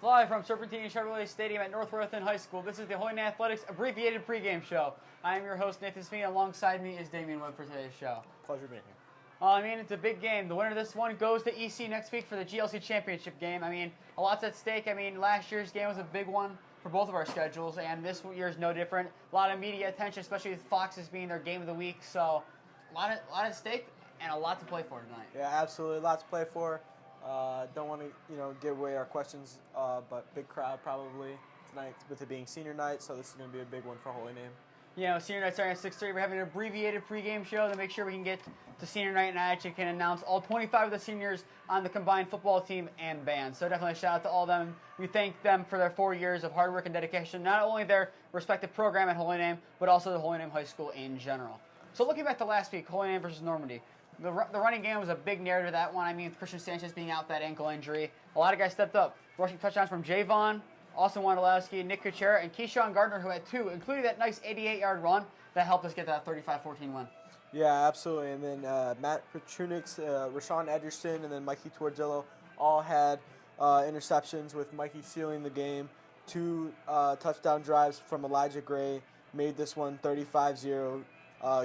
Live from Serpentini Chevrolet Stadium at North Royalton High School, this is the Holy Name Athletics abbreviated pregame show. I am your host, Nathan Smee. Alongside me is Damian Webb for today's show. Pleasure being here. It's a big game. The winner of this one goes to EC next week for the GLC Championship game. A lot's at stake. Last year's game was a big one for both of our schedules, and this year's no different. A lot of media attention, especially with Fox's being their game of the week. So, a lot at stake and a lot to play for tonight. Yeah, absolutely. A lot to play for. Don't want to, give away our questions, but big crowd probably tonight with it being senior night, so this is going to be a big one for Holy Name. Senior night starting at 6:30. We're having an abbreviated pregame show to make sure we can get to senior night, and I actually can announce all 25 of the seniors on the combined football team and band. So definitely a shout out to all of them. We thank them for their 4 years of hard work and dedication, not only their respective program at Holy Name, but also the Holy Name High School in general. So looking back to last week, Holy Name versus Normandy. The running game was a big narrative of that one. Kriztion Sanchez being out with that ankle injury. A lot of guys stepped up. Rushing touchdowns from Javon, Austin Wondolowski, Nick Kuchera, and Kriztion Garner, who had 2, including that nice 88-yard run that helped us get that 35-14 win. Yeah, absolutely. And then Matt Petrunix, Rashawn Ederson, and then Mikey Torzillo all had interceptions, with Mikey sealing the game. 2 touchdown drives from Elijah Gray made this one 35-0.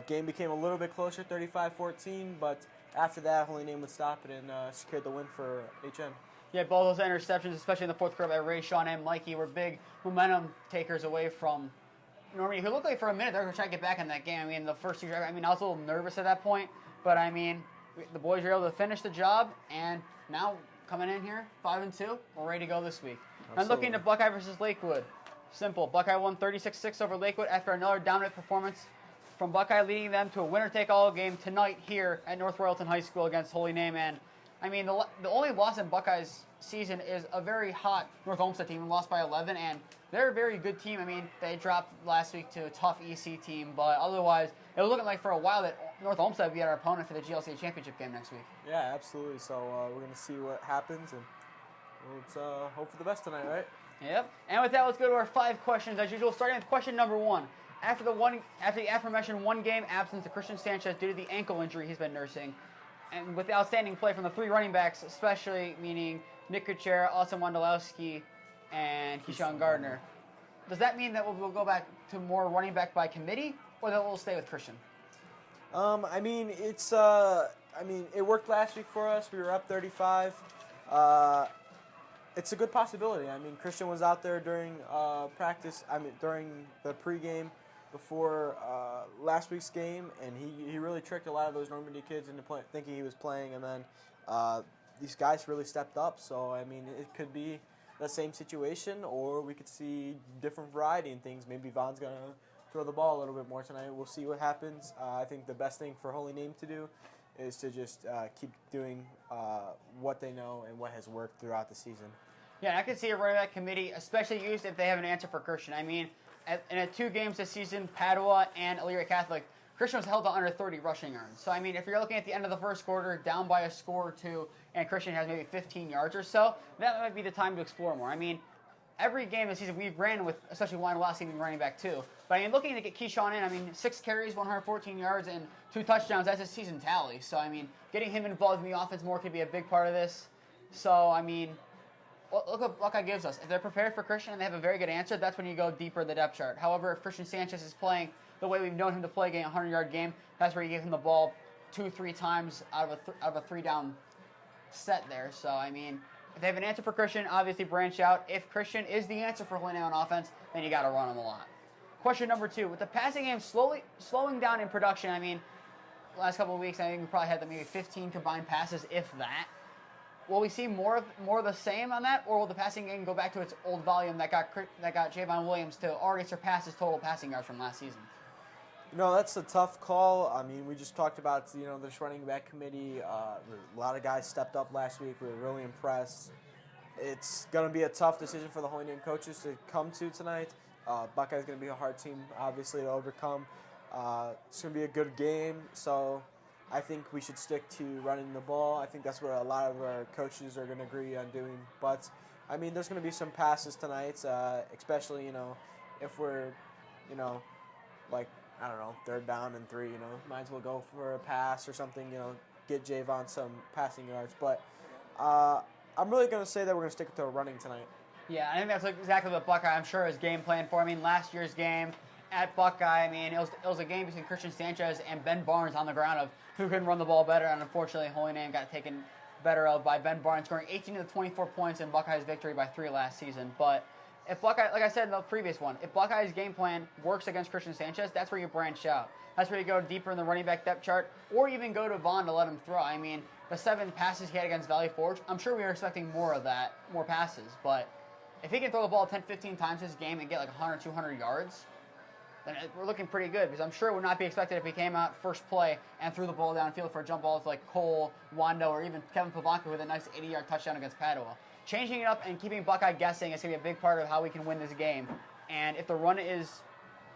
Game became a little bit closer, 35-14, but after that, Holy Name would stop it and secured the win for HN. Yeah, both those interceptions, especially in the fourth quarter by Ray, Sean, and Mikey, were big momentum takers away from Normandy, who looked like for a minute they were going to try to get back in that game. The first 2 drives, I was a little nervous at that point, but the boys were able to finish the job, and now coming in here, 5-2, we're ready to go this week. Absolutely. And looking to Buckeye versus Lakewood, simple. Buckeye won 36-6 over Lakewood after another dominant performance from Buckeye, leading them to a winner-take-all game tonight here at North Royalton High School against Holy Name. And the only loss in Buckeye's season is a very hot North Olmsted team, lost by 11, and they're a very good team. They dropped last week to a tough EC team, but otherwise, it was looking like for a while that North Olmsted would be our opponent for the GLC Championship game next week. Yeah, absolutely. So we're going to see what happens, and let's hope for the best tonight, right? Yep. And with that, let's go to our 5 questions as usual, starting with question number 1. After the aforementioned 1-game absence of Kriztion Sanchez due to the ankle injury he's been nursing, and with the outstanding play from the 3 running backs, especially meaning Nick Kuchera, Austin Wondolowski, and Kriztion Garner, does that mean that we'll go back to more running back by committee, or that we'll stay with Kriztion? It worked last week for us. We were up 35. It's a good possibility. Kriztion was out there during practice. During the pregame before last week's game, and he really tricked a lot of those Normandy kids into thinking he was playing, and then these guys really stepped up. So it could be the same situation, or we could see different variety in things. Maybe Vaughn's gonna throw the ball a little bit more tonight. We'll see what happens. I think the best thing for Holy Name to do is to just keep doing what they know and what has worked throughout the season. Yeah, I could see a running back committee, especially used if they have an answer for Kriztion. In 2 games this season, Padua and Elyria Catholic, Kriztion was held to under 30 rushing yards. So, if you're looking at the end of the first quarter, down by a score or 2, and Kriztion has maybe 15 yards or so, that might be the time to explore more. Every game this season we've ran with, especially Wondolowski being running back too. But looking to get Kriztion in, 6 carries, 114 yards, and 2 touchdowns, that's a season tally. So, getting him involved in the offense more could be a big part of this. So, look what Buckeye gives us. If they're prepared for Kriztion and they have a very good answer, that's when you go deeper in the depth chart. However, if Kriztion Sanchez is playing the way we've known him to play, getting a 100-yard game, that's where you give him the ball 2-3 times out of a 3-down set there. So, if they have an answer for Kriztion, obviously branch out. If Kriztion is the answer for Holy Name on offense, then you got to run him a lot. Question number 2. With the passing game slowing down in production, last couple of weeks, I think we probably had maybe 15 combined passes, if that. Will we see more of the same on that, or will the passing game go back to its old volume that got Javon Williams to already surpass his total passing yards from last season? That's a tough call. We just talked about this running back committee. A lot of guys stepped up last week. We were really impressed. It's going to be a tough decision for the Holy Name coaches to come to tonight. Buckeye's going to be a hard team, obviously, to overcome. It's going to be a good game, so I think we should stick to running the ball. I think that's what a lot of our coaches are going to agree on doing. But, there's going to be some passes tonight, especially, if we're, I don't know, 3rd down and 3, might as well go for a pass or something, get Javon some passing yards. But I'm really going to say that we're going to stick to running tonight. Yeah, I think that's exactly what Buckeye, I'm sure, is game plan for. I mean, last year's game at Buckeye, I mean, it was a game between Kriztion Sanchez and Ben Barnes on the ground of who can run the ball better, and unfortunately, Holy Name got taken better of by Ben Barnes, scoring 18 of the 24 points in Buckeye's victory by 3 last season. But if Buckeye, like I said in the previous one, if Buckeye's game plan works against Kriztion Sanchez, that's where you branch out. That's where you go deeper in the running back depth chart, or even go to Vaughn to let him throw. I mean, the 7 passes he had against Valley Forge, I'm sure we were expecting more of that, more passes, but if he can throw the ball 10, 15 times this game and get like 100, 200 yards, then we're looking pretty good, because I'm sure it would not be expected if he came out first play and threw the ball downfield for a jump ball to like Cole, Wando, or even Kevin Pavanka with a nice 80-yard touchdown against Padua. Changing it up and keeping Buckeye guessing is going to be a big part of how we can win this game. And if the run is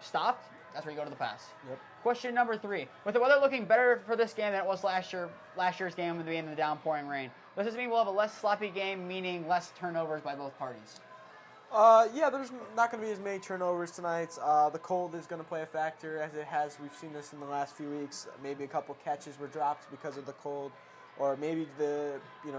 stopped, that's where you go to the pass. Yep. Question number 3. With the weather looking better for this game than it was last year's game with the downpouring rain, does this mean we'll have a less sloppy game, meaning less turnovers by both parties? Yeah, there's not going to be as many turnovers tonight. The cold is going to play a factor, as it has. We've seen this in the last few weeks. Maybe a couple catches were dropped because of the cold, or maybe you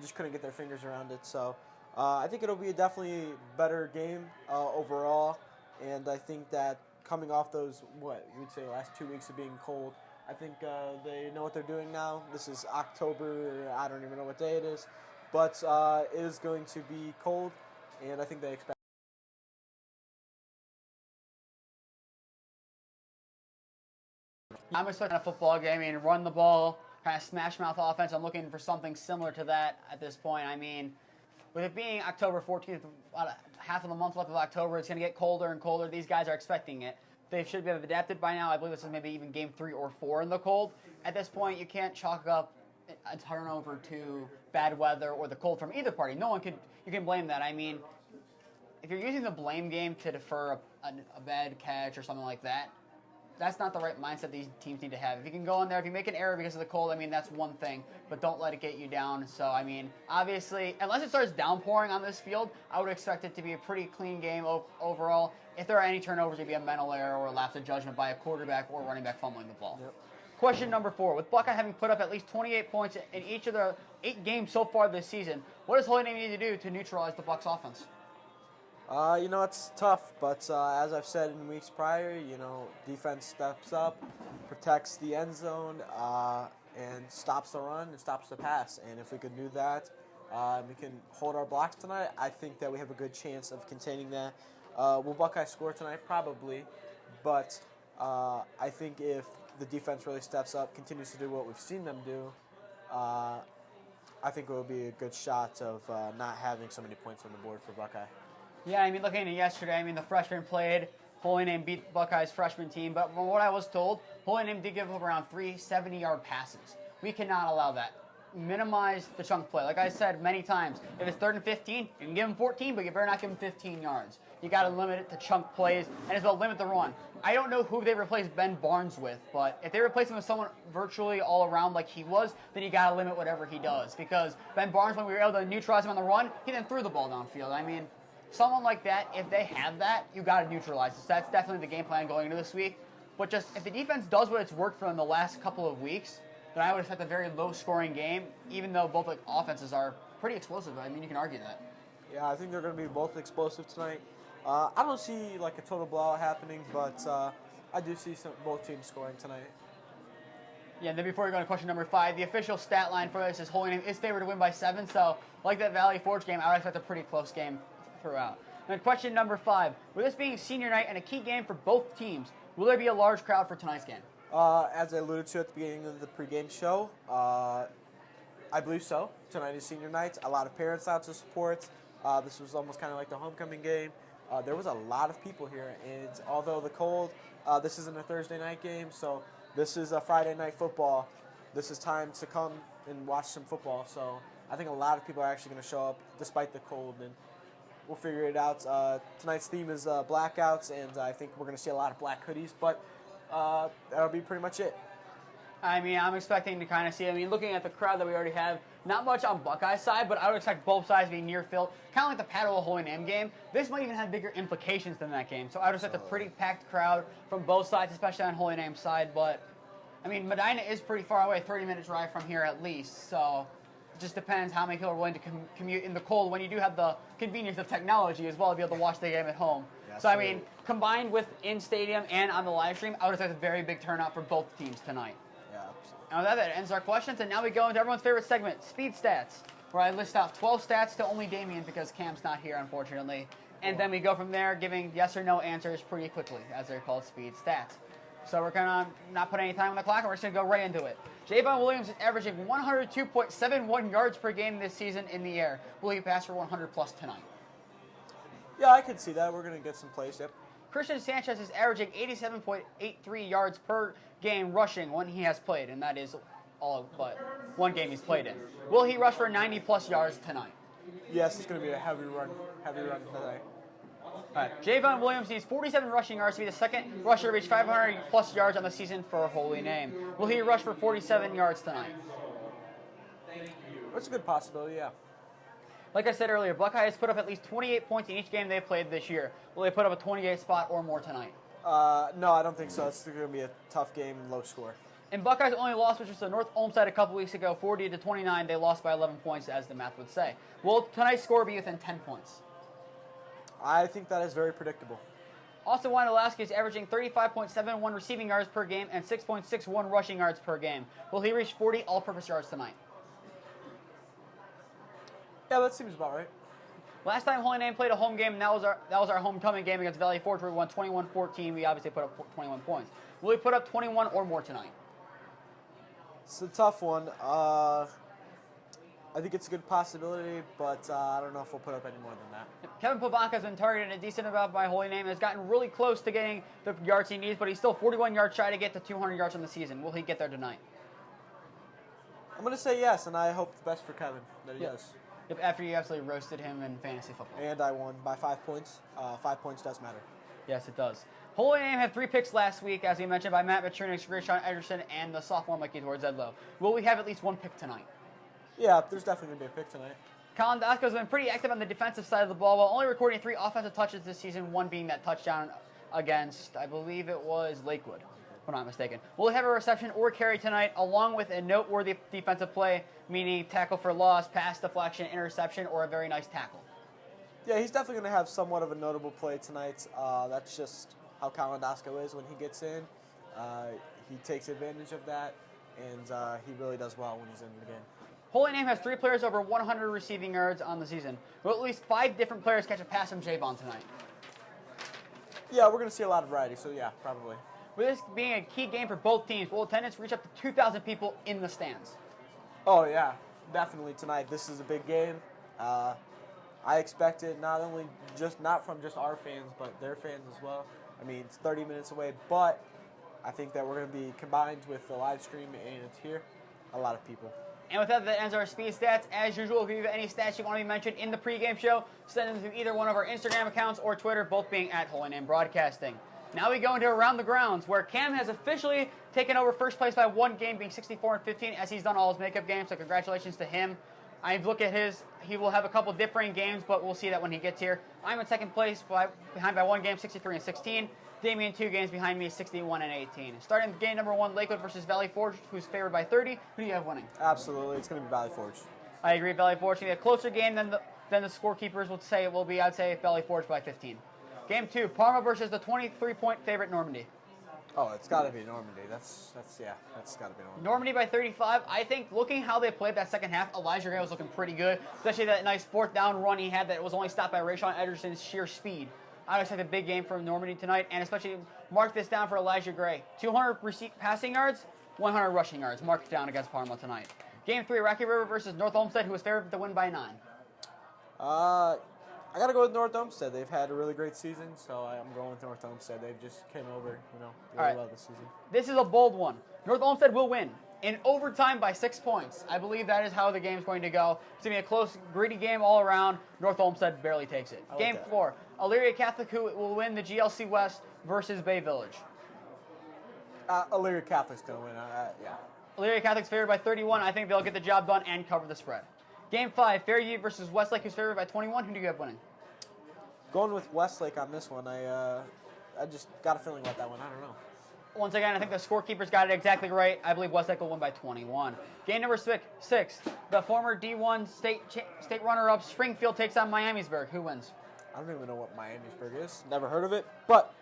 just couldn't get their fingers around it. So I think it'll be a definitely better game overall, and I think that coming off those, you'd say last 2 weeks of being cold, I think they know what they're doing now. This is October, I don't even know what day it is, but it is going to be cold. And I think they expect. I'm expecting a football game. I mean, run the ball, kind of smash mouth offense. I'm looking for something similar to that at this point. I mean, with it being October 14th, half of the month left of October, it's going to get colder and colder. These guys are expecting it. They should have adapted by now. I believe this is maybe even game 3 or 4 in the cold. At this point, you can't chalk up a turnover to bad weather or the cold from either party. You can blame that. I mean, if you're using the blame game to defer a bad catch or something like that, that's not the right mindset these teams need to have. If you can go in there, if you make an error because of the cold, I mean, that's one thing, but don't let it get you down. So, I mean, obviously, unless it starts downpouring on this field, I would expect it to be a pretty clean game overall. If there are any turnovers, it'd be a mental error or a lapse of judgment by a quarterback or running back fumbling the ball. Yep. Question number 4. With Buckeye having put up at least 28 points in each of the 8 games so far this season, what does Holy Name need to do to neutralize the Bucks offense? It's tough, but as I've said in weeks prior, defense steps up, protects the end zone, and stops the run and stops the pass. And if we can do that, we can hold our blocks tonight. I think that we have a good chance of containing that. Will Buckeye score tonight? Probably, but I think if the defense really steps up, continues to do what we've seen them do, I think it will be a good shot of not having so many points on the board for Buckeye. Yeah, I mean, looking at yesterday, I mean, the freshmen played. Holy Name beat Buckeye's freshman team, but from what I was told, Holy Name did give up around 3 70-yard passes. We cannot allow that. Minimize the chunk play. Like I said many times, if it's 3rd and 15, you can give them 14, but you better not give them 15 yards. You got to limit it to chunk plays, and as well limit the run. I don't know who they replaced Ben Barnes with, but if they replace him with someone virtually all around like he was, then you got to limit whatever he does. Because Ben Barnes, when we were able to neutralize him on the run, he then threw the ball downfield. I mean, someone like that, if they have that, you got to neutralize it. So that's definitely the game plan going into this week. But just if the defense does what it's worked for in the last couple of weeks, then I would expect a very low-scoring game, even though both offenses are pretty explosive. I mean, you can argue that. Yeah, I think they're going to be both explosive tonight. I don't see like a total blowout happening, but I do see both teams scoring tonight. Yeah, and then before we go to question number 5, the official stat line for this is Holy Name is favored to win by 7. So, like that Valley Forge game, I would expect a pretty close game throughout. And question number 5, with this being senior night and a key game for both teams, will there be a large crowd for tonight's game? As I alluded to at the beginning of the pregame show, I believe so. Tonight is senior night. A lot of parents out to support. This was almost kind of like the homecoming game. There was a lot of people here, and although the cold, this isn't a Thursday night game, so this is a Friday night football. This is time to come and watch some football. So I think a lot of people are actually going to show up despite the cold, and we'll figure it out. Tonight's theme is blackouts, and I think we're going to see a lot of black hoodies, but that'll be pretty much it. I mean, I'm expecting to kind of see, looking at the crowd that we already have, not much on Buckeye's side, but I would expect both sides being near filled. Kind of like the Padua Holy Name game. This might even have bigger implications than that game. So I would expect a pretty packed crowd from both sides, especially on Holy Name's side. But, Medina is pretty far away, 30-minute drive from here at least. So just depends how many people are willing to commute in the cold when you do have the convenience of technology as well to be able to watch the game at home. Yeah, so, I mean, combined with in-stadium and on the live stream, I would expect a very big turnout for both teams tonight. Yeah, absolutely. And with that ends our questions, and now we go into everyone's favorite segment, Speed Stats, where I list out 12 stats to only Damien because Cam's not here, unfortunately. And then we go from there, giving yes or no answers pretty quickly, as they're called Speed Stats. So we're going to not put any time on the clock, and we're just going to go right into it. Javon Williams is averaging 102.71 yards per game this season in the air. Will he pass for 100-plus tonight? Yeah, I can see that. We're going to get some plays, yep. Kriztion Sanchez is averaging 87.83 yards per game rushing when he has played, and that is all but one game he's played in. Will he rush for 90-plus yards tonight? Yes, it's going to be a heavy run tonight. All right. Javon Williams needs 47 rushing yards to be the second rusher to reach 500-plus yards on the season for a Holy Name. Will he rush for 47 yards tonight? That's a good possibility, yeah. Like I said earlier, Buckeye has put up at least 28 points in each game they've played this year. Will they put up a 28 spot or more tonight? No, I don't think so. It's going to be a tough game, low score. And Buckeyes only lost, which was to North Olmsted a couple weeks ago, 40-29. They lost by 11 points, as the math would say. Will tonight's score be within 10 points? I think that is very predictable. Austin Wondolowski is averaging 35.71 receiving yards per game and 6.61 rushing yards per game. Will he reach 40 all-purpose yards tonight? Yeah, that seems about right. Last time Holy Name played a home game, and that was our homecoming game against Valley Forge, where we won 21-14. We obviously put up 21 points. Will he put up 21 or more tonight? It's a tough one. I think it's a good possibility, but I don't know if we'll put up any more than that. Kevin Pavanka has been targeted a decent amount by Holy Name and has gotten really close to getting the yards he needs, but he's still 41 yards shy to get to 200 yards on the season. Will he get there tonight? I'm going to say yes, and I hope the best for Kevin that he does. Yep, after you absolutely roasted him in fantasy football. And I won by 5 points. 5 points does matter. Yes, it does. Holy Name had 3 picks last week, as we mentioned, by Matt Matrunix, Kriztion Ederson, and the sophomore Mikey Zedlow. Will we have at least one pick tonight? Yeah, there's definitely going to be a pick tonight. Colin Dasco has been pretty active on the defensive side of the ball while only recording 3 offensive touches this season, one being that touchdown against, I believe it was Lakewood, if I'm not mistaken. Will he have a reception or carry tonight, along with a noteworthy defensive play, meaning tackle for loss, pass deflection, interception, or a very nice tackle? Yeah, he's definitely going to have somewhat of a notable play tonight. That's just how Colin Dasco is when he gets in. He takes advantage of that, and he really does well when he's in the game. Holy Name has 3 players over 100 receiving yards on the season. Will at least 5 different players catch a pass from Javon tonight? Yeah, we're going to see a lot of variety, so yeah, probably. With this being a key game for both teams, will attendance reach up to 2,000 people in the stands? Oh, yeah, definitely tonight. This is a big game. I expect it not from just our fans, but their fans as well. I mean, it's 30 minutes away, but I think that we're going to be combined with the live stream, and it's here. A lot of people. And with that ends our speed stats. As usual, if you have any stats you want to be mentioned in the pregame show, send them to either one of our Instagram accounts or Twitter, both being at Holy Name Broadcasting. Now we go into Around the Grounds, where Cam has officially taken over first place by 1 game, being 64-15, as he's done all his makeup games, so congratulations to him. I've looked at his. He will have a couple differing games, but we'll see that when he gets here. I'm in second place, behind by 1 game, 63-16. Damien 2 games behind me, 61-18. Starting game number 1, Lakewood versus Valley Forge, who's favored by 30. Who do you have winning? Absolutely, it's going to be Valley Forge. I agree, Valley Forge. It's going to be a closer game than the scorekeepers would say it will be. I'd say Valley Forge by 15. Game 2, Parma versus the 23-point favorite Normandy. Oh, it's got to be Normandy. That's got to be Normandy. Normandy by 35. I think looking how they played that second half, Elijah Gray was looking pretty good, especially that nice 4th down run he had that was only stopped by Rashawn Ederson's sheer speed. I would expect a big game from Normandy tonight, and especially mark this down for Elijah Gray. 200 passing yards, 100 rushing yards. Mark it down against Parma tonight. Game 3, Rocky River versus North Olmsted, who was favored to win by 9. I got to go with North Olmsted. They've had a really great season, so I'm going with North Olmsted. They've just came over, really well this season. This is a bold one. North Olmsted will win in overtime by 6 points. I believe that is how the game's going to go. It's going to be a close, gritty game all around. North Olmsted barely takes it. Game 4, Elyria Catholic, who will win the GLC West versus Bay Village. Elyria Catholic's going to win, yeah. Elyria Catholic's favored by 31. I think they'll get the job done and cover the spread. Game 5, Fairview versus Westlake, who's favored by 21. Who do you have winning? Going with Westlake on this one. I just got a feeling about that one. I don't know. Once again, I think the scorekeepers got it exactly right. I believe Westlake will win by 21. Game number 6, the former D1 state runner-up Springfield takes on Miamisburg. Who wins? I don't even know what Miamisburg is. Never heard of it, but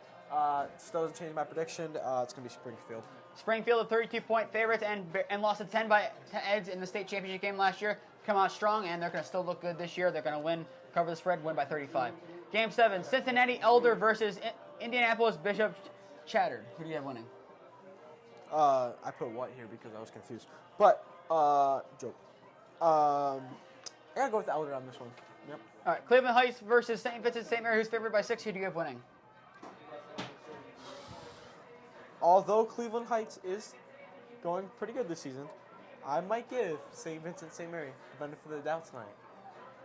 still doesn't change my prediction. It's going to be Springfield. Springfield, the 32-point favorites, and lost to 10 to Eds in the state championship game last year. Come out strong, and they're going to still look good this year. They're going to win, cover the spread, win by 35. Game 7, Cincinnati Elder versus Indianapolis Bishop Chatterd. Who do you have winning? I put what here because I was confused. But, joke. I got to go with the Elder on this one. Yep. All right, Cleveland Heights versus St. Vincent St. Mary, who's favored by 6. Who do you have winning? Although Cleveland Heights is going pretty good this season, I might give St. Vincent St. Mary the benefit of the doubt tonight.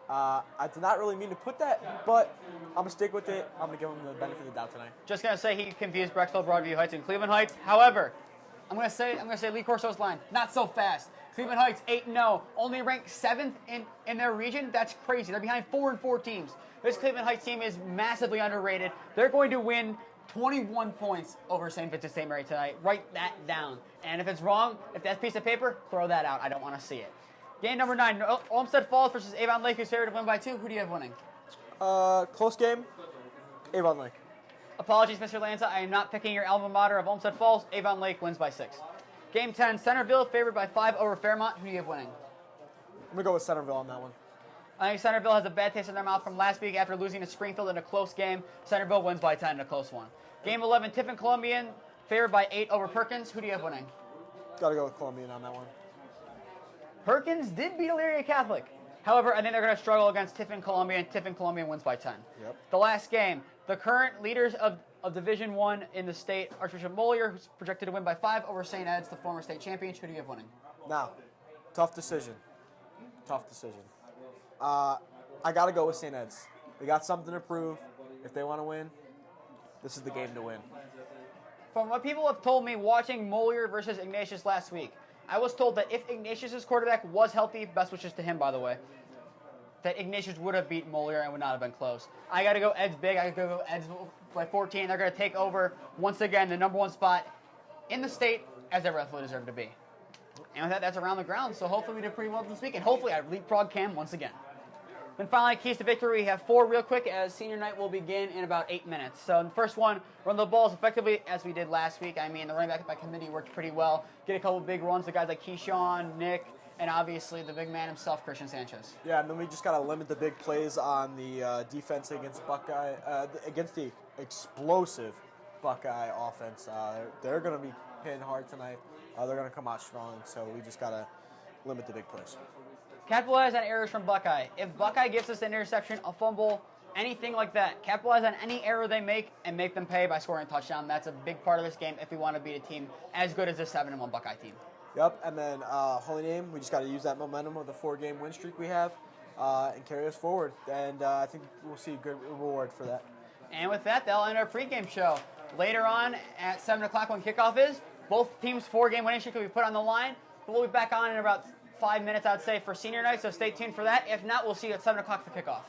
I did not really mean to put that, but I'm going to stick with it. I'm going to give him the benefit of the doubt tonight. Just going to say he confused Brecksville, Broadview Heights, and Cleveland Heights. However, I'm going to say Lee Corso's line. Not so fast. Cleveland Heights 8-0, only ranked 7th in their region. That's crazy. They're behind 4 teams. This Cleveland Heights team is massively underrated. They're going to win 21 points over St. Vincent St. Mary tonight. Write that down. And if it's wrong, if that's a piece of paper, throw that out. I don't want to see it. Game number 9, Olmsted Falls versus Avon Lake, who's favored to win by 2. Who do you have winning? Close game, Avon Lake. Apologies, Mr. Lanza. I am not picking your alma mater of Olmsted Falls. Avon Lake wins by 6. Game 10, Centerville favored by 5 over Fairmont. Who do you have winning? I'm going to go with Centerville on that one. I think Centerville has a bad taste in their mouth from last week after losing to Springfield in a close game. Centerville wins by 10 in a close one. Game 11, Tiffin Columbian favored by 8 over Perkins. Who do you have winning? Got to go with Columbian on that one. Perkins did beat Elyria Catholic. However, I think they're going to struggle against Tiffin Columbian. Tiffin Columbian wins by 10. Yep. The last game, the current leaders of Division 1 in the state, Archbishop Molier, who's projected to win by 5 over St. Ed's, the former state champions. Who do you have winning? Now, tough decision. I got to go with St. Ed's. They got something to prove. If they want to win, this is the game to win. From what people have told me watching Molier versus Ignatius last week, I was told that if Ignatius' quarterback was healthy, best wishes to him, by the way, that Ignatius would have beat Molier and would not have been close. I got to go Ed's big. I got to go Ed's by 14. They're going to take over, once again, the number 1 spot in the state, as they rightfully deserve to be. And with that, that's around the ground, so hopefully we did pretty well this week, and hopefully I leapfrog Cam once again. Then finally, keys to victory. We have 4 real quick as senior night will begin in about 8 minutes. So the first one, run the ball as effectively as we did last week. I mean, the running back by committee worked pretty well. Get a couple big runs to guys like Keyshawn, Nick, and obviously the big man himself, Kriztion Sanchez. Yeah, and then we just got to limit the big plays on the defense against Buckeye, against the explosive Buckeye offense. They're going to be hitting hard tonight. They're going to come out strong, so we just got to limit the big plays. Capitalize on errors from Buckeye. If Buckeye gives us an interception, a fumble, anything like that, capitalize on any error they make and make them pay by scoring a touchdown. That's a big part of this game if we want to beat a team as good as this 7-1 Buckeye team. Yep, and then Holy Name, we just got to use that momentum of the 4-game win streak we have and carry us forward. And I think we'll see a good reward for that. And with that, that'll end our pregame show. Later on at 7 o'clock when kickoff is, both teams' 4-game winning streak will be put on the line. But we'll be back on in about 5 minutes, I'd say, for senior night, so stay tuned for that. If not, we'll see you at 7 o'clock for kickoff.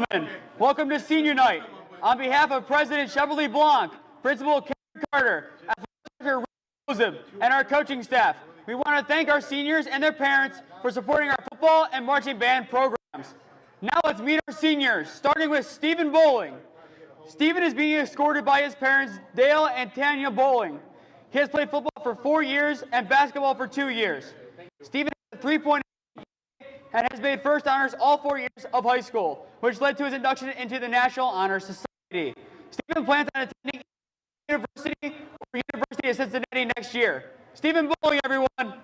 gentlemen, welcome to Senior Night. On behalf of President Chevrolet Blanc, Principal Karen Carter, Athletic Director Joseph, and our coaching staff, we want to thank our seniors and their parents for supporting our football and marching band programs. Now let's meet our seniors, starting with Stephen Bowling. Stephen is being escorted by his parents, Dale and Tanya Bowling. He has played football for 4 years and basketball for 2 years. Stephen has a 3.8 and has made first honors all 4 years of high school, which led to his induction into the National Honor Society. Stephen plans on attending University of Cincinnati next year. Stephen Bowling, everyone.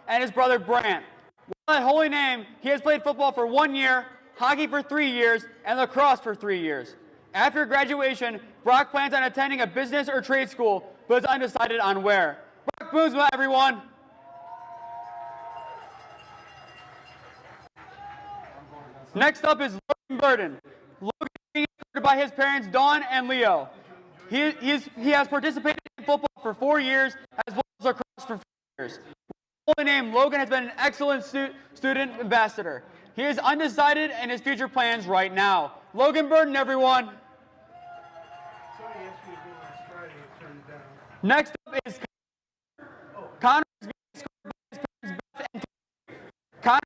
And his brother Brant. While at Holy Name, he has played football for 1 year, hockey for 3 years, and lacrosse for 3 years. After graduation, Brock plans on attending a business or trade school, but is undecided on where. Brock Boomsma, everyone. Next up is Logan Burden. Logan is being escorted by his parents, Dawn and Leo. He has participated in football for 4 years, as well as lacrosse for 4 years. Holy Name, Logan has been an excellent student ambassador. He is undecided in his future plans right now. Logan Burden, everyone. Next up is Connor. Connor is being escorted by his parents, Beth and Connor.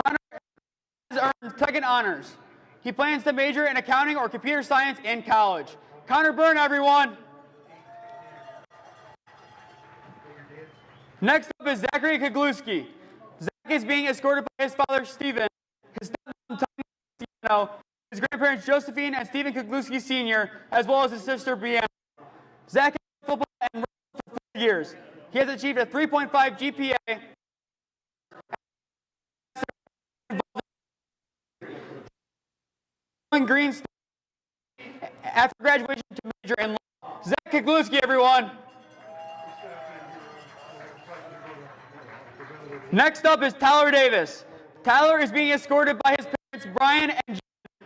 Connor has earned second honors. He plans to major in accounting or computer science in college. Connor Byrne, everyone. Next up is Zachary Kagluski. Zach is being escorted by his father, Stephen, his stepmom, Tony, his grandparents, Josephine and Stephen Kagluski Sr., as well as his sister, Brianna. Zach has played football and rugby for 4 years. He has achieved a 3.5 GPA. Green State after graduation to major in law. Zach Kagluski, everyone. Next up is Tyler Davis. Tyler is being escorted by his parents, Brian and Jen,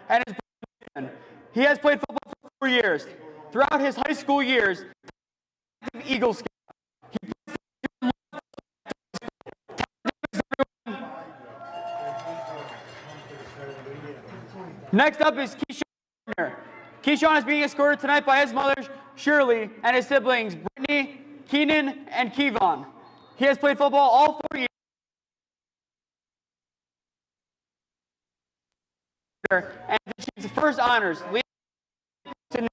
and his brother Nathan. He has played football for 4 years. Throughout his high school years, he was an Eagle Scout. Next up is Kriztion Garner. Kriztion is being escorted tonight by his mother, Shirley, and his siblings, Brittany, Keenan, and Kevon. He has played football all 4 years and achieved his first honors, leading to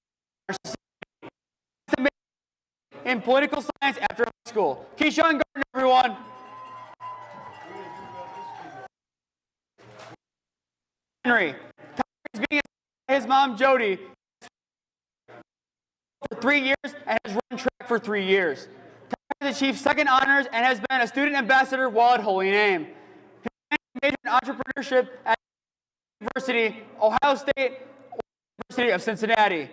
in political science after high school. Kriztion Garner, everyone. Henry. Is being by his mom, Jody, for 3 years and has run track for 3 years. Tyler has achieved second honors and has been a student ambassador while at Holy Name. He majored in entrepreneurship at University, Ohio State, University of Cincinnati.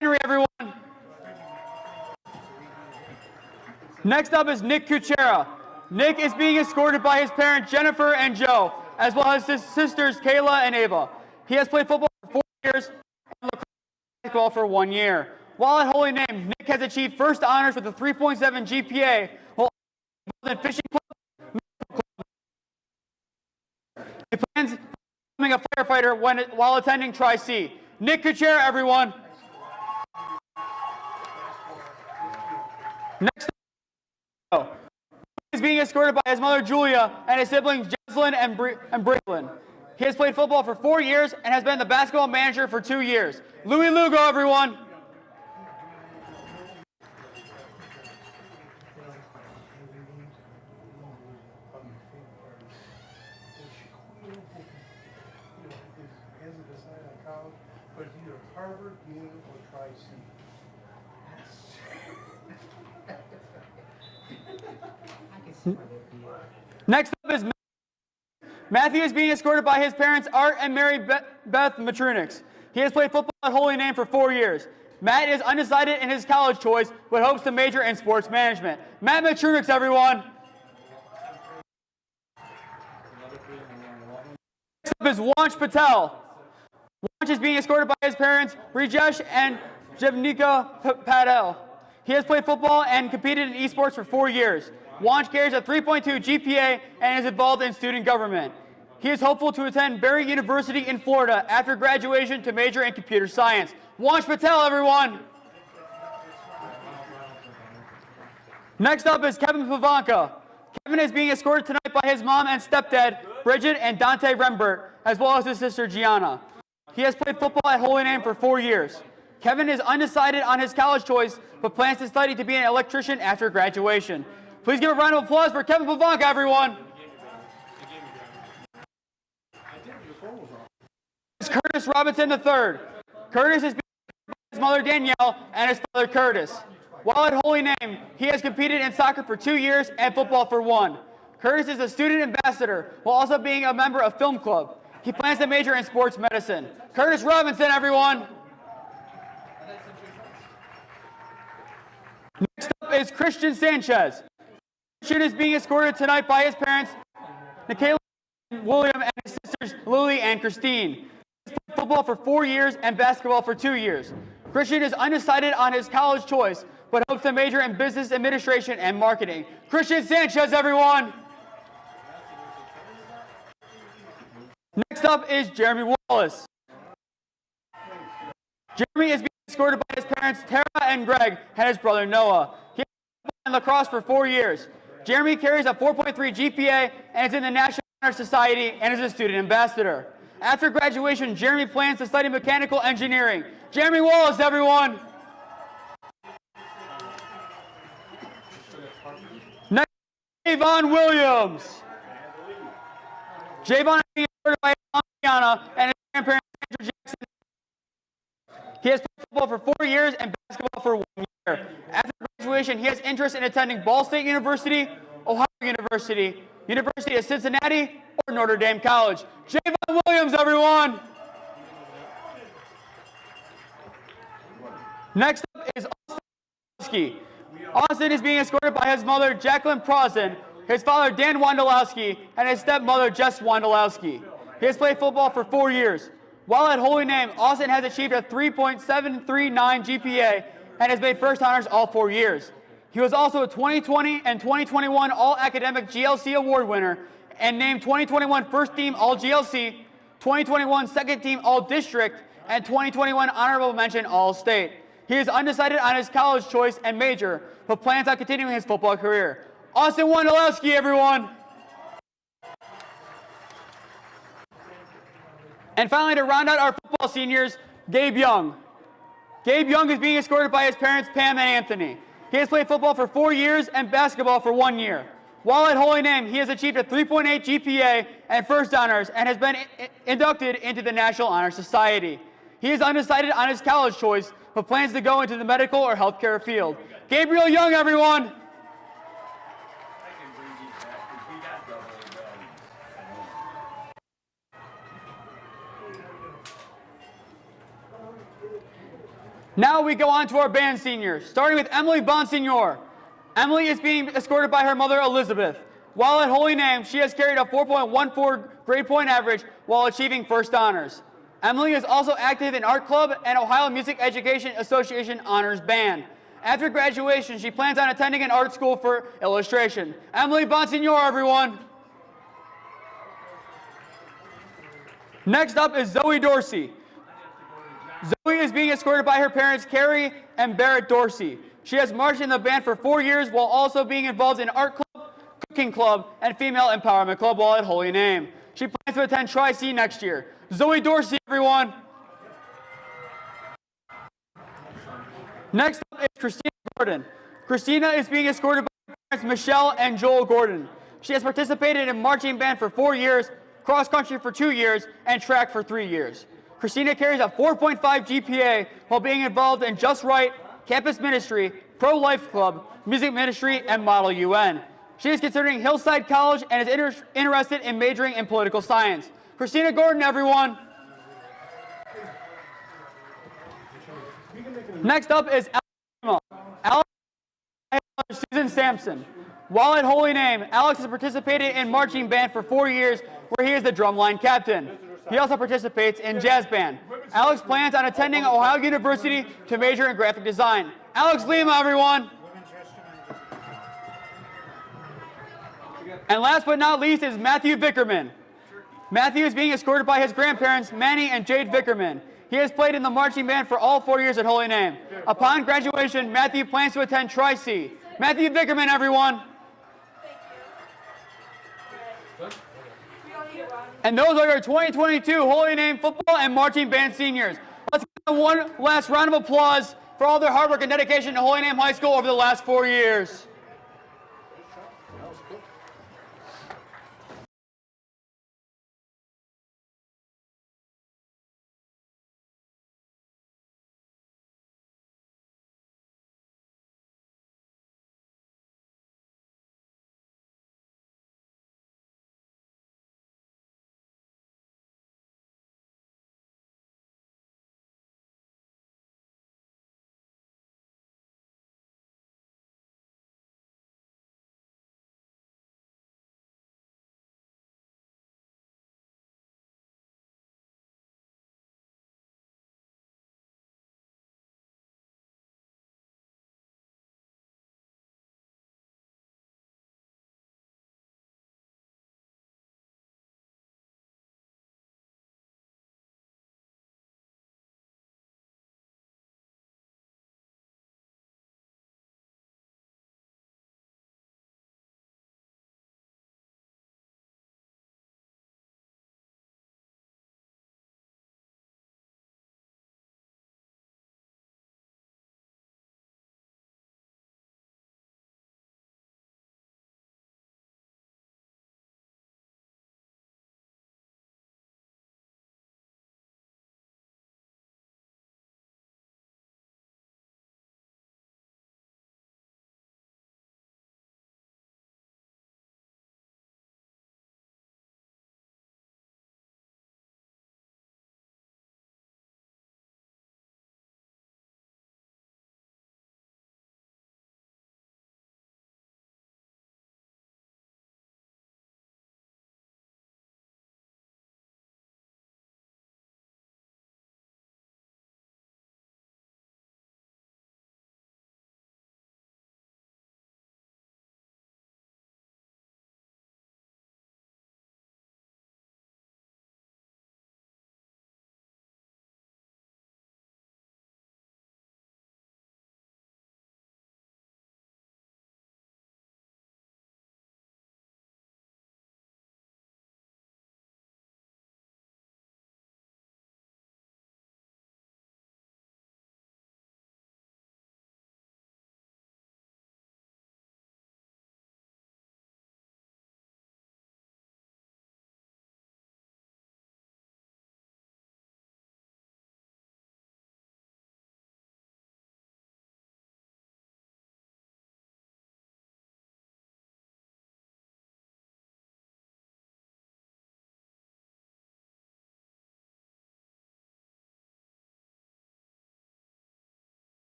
Henry, everyone. Next up is Nick Kuchera. Nick is being escorted by his parents, Jennifer and Joe, as well as his sisters, Kayla and Ava. He has played football for 4 years and basketball for 1 year. While at Holy Name, Nick has achieved first honors with a 3.7 GPA while in fishing club. He plans on becoming a firefighter while attending Tri-C. Nick Kuchera, everyone. Next up, he is being escorted by his mother, Julia, and his siblings, Jocelyn and Braylon. He has played football for 4 years and has been the basketball manager for 2 years. Louis Lugo, everyone. Next up is Matthew is being escorted by his parents, Art and Mary Beth Matrunix. He has played football at Holy Name for 4 years. Matt is undecided in his college choice, but hopes to major in sports management. Matt Matrunix, everyone. Next up is Wanch Patel. Wanch is being escorted by his parents, Rajesh and Jevnika Padel. He has played football and competed in esports for 4 years. Wanch carries a 3.2 GPA and is involved in student government. He is hopeful to attend Berry University in Florida after graduation to major in computer science. Wanch Patel, everyone. Next up is Kevin Pavanka. Kevin is being escorted tonight by his mom and stepdad, Bridget and Dante Rembert, as well as his sister, Gianna. He has played football at Holy Name for 4 years. Kevin is undecided on his college choice, but plans to study to be an electrician after graduation. Please give a round of applause for Kevin Pavanka, everyone. Curtis Robinson III. Curtis is being by his mother Danielle and his father Curtis. While at Holy Name, he has competed in soccer for 2 years and football for 1. Curtis is a student ambassador while also being a member of Film Club. He plans to major in sports medicine. Curtis Robinson, everyone. Next up is Kriztion Sanchez. Kriztion is being escorted tonight by his parents, Nikayla William, and his sisters, Lily and Christine. He has played football for 4 years and basketball for 2 years. Kriztion is undecided on his college choice, but hopes to major in business administration and marketing. Kriztion Sanchez, everyone. Next up is Jeremy Wallace. Jeremy is being escorted by his parents, Tara and Greg, and his brother Noah. He has played in lacrosse for 4 years. Jeremy carries a 4.3 GPA and is in the National Honor Society and is a student ambassador. After graduation, Jeremy plans to study mechanical engineering. Jeremy Wallace, everyone. Next, Javon Williams. Javon is being escorted by his mom, Gianna, and his grandparents, Andrew Jackson. He has played football for 4 years and basketball for 1 year. After graduation, he has interest in attending Ball State University, Ohio University, University of Cincinnati, or Notre Dame College. Javon Williams, everyone. Next up is Austin Wondolowski. Austin is being escorted by his mother, Jacqueline Prosen, his father, Dan Wondolowski, and his stepmother, Jess Wondolowski. He has played football for 4 years. While at Holy Name, Austin has achieved a 3.739 GPA and has made first honors all 4 years. He was also a 2020 and 2021 All-Academic GLC Award winner and named 2021 First Team All-GLC, 2021 Second Team All-District, and 2021 Honorable Mention All-State. He is undecided on his college choice and major, but plans on continuing his football career. Austin Wondolowski, everyone. And finally, to round out our football seniors, Gabe Young. Gabe Young is being escorted by his parents, Pam and Anthony. He has played football for 4 years and basketball for 1 year. While at Holy Name, he has achieved a 3.8 GPA and first honors and has been inducted into the National Honor Society. He is undecided on his college choice, but plans to go into the medical or healthcare field. Gabriel Young, everyone. Now we go on to our band seniors, starting with Emily Bonsignor. Emily is being escorted by her mother, Elizabeth. While at Holy Name, she has carried a 4.14 grade point average while achieving first honors. Emily is also active in Art Club and Ohio Music Education Association Honors Band. After graduation, she plans on attending an art school for illustration. Emily Bonsignor, everyone. Next up is Zoe Dorsey. Zoe is being escorted by her parents, Carrie and Barrett Dorsey. She has marched in the band for 4 years while also being involved in Art Club, Cooking Club, and Female Empowerment Club while at Holy Name. She plans to attend Tri-C next year. Zoe Dorsey, everyone. Next up is Christina Gordon. Christina is being escorted by her parents, Michelle and Joel Gordon. She has participated in marching band for 4 years, cross country for 2 years, and track for 3 years. Christina carries a 4.5 GPA while being involved in Just Right, Campus Ministry, Pro-Life Club, Music Ministry, and Model UN. She is considering Hillside College and is interested in majoring in political science. Christina Gordon, everyone. Next up is Alex Susan Sampson. While at Holy Name, Alex has participated in marching band for 4 years where he is the drumline captain. He also participates in jazz band. Alex plans on attending Ohio University to major in graphic design. Alex Lima, everyone. And last but not least is Matthew Vickerman. Matthew is being escorted by his grandparents, Manny and Jade Vickerman. He has played in the marching band for all 4 years at Holy Name. Upon graduation, Matthew plans to attend Tri-C. Matthew Vickerman, everyone. And those are your 2022 Holy Name football and marching band seniors. Let's give them one last round of applause for all their hard work and dedication to Holy Name High School over the last 4 years.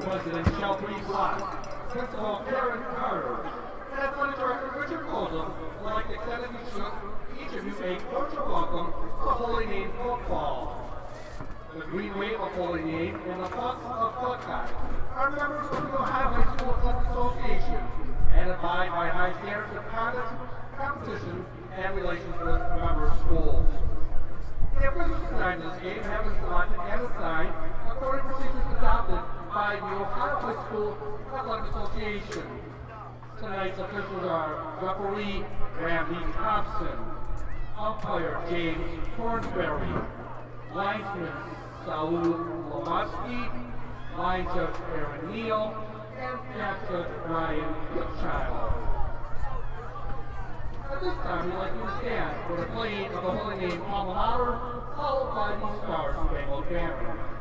President Shelby Black, Principal Karen Carter, and Athletic Director Richard Colton would like to extend each of you a cordial welcome to Holy Name football. The Green Wave of Holy Name and the Bucks of Buckeye are members of the Ohio High School Athletic Association and abide by high standards of conduct, competition, and relations with member schools. The officials assigned to this game have been selected and assigned according to procedures adopted by the Ohio High School Athletic Association. Tonight's officials are referee Randy Thompson, umpire James Thornberry, linesman Saul Lomaski, line judge Aaron Neal, and back judge Ryan Goodchild. At this time, we'd like you to stand for the playing of the Holy Name alma mater, followed by the Star Spangled Banner.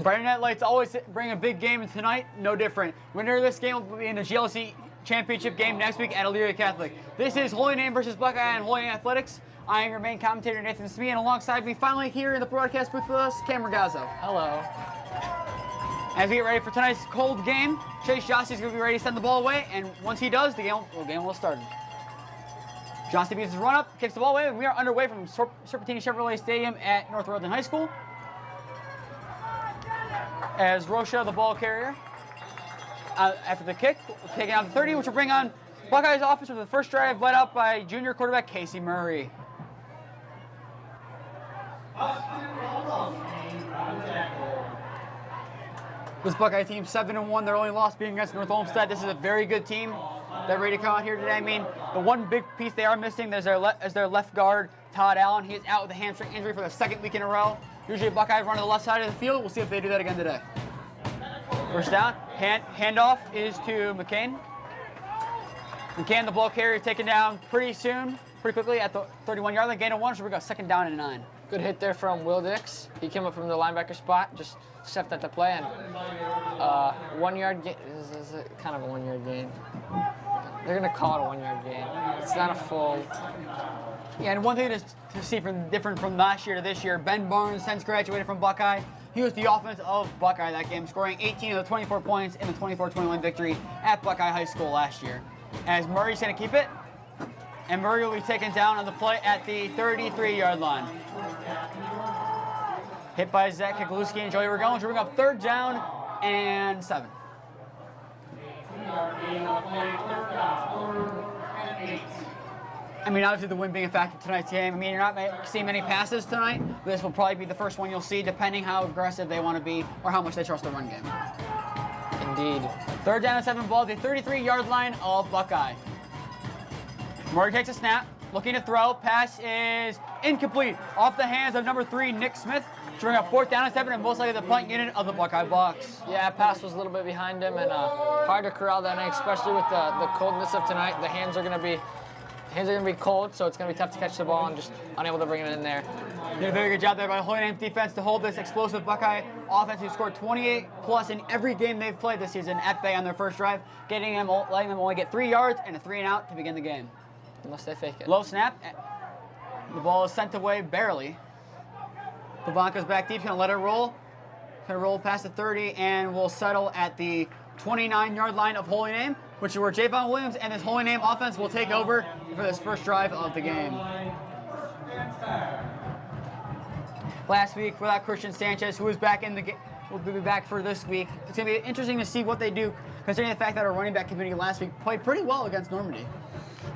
Friday Night Lights always bring a big game, and tonight, no different. Winner of this game will be in the GLC Championship game next week at Elyria Catholic. This is Holy Name versus Buckeye and Holy Name Athletics. I am your main commentator, Nathan Smee, and alongside me, finally here in the broadcast booth with us, Cameron Gazzo. Hello. As we get ready for tonight's cold game, Chase Jossie is going to be ready to send the ball away, and once he does, the game will start. Jossie beats his run-up, kicks the ball away, and we are underway from Serpentini Chevrolet Stadium at North Royalton High School. As Rocha, the ball carrier, after the kick, taking out the 30, which will bring on Buckeyes offense with the first drive led out by junior quarterback Casey Murray. This Buckeye team 7-1. Their only loss being against North Olmsted. This is a very good team. They're ready to come out here today. I mean, the one big piece they are missing is their left guard, Todd Allen. He's out with a hamstring injury for the second week in a row. Usually Buckeyes run to the left side of the field. We'll see if they do that again today. First down. Handoff is to McCain. McCain, the ball carrier, taken down pretty quickly at the 31-yard line. Gain of 1, so we got second down and 9. Good hit there from Will Dix. He came up from the linebacker spot, just stepped at the play, and 1 yard gain. This is kind of a 1 yard gain. They're going to call it a 1 yard gain. It's not a full. Yeah, and one thing to see different from last year to this year, Ben Barnes, since graduated from Buckeye, he was the offense of Buckeye that game, scoring 18 of the 24 points in the 24-21 victory at Buckeye High School last year. As Murray's going to keep it, and Murray will be taken down on the play at the 33-yard line. Hit by Zach Kikluski and Joey Regone, to bring up third down and 7. I mean, obviously the win being a factor tonight's game. I mean, you're not seeing many passes tonight. This will probably be the first one you'll see, depending how aggressive they want to be or how much they trust the run game. Indeed. Third down and 7 ball at the 33-yard line of Buckeye. Murray takes a snap, looking to throw. Pass is incomplete. Off the hands of number 3, Nick Smith, to bring up fourth down and 7, and most likely the punt unit of the Buckeye Bucks. Yeah, pass was a little bit behind him, and hard to corral that, especially with the coldness of tonight. The hands are going to be cold, so it's going to be tough to catch the ball and just unable to bring it in there. Did a very good job there by the Holy Name defense to hold this explosive Buckeye offense who scored 28 plus in every game they've played this season at bay on their first drive, letting them only get 3 yards and a 3 and out to begin the game. Unless they fake it. Low snap. The ball is sent away barely. Pavanka's back deep, gonna let it roll. Gonna roll past the 30 and will settle at the 29-yard line of Holy Name, which is where Javon Williams and his Holy Name offense will take over for this first drive of the game. Last week, without Kriztion Sanchez, who was back in the game, will be back for this week. It's going to be interesting to see what they do, considering the fact that our running back committee last week played pretty well against Normandy.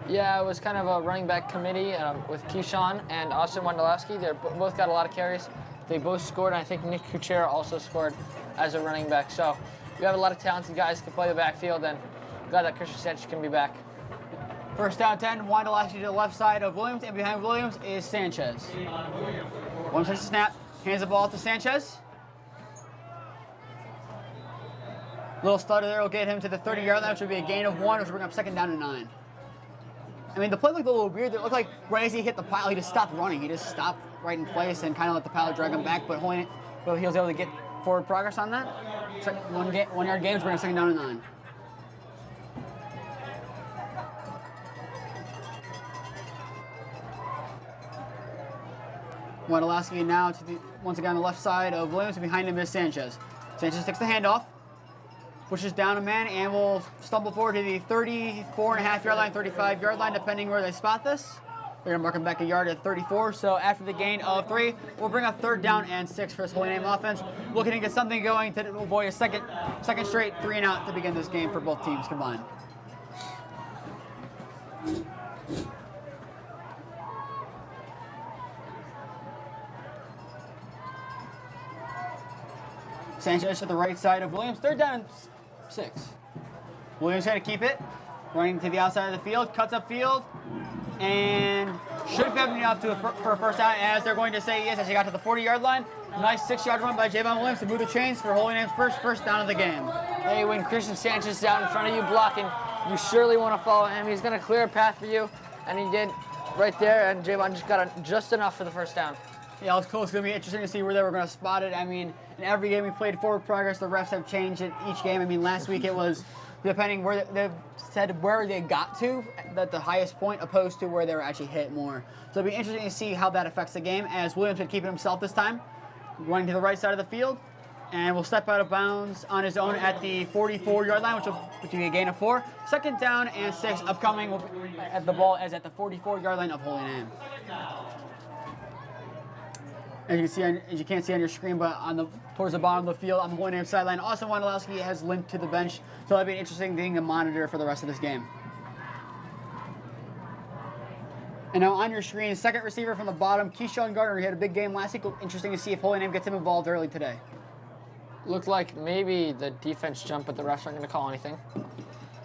Yeah, it was kind of a running back committee with Keyshawn and Austin Wondolowski. They both got a lot of carries. They both scored, and I think Nick Kuchera also scored as a running back. So we have a lot of talented guys who can play the backfield, and glad that Kriztion Sanchez can be back. First down 10, Wondolowski to the left side of Williams, and behind Williams is Sanchez. Williams takes a snap, hands the ball to Sanchez. Little stutter there will get him to the 30-yard line, which will be a gain of 1, which will bring up second down and 9. I mean, the play looked a little weird. It looked like right as he hit the pile, he just stopped running. He just stopped right in place and kind of let the pile drag him back, but he was able to get forward progress on that. 1 yard gain, which will bring up second down and 9. Wondolowski now once again on the left side of Williams, and behind him is Sanchez. Sanchez takes the handoff, pushes down a man, and will stumble forward to the 34.5-yard line, 35-yard line, depending where they spot this. They're going to mark him back a yard at 34, so after the gain of 3, we'll bring up third down and 6 for this Holy Name offense, looking to get something going to avoid a second straight 3 and out to begin this game for both teams combined. Sanchez to the right side of Williams. Third down and 6. Williams going to keep it. Running to the outside of the field. Cuts up field. And should have been enough for a first down, as they're going to say yes as he got to the 40-yard line. Nice 6-yard run by Javon Williams to move the chains for Holy Name's first down of the game. Hey, when Kriztion Sanchez is down in front of you blocking, you surely want to follow him. He's going to clear a path for you, and he did right there, and Javon just got just enough for the first down. Yeah, it was close. It's going to be interesting to see where they were going to spot it. I mean, in every game we played forward progress, the refs have changed it each game. I mean, last week it was depending where they said where they got to at the highest point opposed to where they were actually hit more. So it'll be interesting to see how that affects the game as Williams had keeping himself this time, running to the right side of the field, and will step out of bounds on his own at the 44-yard line, which will be a gain of 4. 2nd down and 6 upcoming at the ball as at the 44-yard line of Holy Name. As you can't see on your screen, but towards the bottom of the field on the Holy Name sideline, Austin Wondolowski has limped to the bench, so that'll be an interesting thing to monitor for the rest of this game. And now on your screen, second receiver from the bottom, Kriztion Garner. He had a big game last week. Interesting to see if Holy Name gets him involved early today. Looked like maybe the defense jumped, but the refs aren't going to call anything.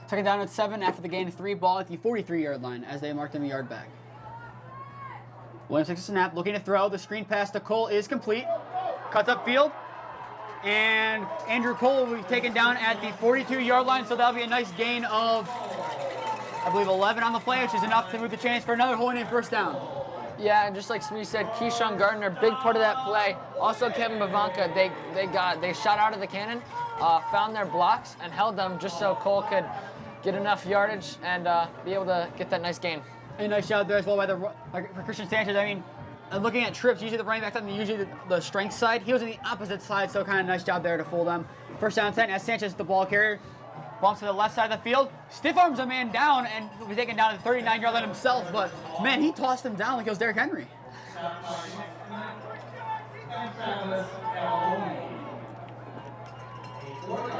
2nd down at 7 after the gain of 3, ball at the 43-yard line as they marked him a yard back. Williams takes a snap, looking to throw. The screen pass to Cole is complete. Cuts up field. And Andrew Cole will be taken down at the 42-yard line, so that'll be a nice gain of, I believe, 11 on the play, which is enough to move the chains for another Holy Name first down. Yeah, and just like Smee said, Kriztion Garner, big part of that play. Also Kevin Bavanka, they shot out of the cannon, found their blocks, and held them just so Cole could get enough yardage and be able to get that nice gain. A nice job there as well by Kriztion Sanchez. I mean, looking at trips, usually the running back's on usually the strength side. He was on the opposite side, so kind of nice job there to fool them. 1st down 10 as Sanchez, the ball carrier, bumps to the left side of the field, stiff arms a man down, and will be taken down to the 39-yard line himself. But man, he tossed him down like it was Derrick Henry.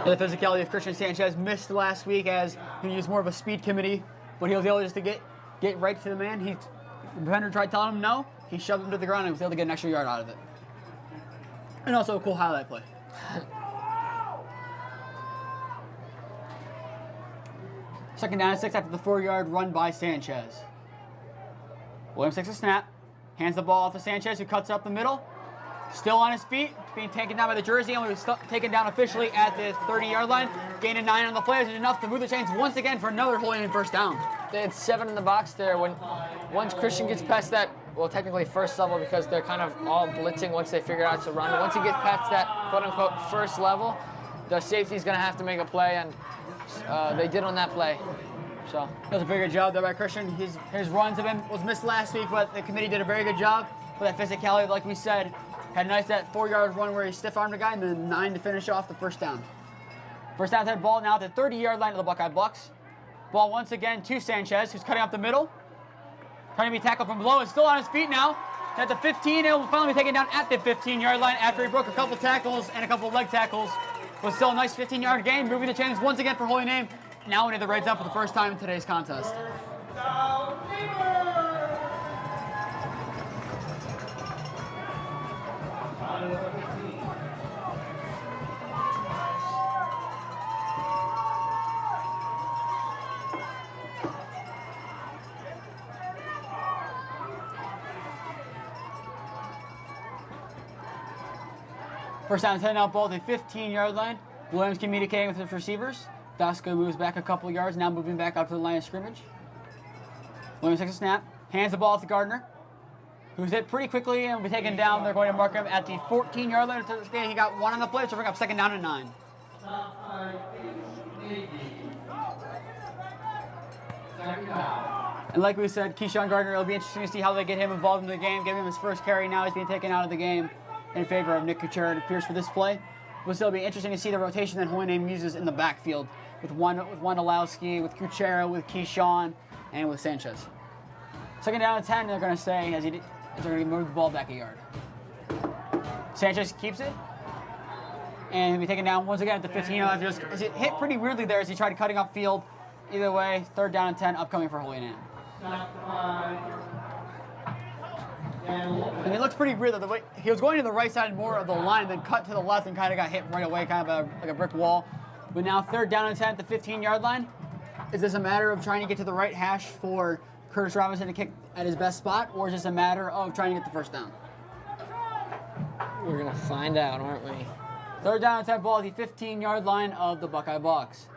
The physicality of Kriztion Sanchez missed last week as he used more of a speed committee, but he was able just to get right to the man. The defender tried telling him no. He shoved him to the ground and was able to get an extra yard out of it. And also a cool highlight play. Second down and 6 after the 4-yard run by Sanchez. Williams takes a snap, hands the ball off to Sanchez, who cuts up the middle. Still on his feet, being taken down by the jersey, and was taken down officially at the 30-yard line. Gain of 9 on the play is enough to move the chains once again for another Holy Name first down. They had 7 in the box there. Once Kriztion gets past that, well, technically first level because they're kind of all blitzing once they figure out to run. Once he gets past that quote-unquote first level, the safety's going to have to make a play, and they did on that play. So that was a very good job there by Kriztion. His runs was missed last week, but the committee did a very good job for that physicality, like we said. Had a nice that 4-yard run where he stiff-armed a guy, and then 9 to finish off the first down. First down, that ball now at the 30-yard line of the Buckeye Bucks. Ball once again to Sanchez, who's cutting up the middle. Trying to be tackled from below, is still on his feet now. At the 15, it will finally be taken down at the 15-yard line after he broke a couple tackles and a couple leg tackles. But still a nice 15-yard gain, moving the chains once again for Holy Name. Now into the red zone for the first time in today's contest. First down, 10 out ball at the 15-yard line. Williams communicating with his receivers. Dasko moves back a couple yards, now moving back out to the line of scrimmage. Williams takes a snap, hands the ball to Gardner, who's hit pretty quickly and will be taken down. They're going to mark him at the 14-yard line. He got 1 on the play, so bring up 2nd down and 9. And like we said, Kriztion Garner, it'll be interesting to see how they get him involved in the game, give him his first carry. Now he's being taken out of the game in favor of Nick Kuchera, it appears, for this play. But still, it'll be interesting to see the rotation that Holy Name uses in the backfield with Wondolowski, with Kuchera, with Kriztion, and with Sanchez. 2nd down and 10, they're going to say, as they're going to move the ball back a yard. Sanchez keeps it, and he'll be taken down once again at the 15. It hit pretty weirdly there as he tried cutting upfield. Either way, 3rd down and 10 upcoming for Holy Name. And it looks pretty weird, though. The way he was going to the right side more of the line, then cut to the left and kind of got hit right away, kind of like a brick wall. But now 3rd down and 10 at the 15-yard line. Is this a matter of trying to get to the right hash for Curtis Robinson to kick at his best spot, or is this a matter of trying to get the first down? We're going to find out, aren't we? 3rd down and 10 ball at the 15-yard line of the Buckeye Bucks.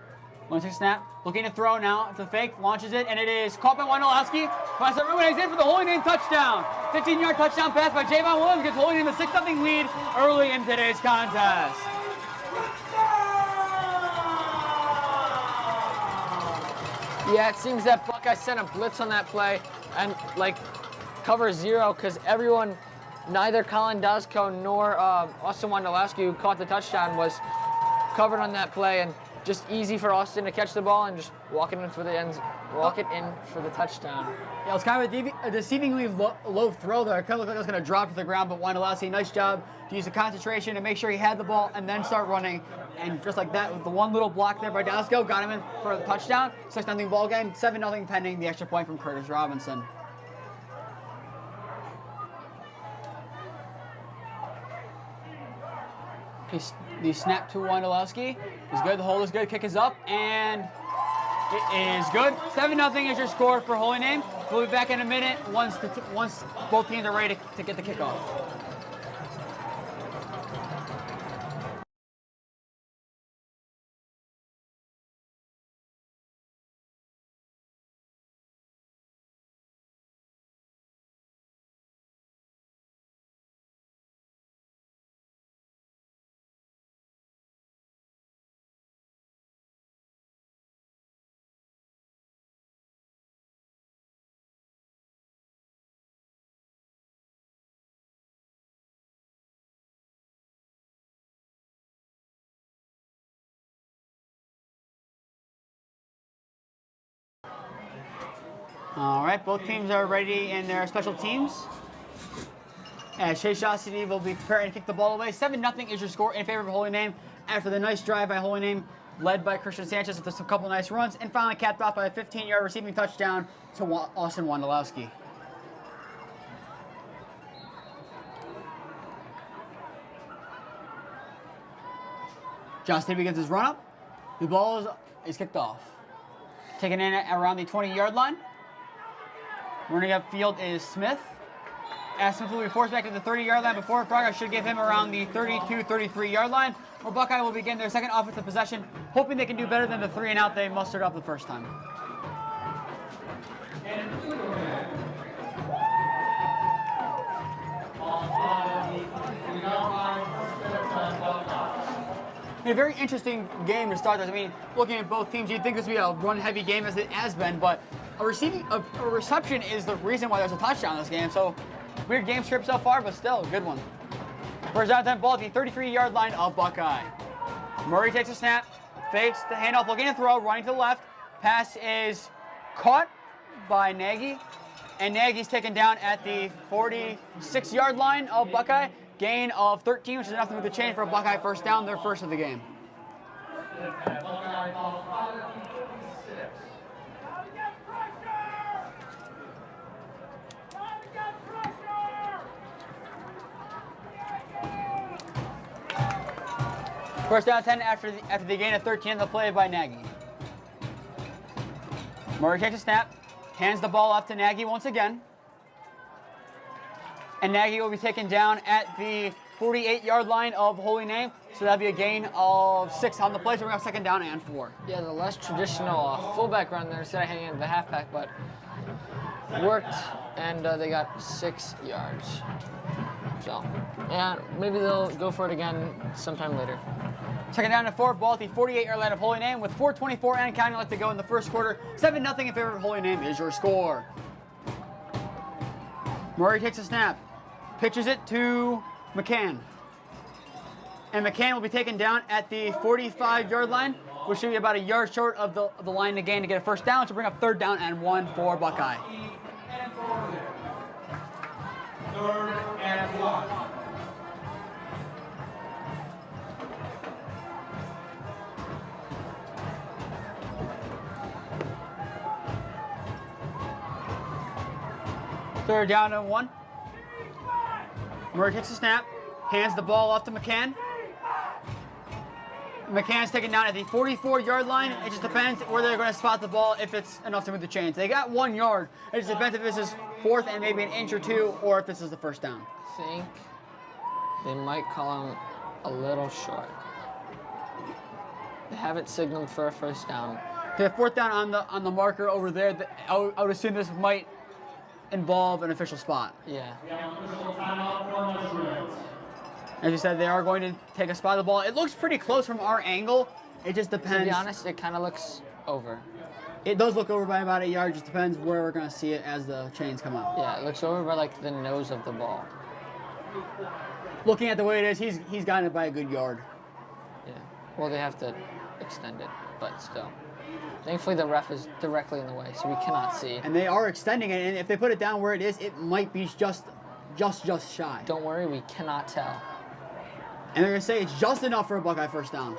One takes a snap, looking to throw now. It's a fake, launches it, and it is caught by Wondolowski. Finds that room and he's in for the Holy Name touchdown. 15-yard touchdown pass by Javon Williams gets Holy Name the 6-0 lead early in today's contest. Yeah, it seems that Buckeye sent a blitz on that play and like cover 0 because everyone, neither Colin Dosco nor Austin Wondolowski, who caught the touchdown, was covered on that play, and just easy for Austin to catch the ball and just walk it in for the touchdown. Yeah, it was kind of a deceivingly low throw there. It kind of looked like it was going to drop to the ground, but Wondolowski, nice job to use the concentration to make sure he had the ball and then start running. And just like that, with the one little block there by Dosco, got him in for the touchdown. 6-0 ball game, 7-0 pending the extra point from Curtis Robinson. The snap to Wondolowski is good. The hold is good. Kick is up, and it is good. 7-0 is your score for Holy Name. We'll be back in a minute once both teams are ready to get the kickoff. All right, both teams are ready in their special teams. As Chase Shostady will be preparing to kick the ball away. 7-0 is your score in favor of Holy Name after the nice drive by Holy Name, led by Kriztion Sanchez with a couple nice runs, and finally capped off by a 15-yard receiving touchdown to Austin Wondolowski. Shostady begins his run up. The ball is kicked off. Taken in at around the 20-yard line. Running up field is Smith. As Smith will be forced back to the 30-yard line before progress should give him around the 32-33-yard line, where Buckeye will begin their second offensive possession, hoping they can do better than the 3-and-out they mustered up the first time. A very interesting game to start this. I mean, looking at both teams, you'd think this would be a run-heavy game as it has been, but a reception is the reason why there's a touchdown in this game. So, weird game script so far, but still a good one. First down 10 ball at the 33-yard line of Buckeye. Murray takes a snap, fakes the handoff, looking to throw, running to the left. Pass is caught by Nagy, and Nagy's taken down at the 46-yard line of Buckeye. Gain of 13, which is enough to move the chain for a Buckeye first down, their first of the game. First down 10 after the gain of 13, the play by Nagy. Murray takes a snap, hands the ball off to Nagy once again. And Nagy will be taken down at the 48-yard line of Holy Name. So that'll be a gain of 6 on the play. So we're going to have second down and 4. Yeah, the less traditional fullback run there instead of hanging into the halfback, but worked, and they got 6 yards. So, yeah, maybe they'll go for it again sometime later. Second down and 4, ball at the 48-yard line of Holy Name with 4:24 and counting left to go in the first quarter. 7-0 in favor of Holy Name is your score. Murray takes a snap, pitches it to McCann. And McCann will be taken down at the 45-yard line, which should be about a yard short of the line to gain to get a first down to bring up third down and 1 for Buckeye. Third and 1. Third down and 1. Murray takes a snap, hands the ball off to McCann. McCann's taken down at the 44-yard line. It just depends where they're going to spot the ball if it's enough to move the chains. They got 1 yard. It just depends if this is fourth and maybe an inch or 2, or if this is the first down. I think they might call him a little short. They haven't signaled for a first down. Okay, fourth down on the marker over there. I would assume this might involve an official spot. Yeah. As you said, they are going to take a spot of the ball. It looks pretty close from our angle. It just depends. To be honest, it kind of looks over. It does look over by about 8 yards. Just depends where we're going to see it as the chains come up. Yeah, it looks over by like the nose of the ball. Looking at the way it is, he's gotten it by a good yard. Yeah. Well, they have to extend it, but still. Thankfully, the ref is directly in the way, so we cannot see. And they are extending it, and if they put it down where it is, it might be just shy. Don't worry, we cannot tell. And they're going to say it's just enough for a Buckeye first down.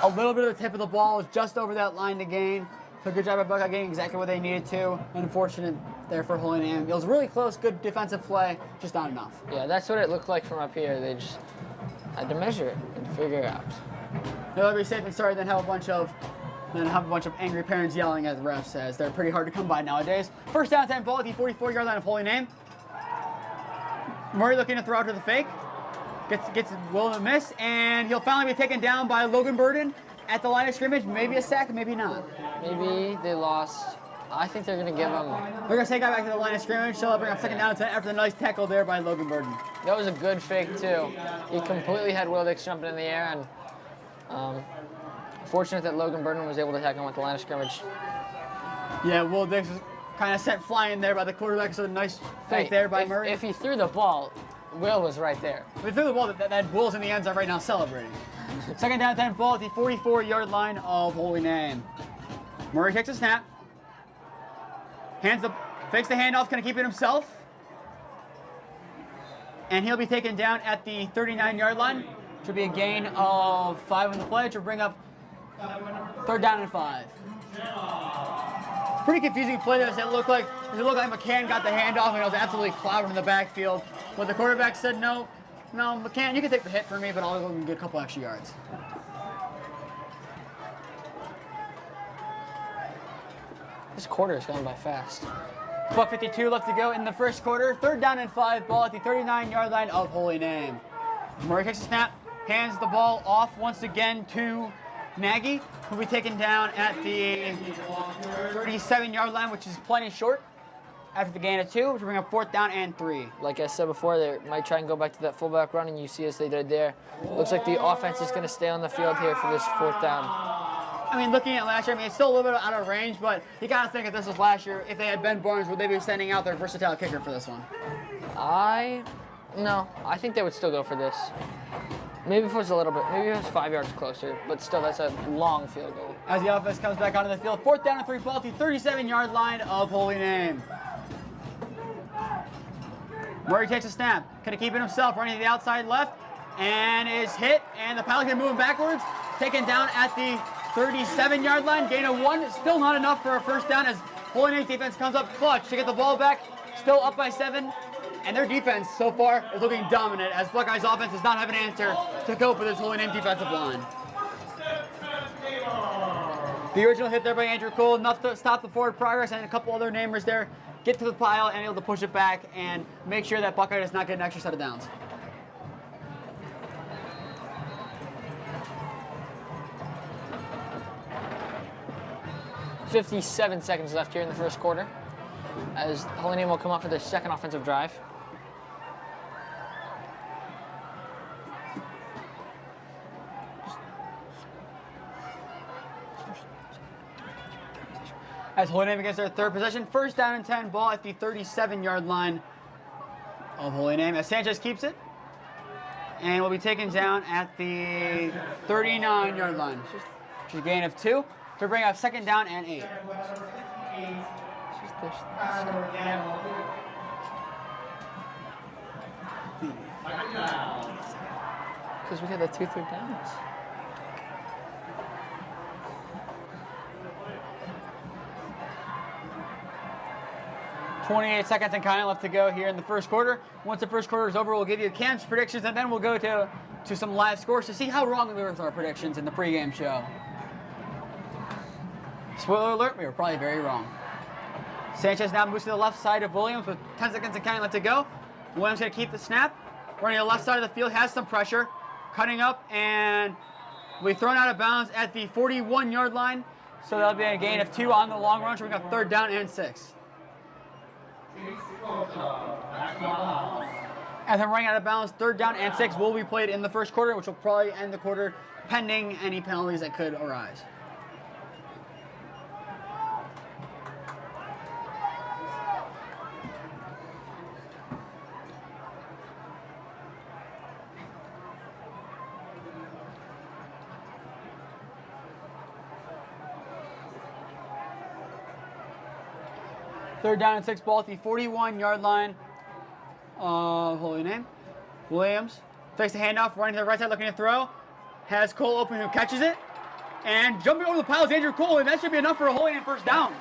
A little bit of the tip of the ball is just over that line to gain. So good job by Buckeye getting exactly what they needed to. Unfortunate there for Holy Name. It was really close, good defensive play, just not enough. Yeah, that's what it looked like from up here. They just had to measure it and figure it out. It'll be safe and sorry than have a bunch of angry parents yelling at the refs, as they're pretty hard to come by nowadays. First down, 10 ball at the 44-yard line of Holy Name. Murray looking to throw out to the fake. Gets will to miss, and he'll finally be taken down by Logan Burden at the line of scrimmage. Maybe a sack, maybe not. Maybe they lost. I think they're going to give them. They're going to take it back to the line of scrimmage. So they'll bring up second down and 10 after the nice tackle there by Logan Burden. That was a good fake, too. He completely had Will Dix jumping in the air, and fortunate that Logan Burden was able to tackle him at the line of scrimmage. Yeah, Will Dix was kind of sent flying there by the quarterback, so nice fake there by Murray. If he threw the ball, Will was right there. If he threw the ball, that Will's in the end zone right now celebrating. Second down, 10 ball at the 44-yard line of Holy Name. Murray takes a snap. Fakes the handoff, going to keep it himself. And he'll be taken down at the 39-yard line. Should be a gain of 5 on the play, which will bring up third down and 5. Pretty confusing play. Does it look like McCann got the handoff and it was absolutely clouded in the backfield. But the quarterback said, no, McCann, you can take the hit for me, but I'll go and get a couple extra yards. This quarter is going by fast. $1:52 left to go in the first quarter. Third down and 5, ball at the 39-yard line of Holy Name. Murray takes a snap, hands the ball off once again to Nagy, who will be taken down at the 37-yard line, which is plenty short. After the gain of 2, which will bring up fourth down and 3. Like I said before, they might try and go back to that fullback run, and you see as they did there. Looks like the offense is going to stay on the field here for this fourth down. I mean, looking at last year, it's still a little bit out of range, but you got to think if this was last year, if they had Ben Barnes, would they be sending out their versatile kicker for this one? No, I think they would still go for this. Maybe if it was a little bit, maybe if it was 5 yards closer, but still, that's a long field goal. As the offense comes back onto the field, fourth down and 3, ball at the 37-yard line of Holy Name. Murray takes a snap, going to keep it himself, running to the outside left, and is hit, and the Pelicans moving backwards, taken down at the 37-yard line, gain of 1, still not enough for a first down as Holy Name's defense comes up clutch to get the ball back, still up by 7, and their defense so far is looking dominant as Buckeyes offense does not have an answer to cope with this Holy Name defensive line. The original hit there by Andrew Cole, enough to stop the forward progress, and a couple other namers there get to the pile and able to push it back and make sure that Buckeye does not get an extra set of downs. .57 seconds left here in the first quarter, as Holy Name will come up for their second offensive drive. As Holy Name against their third possession, first down and 10, ball at the 37-yard line of Holy Name as Sanchez keeps it and will be taken down at the 39-yard line, which is a gain of 2 to bring up second down and 8. Because we had the 2 third downs. .28 seconds and kind of left to go here in the first quarter. Once the first quarter is over, we'll give you Cam's predictions, and then we'll go to some live scores to see how wrong we were with our predictions in the pregame show. Spoiler alert, we were probably very wrong. Sanchez now moves to the left side of Williams with 10 seconds and counting left to go. Williams going to keep the snap. Running to the left side of the field, has some pressure. cutting up, and we thrown out of bounds at the 41-yard line. So that'll be a gain of 2 on the long run. So we got 3rd down and 6. And then running out of bounds, 3rd down and 6 will be played in the first quarter, which will probably end the quarter pending any penalties that could arise. Third down and 6 ball at the 41-yard line. Holy name. Williams takes the handoff, running to the right side, looking to throw. Has Cole open, who catches it. And jumping over the pile is Andrew Cole, and that should be enough for a Holy Name first down.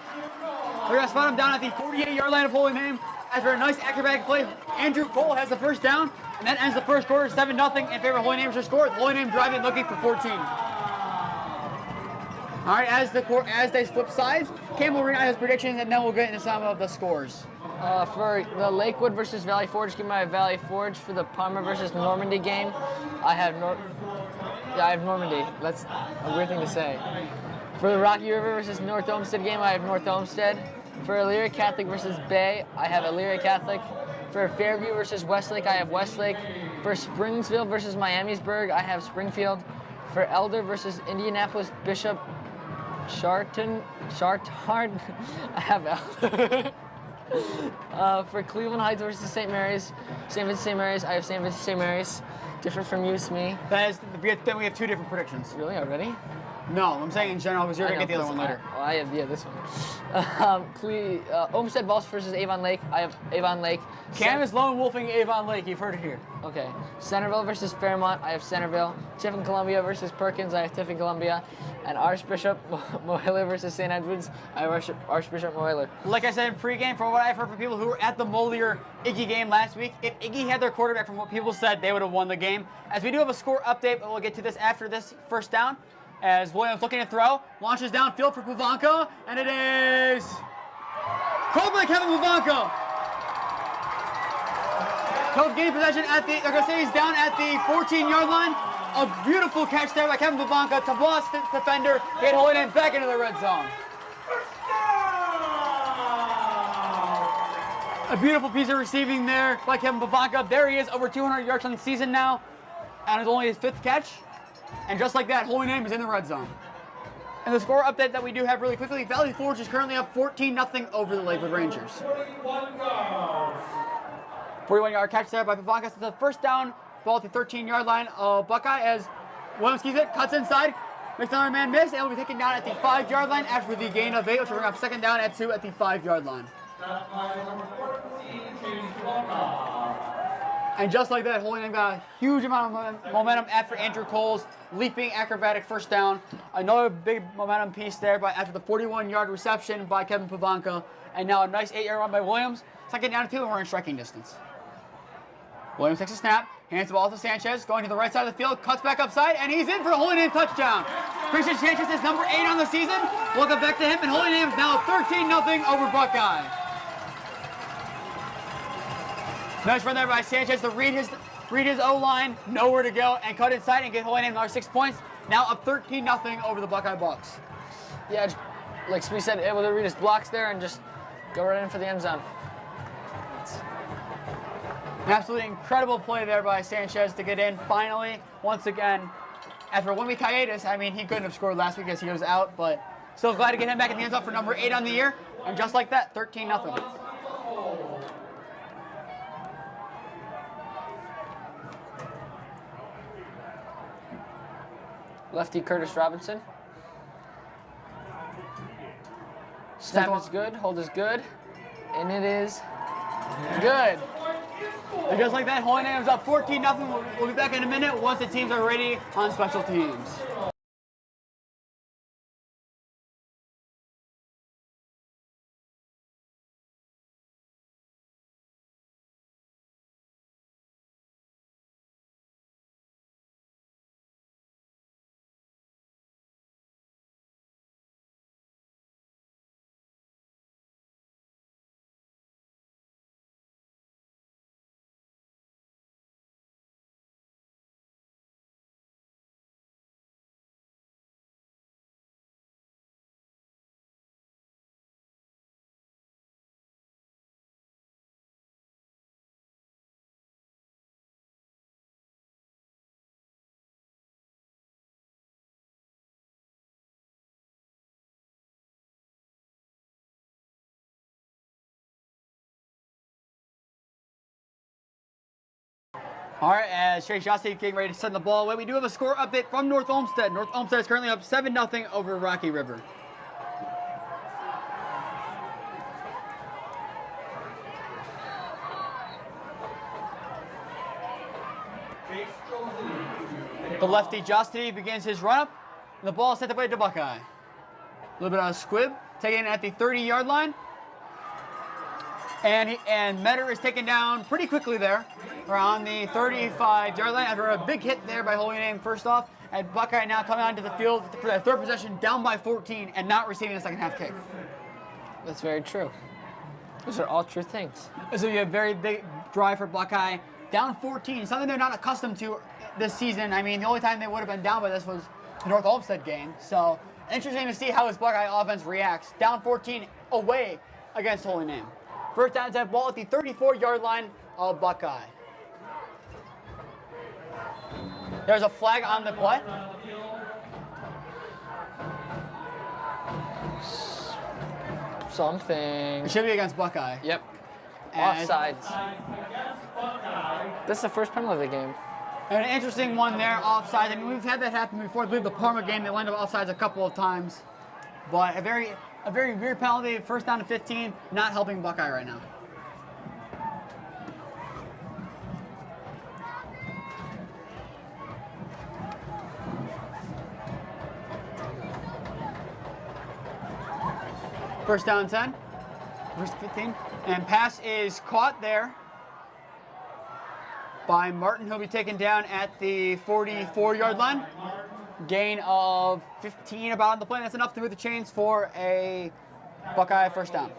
We're going to spot him down at the 48-yard line of Holy Name. After a nice acrobatic play, Andrew Cole has the first down, and that ends the first quarter 7-0 in favor of Holy Name's score. Holy Name driving, looking for 14. All right, as they flip sides, Campbell read out his predictions, and then we'll get into some of the scores. For the Lakewood versus Valley Forge, give my Valley Forge. For the Palmer versus Normandy game, I have Normandy. That's a weird thing to say. For the Rocky River versus North Olmsted game, I have North Olmsted. For Elyria Catholic versus Bay, I have Elyria Catholic. For Fairview versus Westlake, I have Westlake. For Springsville versus Miamisburg, I have Springfield. For Elder versus Indianapolis Bishop Chartard, I have Elder. For Cleveland Heights versus St. Mary's, St. Vincent St. Mary's, I have St. Vincent St. Mary's. Different from you, it's me. Then we have 2 different predictions. Really, already? No, I'm saying in general, because you're going to get the other one later. Oh, I have, this one. Olmsted Falls versus Avon Lake, I have Avon Lake. Cam is lone wolfing Avon Lake, you've heard it here. Okay. Centerville versus Fairmont, I have Centerville. Tiffin Columbia versus Perkins, I have Tiffin Columbia. And Archbishop Moyler versus St. Edmunds, I have Archbishop Moyler. Like I said in pregame, from what I've heard from people who were at the Moeller Iggy game last week, if Iggy had their quarterback, from what people said, they would have won the game. As we do have a score update, but we'll get to this after this first down. As Williams looking to throw, launches downfield for Pavanka, and it is called by Kevin Pavanka. Cove gain possession at the, they're going to say he's down at the 14-yard line. A beautiful catch there by Kevin Pavanka to blast the defender, get Holy Name back into the red zone. A beautiful piece of receiving there by Kevin Pavanka. There he is, over 200 yards on the season now, and it's only his 5th catch. And just like that, Holy Name is in the red zone. And the score update that we do have really quickly, Valley Forge is currently up 14-0 over the Lakewood Rangers. 41-yard catch there by Pavanka. It's the first down, ball at the 13-yard line of Buckeye as Williams keeps it, cuts inside, makes another man miss, and will be taken down at the 5-yard line after the gain of 8, which will bring up 2nd down at 2 at the 5-yard line. And just like that, Holy Name got a huge amount of momentum after Andrew Cole's leaping acrobatic first down. Another big momentum piece there after the 41-yard reception by Kevin Pavanka. And now a nice 8-yard run by Williams. 2nd down and 2, and we're in striking distance. Williams takes a snap, hands the ball to Sanchez, going to the right side of the field, cuts back upside, and he's in for a Holy Name touchdown. Kriztion Sanchez is number 8 on the season. Welcome back to him, and Holy Name is now 13-0 over Buckeye. Nice run there by Sanchez to read his O-line, nowhere to go, and cut inside and get Holy Name another 6 points. Now up 13-0 over the Buckeye Bucks. Yeah, like Smee said, able to read his blocks there and just go right in for the end zone. An absolutely incredible play there by Sanchez to get in finally, once again. After a 1-week hiatus, I mean, he couldn't have scored last week as he was out, but still glad to get him back in the end zone for number 8 on the year. And just like that, 13-0. Lefty Curtis Robinson. Snap is good, hold is good, and it is good. And just like that, Holy Name is up 14-0. We'll be back in a minute once the teams are ready on special teams. All right, as Trey Jossie getting ready to send the ball away, we do have a score update from North Olmsted. North Olmsted is currently up 7-0 over Rocky River. The lefty Jostie begins his run-up, and the ball is sent away to Buckeye. A little bit of a squib, taken at the 30-yard line. And Metter is taken down pretty quickly there, around the 35-yard line after a big hit there by Holy Name first off. And Buckeye now coming onto the field for their third possession, down by 14 and not receiving a second half kick. That's very true. Those are all true things. This will be a very big drive for Buckeye. Down 14, something they're not accustomed to this season. I mean, the only time they would have been down by this was the North Olmsted game. So interesting to see how this Buckeye offense reacts. Down 14 away against Holy Name. First down to have ball at the 34-yard line of Buckeye. There's a flag on the play. Something. It should be against Buckeye. Yep. As- Offsides. This is the first penalty of the game. An interesting one there, offsides. I mean, we've had that happen before. I believe the Parma game, they lined up offsides a couple of times. But a very weird penalty, first down to 15, not helping Buckeye right now. First down 10, first 15, and pass is caught there by Martin. He'll be taken down at the 44-yard line. Gain of 15 about on the play. That's enough to move the chains for a Buckeye first down.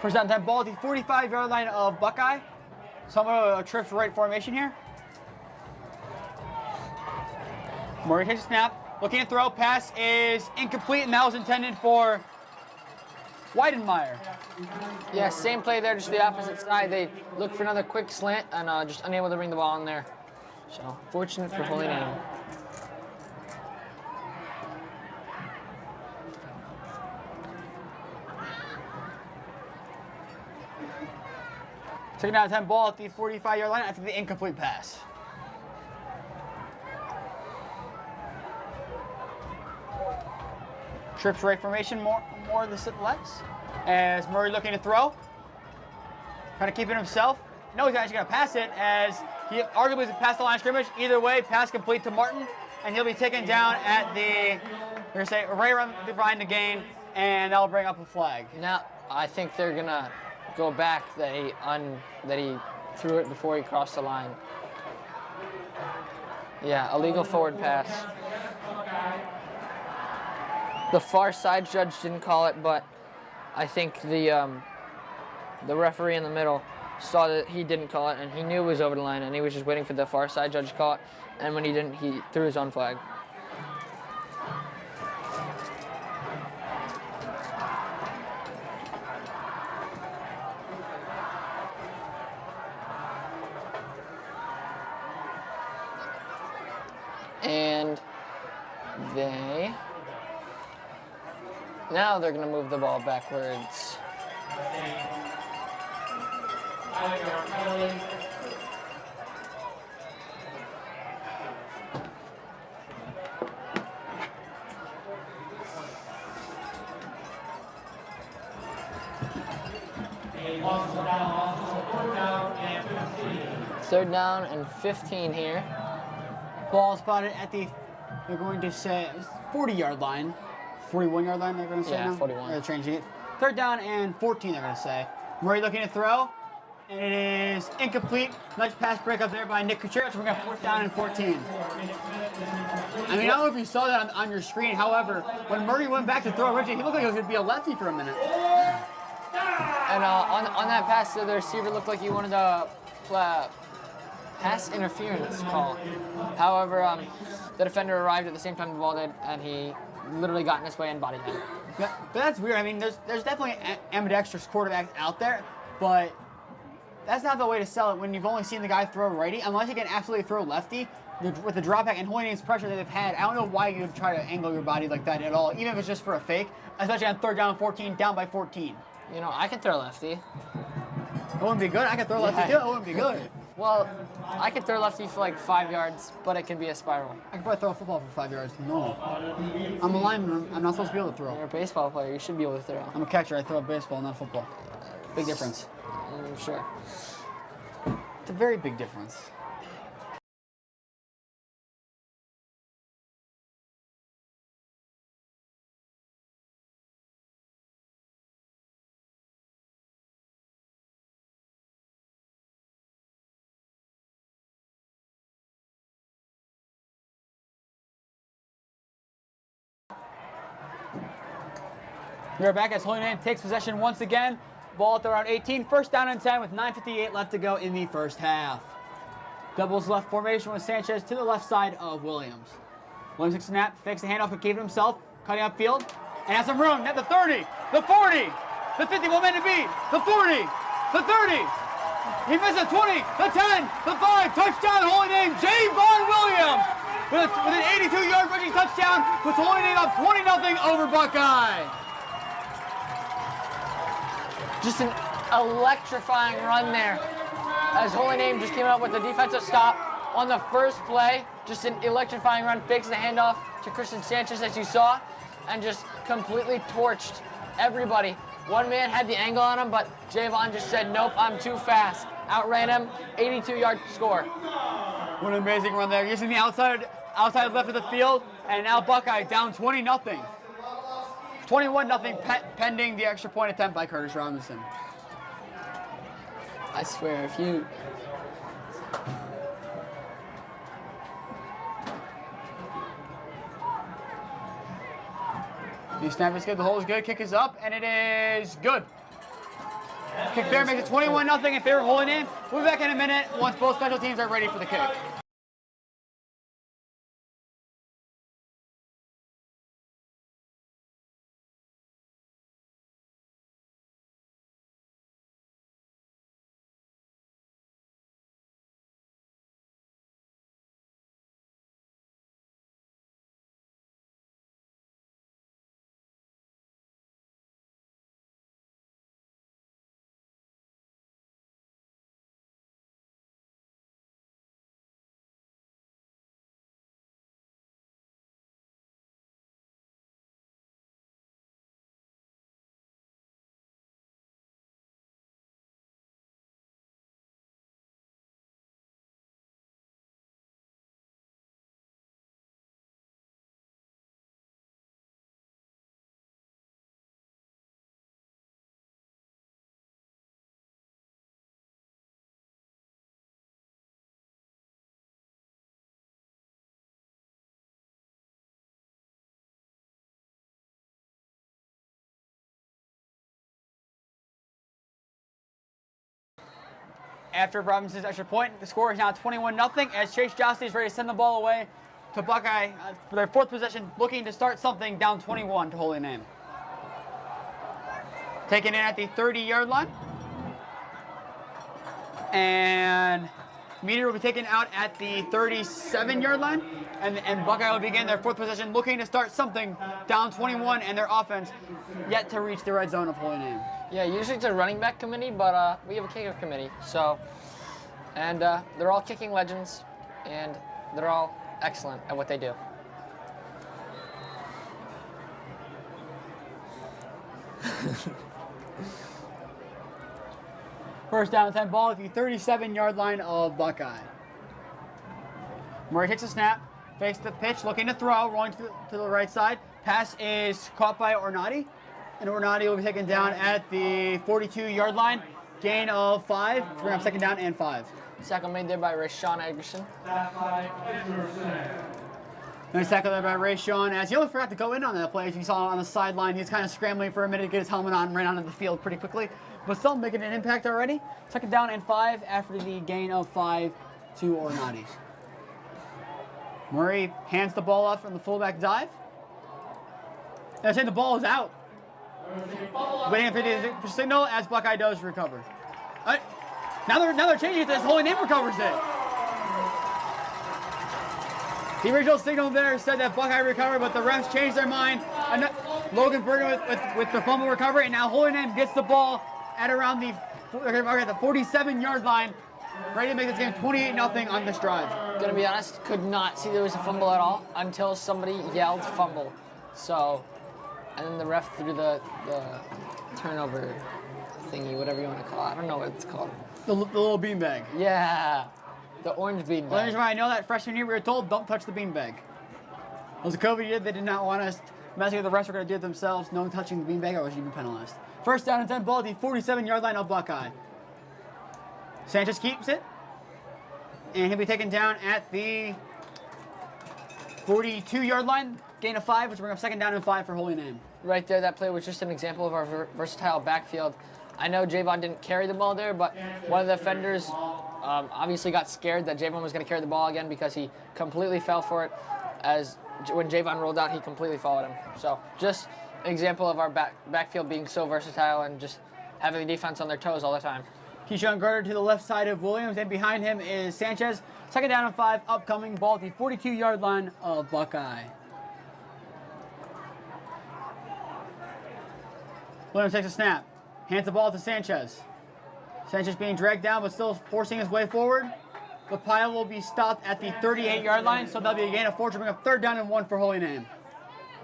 First down 10, ball at the 45-yard line of Buckeye. Somewhat of a trips right formation here. Murray takes a snap, looking to throw, pass is incomplete, and that was intended for Weidenmeyer. Yeah, same play there, just the opposite side. They look for another quick slant and just unable to bring the ball in there. So, fortunate for Holy Name. Second down 10, ball at the 45-yard line after the incomplete pass. Trips right formation, more of the less. As Murray looking to throw. Kind of keeping himself. No, he's actually going to pass it as he arguably passed the line of scrimmage. Either way, pass complete to Martin, and he'll be taken down at the, we're going to say, right around behind the gain, and that'll bring up a flag. Now, I think they're going to go back that he threw it before he crossed the line. Yeah, illegal forward pass. The far side judge didn't call it, but I think the referee in the middle saw that he didn't call it, and he knew it was over the line, and he was just waiting for the far side judge to call it. And when he didn't, he threw his own flag. And now they're going to move the ball backwards. Third down and 15 here. Ball spotted at the, they're going to say, 40-yard line. 41-yard line, they're going to say Yeah, now? 41. They're changing it. Third down and 14, they're going to say. Murray looking to throw, and it is incomplete. Nice pass break up there by Nick Kucherich. We're going to fourth down and 14. I mean, I don't know if you saw that on your screen. However, when Murray went back to throw originally, he looked like he was going to be a lefty for a minute. And on that pass, the receiver looked like he wanted to pass interference call. However, the defender arrived at the same time the ball did, and he literally got in his way and bodied him. But that's weird. I mean, there's definitely ambidextrous quarterbacks out there, but that's not the way to sell it when you've only seen the guy throw righty. Unless he can absolutely throw lefty, with the drop back and Holy Name's pressure that they've had, I don't know why you would try to angle your body like that at all, even if it's just for a fake, especially on 3rd down 14, down by 14. You know, I can throw lefty. It wouldn't be good. I could throw lefty too. It wouldn't be good. Well, I can throw lefty for like 5 yards, but it can be a spiral. I could probably throw a football for 5 yards. No. I'm a lineman. I'm not supposed to be able to throw. You're a baseball player. You should be able to throw. I'm a catcher. I throw a baseball, not football. Big difference. Sure. It's a very big difference. We're back as Holy Name takes possession once again. Ball at around 18. 1st down and 10 with 9:58 left to go in the first half. Doubles left formation with Sanchez to the left side of Williams. Williams takes a snap, fakes the handoff, but gave it himself, cutting upfield, and has some room at the 30, the 40, the 50, 1 man to beat, the 40, the 30. He misses the 20, the 10, the 5, touchdown Holy Name, Javon Williams with an 82-yard rushing touchdown, with Holy Name up 20-0 over Buckeye. Just an electrifying run there, as Holy Name just came out with the defensive stop on the first play. Just an electrifying run, fakes the handoff to Kriztion Sanchez, as you saw, and just completely torched everybody. One man had the angle on him, but Javon just said, nope, I'm too fast. Outran him, 82-yard score. What an amazing run there. Using the outside left of the field, and now Buckeye down 20-0. 21-0 pending the extra point attempt by Curtis Robinson. I swear, if you... The snap is good, the hole is good, kick is up, and it is good. Kick fair makes it 21-0 in favor of Holy Name. We'll be back in a minute once both special teams are ready for the kick. After Robinson's extra point, the score is now 21-0 as Chase Josty is ready to send the ball away to Buckeye for their 4th possession, looking to start something down 21 to Holy Name. Taken in at the 30-yard line. And Meteor will be taken out at the 37-yard line. And Buckeye will begin their 4th possession, looking to start something down 21, and their offense yet to reach the red zone of Holy Name. Yeah, usually it's a running back committee, but we have a kicker committee. So, and they're all kicking legends, and they're all excellent at what they do. First down and 10 ball at the 37-yard line of Buckeye. Murray takes a snap, fakes the pitch, looking to throw, rolling to the right side. Pass is caught by Ornati, and Ornati will be taken down at the 42-yard line. Gain of 5. Bring up 2nd down and 5. Tackle made there by Rashawn Egerson. Nice tackle there by Rashawn, as he only forgot to go in on that play. As you saw on the sideline, he's kind of scrambling for a minute to get his helmet on and ran onto the field pretty quickly. But still making an impact already. 2nd down and 5 after the gain of 5 to Ornati. Murray hands the ball off from the fullback dive. They're saying the ball is out. Waiting for the signal as Buckeye does recover. Now they're changing it as Holy Name recovers it. The original signal there said that Buckeye recovered, but the refs changed their mind. Logan Bergen with the fumble recovery, and now Holy Name gets the ball at around the 47-yard line, ready to make this game 28-0 on this drive. Gonna be honest, could not see there was a fumble at all until somebody yelled fumble. So, and then the ref threw the turnover thingy, whatever you want to call it. I don't know what it's called. The little beanbag. Yeah, the orange beanbag. Well, I know that freshman year we were told don't touch the beanbag. It was a COVID year. They did not want us messing with the refs. Were going to do it themselves. No one touching the beanbag, or was even penalized. First down and 10 ball at the 47-yard line of Buckeye. Sanchez keeps it, and he'll be taken down at the 42-yard line. Gain of 5, which will bring up second down and 5 for Holy Name. Right there, that play was just an example of our versatile backfield. I know Javon didn't carry the ball there, but one of the defenders obviously got scared that Javon was going to carry the ball again because he completely fell for it. As when Javon rolled out, he completely followed him. So just an example of our backfield being so versatile and just having the defense on their toes all the time. Kriztion Garner to the left side of Williams, and behind him is Sanchez. Second down and 5, upcoming ball at the 42-yard line of Buckeye. Williams takes a snap, hands the ball to Sanchez. Sanchez being dragged down, but still forcing his way forward. The pile will be stopped at the 38-yard line, so that'll be a gain of 4 to bring up third down and 1 for Holy Name.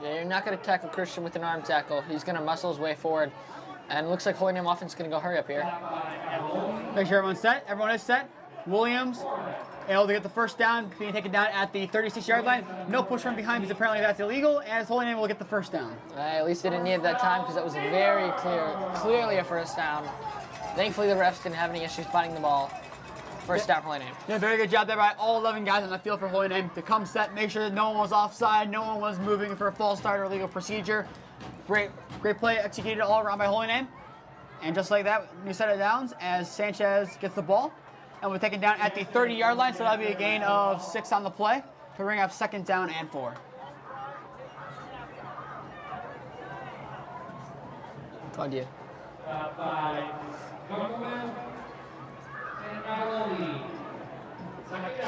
Yeah, you're not going to tackle Kriztion with an arm tackle. He's going to muscle his way forward. And it looks like Holy Name offense is going to go hurry up here. Make sure everyone's set. Everyone is set. Williams able to get the first down, being taken down at the 36-yard line. No push from behind because apparently that's illegal, and Holy Name will get the first down. At least they didn't need it that time because that was very clearly a first down. Thankfully, the refs didn't have any issues finding the ball. First down, Holy Name. Yeah, very good job there by all 11 guys on the field for Holy Name to come set, make sure that no one was offside, no one was moving for a false start or illegal procedure. Great play executed all around by Holy Name. And just like that, new set of downs as Sanchez gets the ball. And we're taken down at the 30-yard line, so that'll be a gain of 6 on the play to bring up second down and 4. On you.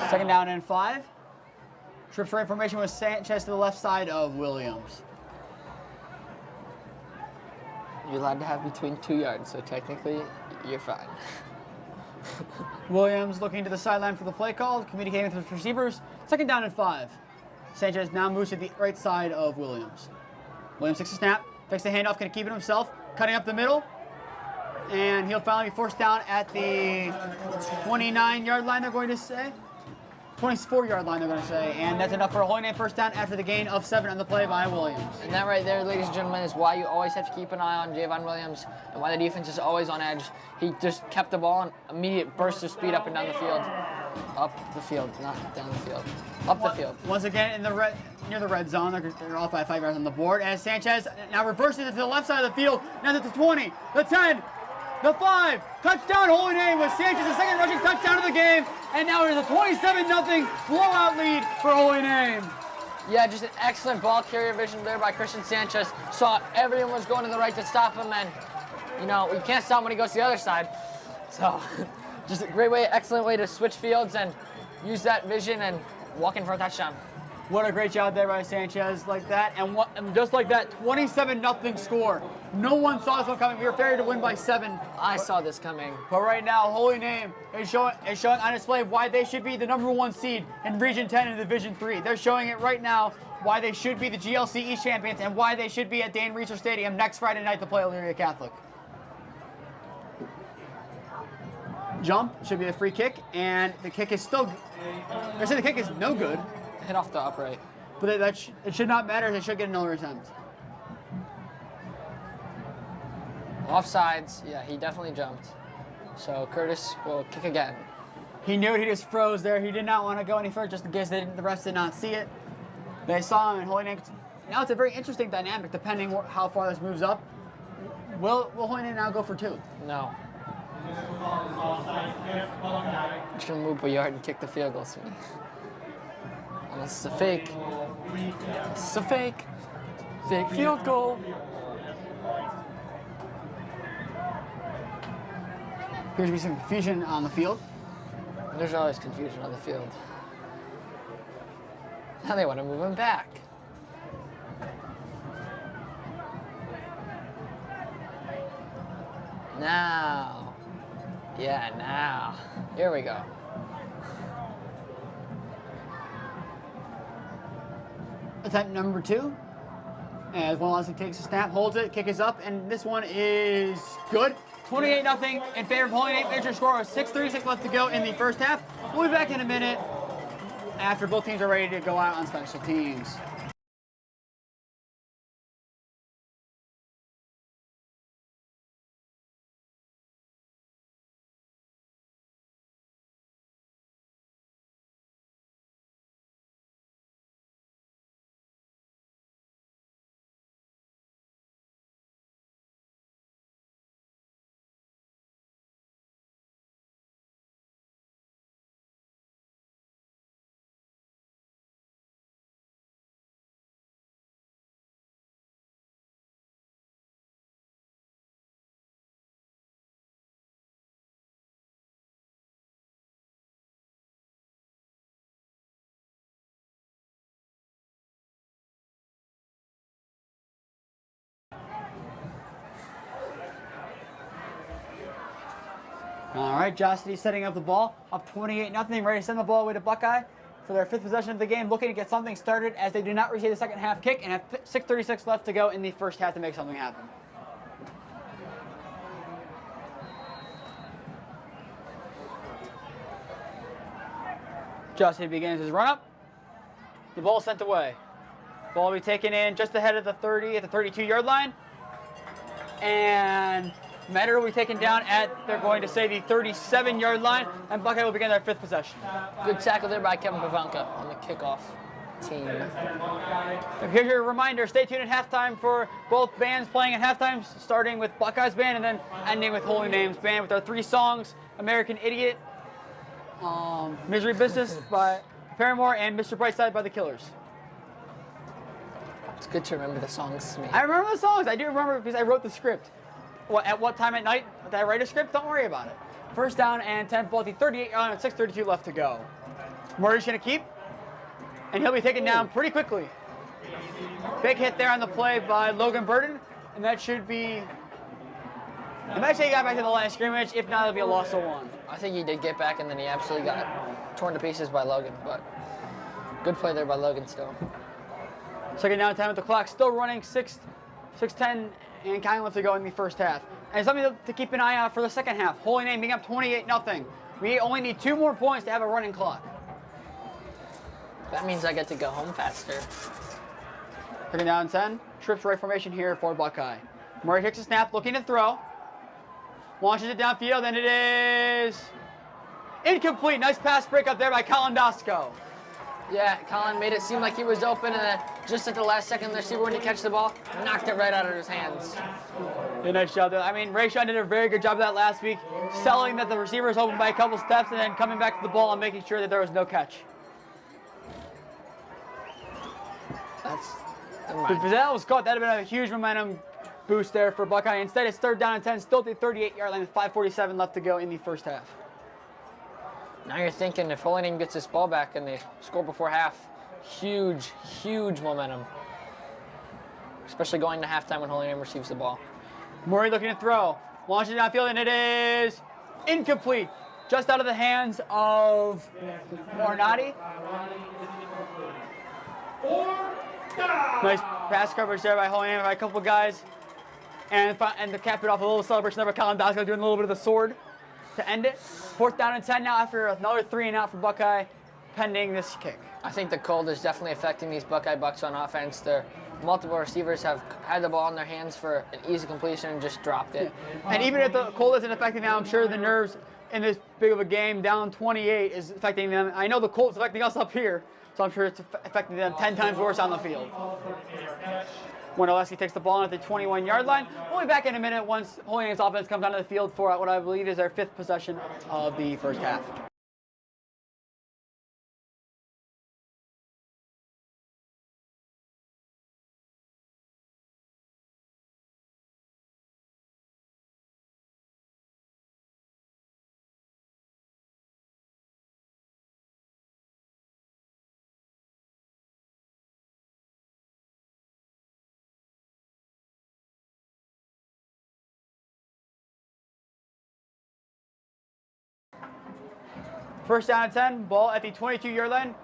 Second down and 5. Trips for information with Sanchez to the left side of Williams. You're allowed to have between 2 yards, so technically you're fine. Williams looking to the sideline for the play call, communicating with his receivers. Second down and 5. Sanchez now moves to the right side of Williams. Williams takes a snap, takes the handoff, going to keep it himself, cutting up the middle. And he'll finally be forced down at the 29-yard line, they're going to say. 24-yard line, they're going to say. And that's enough for a Holy Name first down after the gain of 7 on the play by Williams. And that right there, ladies and gentlemen, is why you always have to keep an eye on Javon Williams and why the defense is always on edge. He just kept the ball and immediate burst of speed up and down the field. Up the field, not down the field. Up the field. Once again, in the near the red zone, they're off by 5 yards on the board. As Sanchez now reverses it to the left side of the field. Now to the 20, the 10, the 5, touchdown Holy Name with Sanchez, the second rushing touchdown of the game, and now it is a 27-0 blowout lead for Holy Name. Yeah, just an excellent ball carrier vision there by Kriztion Sanchez. Saw everyone was going to the right to stop him, and you know, you can't stop him when he goes to the other side. So, just a great way, excellent way to switch fields and use that vision and walk in for a touchdown. What a great job there by Sanchez like that. And just like that, 27-0 score. No one saw this one coming. We were favored to win by 7. I saw this coming. But right now, Holy Name is showing on display why they should be the #1 seed in Region 10 and Division 3. They're showing it right now why they should be the GLC East champions and why they should be at Dane Reeser Stadium next Friday night to play Elyria Catholic. Jump should be a free kick, and the kick is still. I say the kick is no good. Hit off the upright. But it should not matter. They should get another attempt. Offsides. Yeah, he definitely jumped. So Curtis will kick again. He knew it. He just froze there. He did not want to go any further just in case the rest did not see it. They saw him, and Holy Name. Now it's a very interesting dynamic depending how far this moves up. Will Holy Name now go for 2? No. Just gonna move a yard and kick the field goal to me. This is a fake. This is a fake. Fake field goal. Appears to be some confusion on the field. There's always confusion on the field. Now they want to move him back. Now. Yeah, now. Here we go. Attempt number 2. As Wondolowski takes a snap, holds it, kick is up, and this one is good. 28-0 in favor of Holy Name. Major score with 6:36 left to go in the first half. We'll be back in a minute after both teams are ready to go out on special teams. All right, Josh City setting up the ball, up 28-0, ready to send the ball away to Buckeye for their 5th possession of the game, looking to get something started as they do not receive the second half kick and have 6:36 left to go in the first half to make something happen. Josh City begins his run up. The ball sent away. Ball will be taken in just ahead of the 30 at the 32-yard line. And Metter will be taken down at, they're going to say, the 37-yard line, and Buckeye will begin their 5th possession. Good tackle there by Kevin Pavanka on the kickoff team. Here's your reminder, stay tuned at halftime for both bands playing at halftime, starting with Buckeye's band and then ending with Holy Name's band with our 3 songs, American Idiot, Misery Business by Paramore, and Mr. Brightside by The Killers. It's good to remember the songs to me. I remember the songs. I do remember because I wrote the script. At what time at night did I write a script? Don't worry about it. First down and 10 ball at the 38 yard line with 6:32 left to go. Murray's going to keep, and he'll be taken down pretty quickly. Big hit there on the play by Logan Burton, and that should be. He might say he got back to the line of scrimmage. If not, it'll be a loss of 1. I think he did get back, and then he absolutely got torn to pieces by Logan, but good play there by Logan still. Second down time with the clock still running, 6:10 and counting left to go in the first half. And something to keep an eye out for the second half. Holy Name being up 28-0. We only need 2 more points to have a running clock. That means I get to go home faster. Second down 10. Trips right formation here for Buckeye. Murray takes a snap, looking to throw. Launches it downfield, and it is incomplete. Nice pass break up there by Colin Dosco. Yeah, Colin made it seem like he was open, and then just at the last second, the receiver went to catch the ball, knocked it right out of his hands. Yeah, nice job there. I mean, Rayshawn did a very good job of that last week, selling that the receiver was open by a couple steps, and then coming back to the ball and making sure that there was no catch. If that was caught, that would have been a huge momentum boost there for Buckeye. Instead, it's 3rd down and 10, still at the 38-yard line with 5:47 left to go in the first half. Now you're thinking if Holy Name gets this ball back and they score before half, huge, huge momentum. Especially going to halftime when Holy Name receives the ball. Murray looking to throw. Launches downfield, and it is incomplete. Just out of the hands of Ornati. Nice pass coverage there by Holy Name by a couple guys. And to cap it off, a little celebration there by Colin Dosco doing a little bit of the sword to end it. 4th down and 10 now after another 3 and out for Buckeye, pending this kick. I think the cold is definitely affecting these Buckeye Bucks on offense. Their multiple receivers have had the ball in their hands for an easy completion and just dropped it. And even if the cold isn't affecting them, I'm sure the nerves in this big of a game, down 28, is affecting them. I know the cold's affecting us up here, so I'm sure it's affecting them 10 times worse on the field. Wondolowski takes the ball at the 21-yard line. We'll be back in a minute once Holy Name's offense comes onto the field for what I believe is their 5th possession of the first half. First down and 10, ball at the 22-yard line,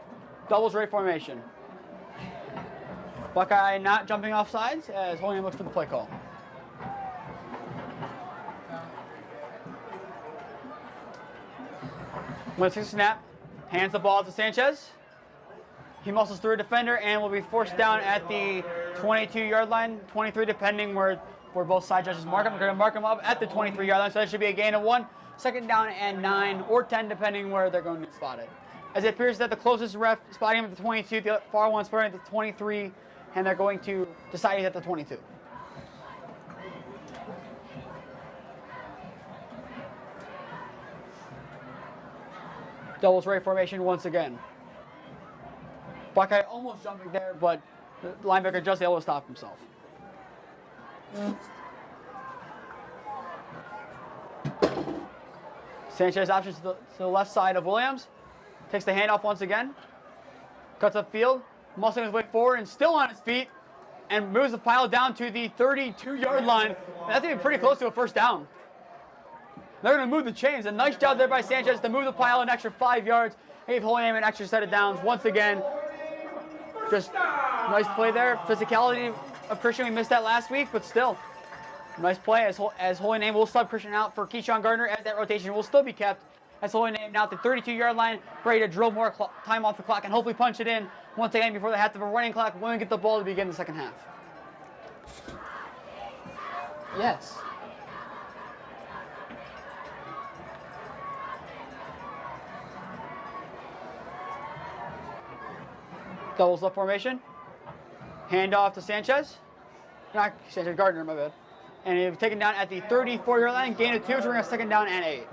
doubles ready formation. Buckeye not jumping off sides as Holy Name looks for the play call. When it takes a snap, hands the ball to Sanchez. He muscles through a defender and will be forced down at the 22-yard line, 23 depending where both side judges mark him. We're going to mark him up at the 23-yard line, so that should be a gain of 1. Second down and 9 or 10 depending where they're going to spot it. As it appears that the closest ref spotting him at the 22, the far one spotting at the 23, and they're going to decide he's at the 22. Doubles ready formation once again. Buckeye almost jumping there, but the linebacker just able to stop himself. Sanchez options to the left side of Williams. Takes the handoff once again. Cuts upfield, muscling his way forward and still on his feet. And moves the pile down to the 32-yard line. And that's even pretty close to a first down. They're going to move the chains. A nice job there by Sanchez to move the pile an extra 5 yards. Gave Holy Name an extra set of downs once again. Just nice play there. Physicality of Kriztion, we missed that last week, but still. Nice play as Holy Name will sub Kriztion out for Kesean Garner as that rotation will still be kept. As Holy Name now at the 32-yard line, ready to drill more time off the clock and hopefully punch it in once again before they have to have a running clock when we get the ball to begin the second half. Yes. Doubles left formation. Handoff to Sanchez. Not Sanchez, Gardner, my bad. And he's taken down at the 34-yard line. Gain of 2 to bring us second down and 8.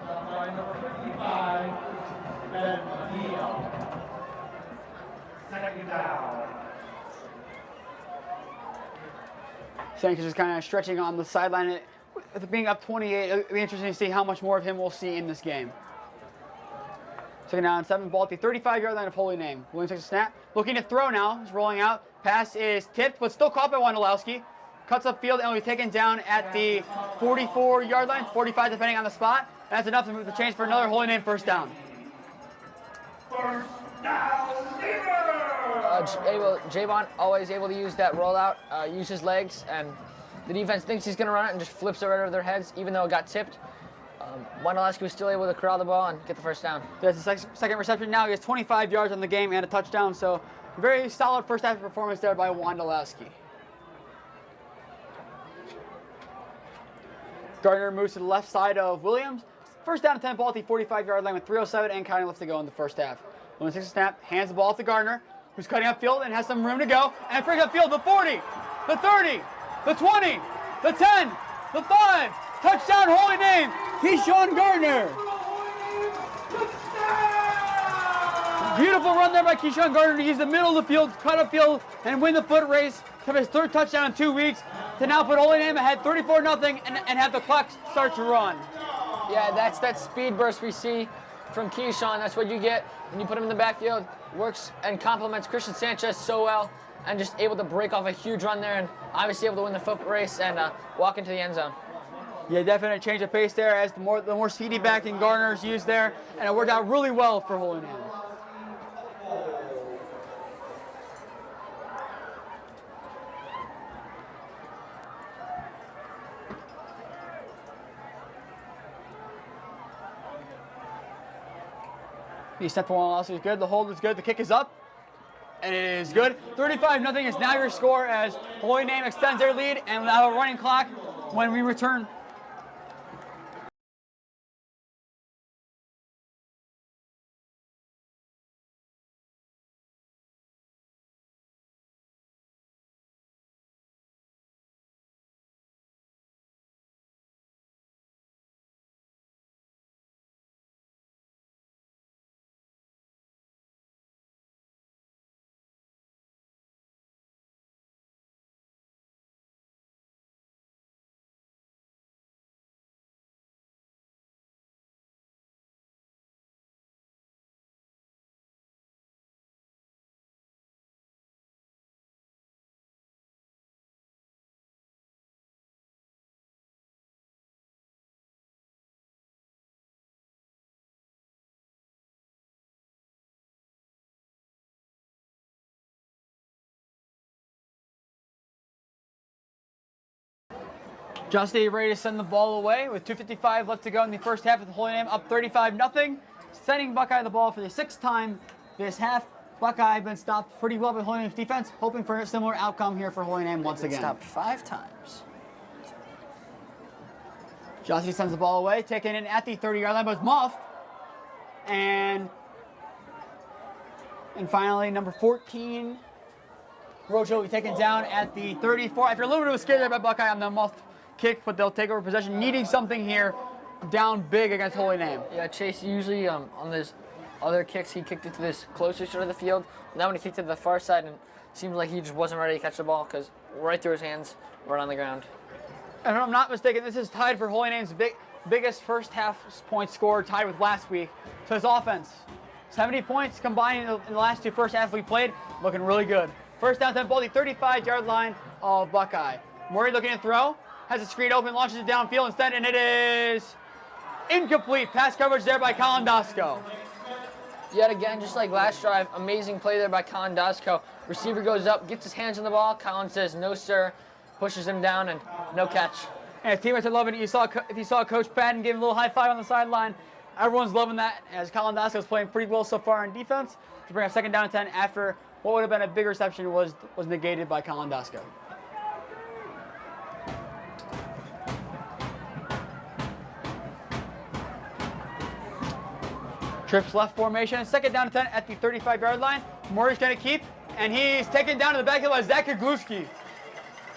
Number 55, Ben Deal. Second down. Sanchez is kind of stretching on the sideline. With it being up 28, it'll be interesting to see how much more of him we'll see in this game. Second down and 7, ball at the 35-yard line of Holy Name. Williams takes a snap. Looking to throw now. He's rolling out. Pass is tipped, but still caught by Wondolowski. Cuts upfield and will be taken down at the 44-yard line, 45 depending on the spot. And that's enough to move the chains for another Holy Name first down. First down, Javon always able to use that rollout, use his legs, and the defense thinks he's going to run it and just flips it right over their heads, even though it got tipped. Wondolowski was still able to corral the ball and get the first down. That's the second reception now. He has 25 yards on the game and a touchdown, so very solid first half performance there by Wondolowski. Gardner moves to the left side of Williams. First down and 10, ball at the 45-yard line with 3:07 and counting left to go in the first half. Williams takes a snap, hands the ball off to Gardner, who's cutting upfield and has some room to go, and brings upfield the 40, the 30, the 20, the 10, the 5. Touchdown, Holy Name, Kriztion Garner. Beautiful run there by Kriztion Garner to use the middle of the field, cut upfield, and win the foot race. Have his third touchdown in 2 weeks to now put Holy Name ahead 34-0 and have the clock start to run. Yeah, that's that speed burst we see from Kesean. That's what you get when you put him in the backfield. Works and complements Kriztion Sanchez so well, and just able to break off a huge run there, and obviously able to win the foot race and walk into the end zone. Yeah, definite change of pace there as the more speedy backing Garner's used there, and it worked out really well for Holy Name. The step one also is good. The hold is good. The kick is up. And it is good. 35-0 is now your score as Holy Name extends their lead and we'll have a running clock when we return. Justy ready to send the ball away with 2:55 left to go in the first half with Holy Name up 35-0. Sending Buckeye the ball for the 6th time this half. Buckeye been stopped pretty well by Holy Name's defense, hoping for a similar outcome here for Holy Name once again. Stopped 5 times. Justy sends the ball away, taken in at the 30-yard line, but it's muffed. And finally, number 14, Rojo will be taken down at the 34. If you're a little bit scared there by Buckeye on the muffed kick, but they'll take over possession, needing something here down big against Holy Name. Yeah, Chase usually on those other kicks, he kicked it to this closer side of the field. Now when he kicked it to the far side, and it seems like he just wasn't ready to catch the ball because right through his hands, right on the ground. And if I'm not mistaken, this is tied for Holy Name's biggest first half point score, tied with last week. So his offense, 70 points combined in the last 2 first halves we played, looking really good. First down, 10 ball, the 35-yard line of Buckeye. Murray looking to throw, has a screen open, launches it downfield instead, and it is incomplete. Pass coverage there by Colin Dosco. Yet again, just like last drive, amazing play there by Colin Dosco. Receiver goes up, gets his hands on the ball. Colin says, no, sir. Pushes him down, and no catch. And teammates are loving it. If you saw Coach Patton give him a little high five on the sideline, everyone's loving that as Colin Dosco is playing pretty well so far in defense to bring up 2nd down and 10 after what would have been a big reception was negated by Colin Dosco. Trips left formation, 2nd down and 10 at the 35-yard line. Murray's going to keep, and he's taken down to the backfield by Zach Kugluski.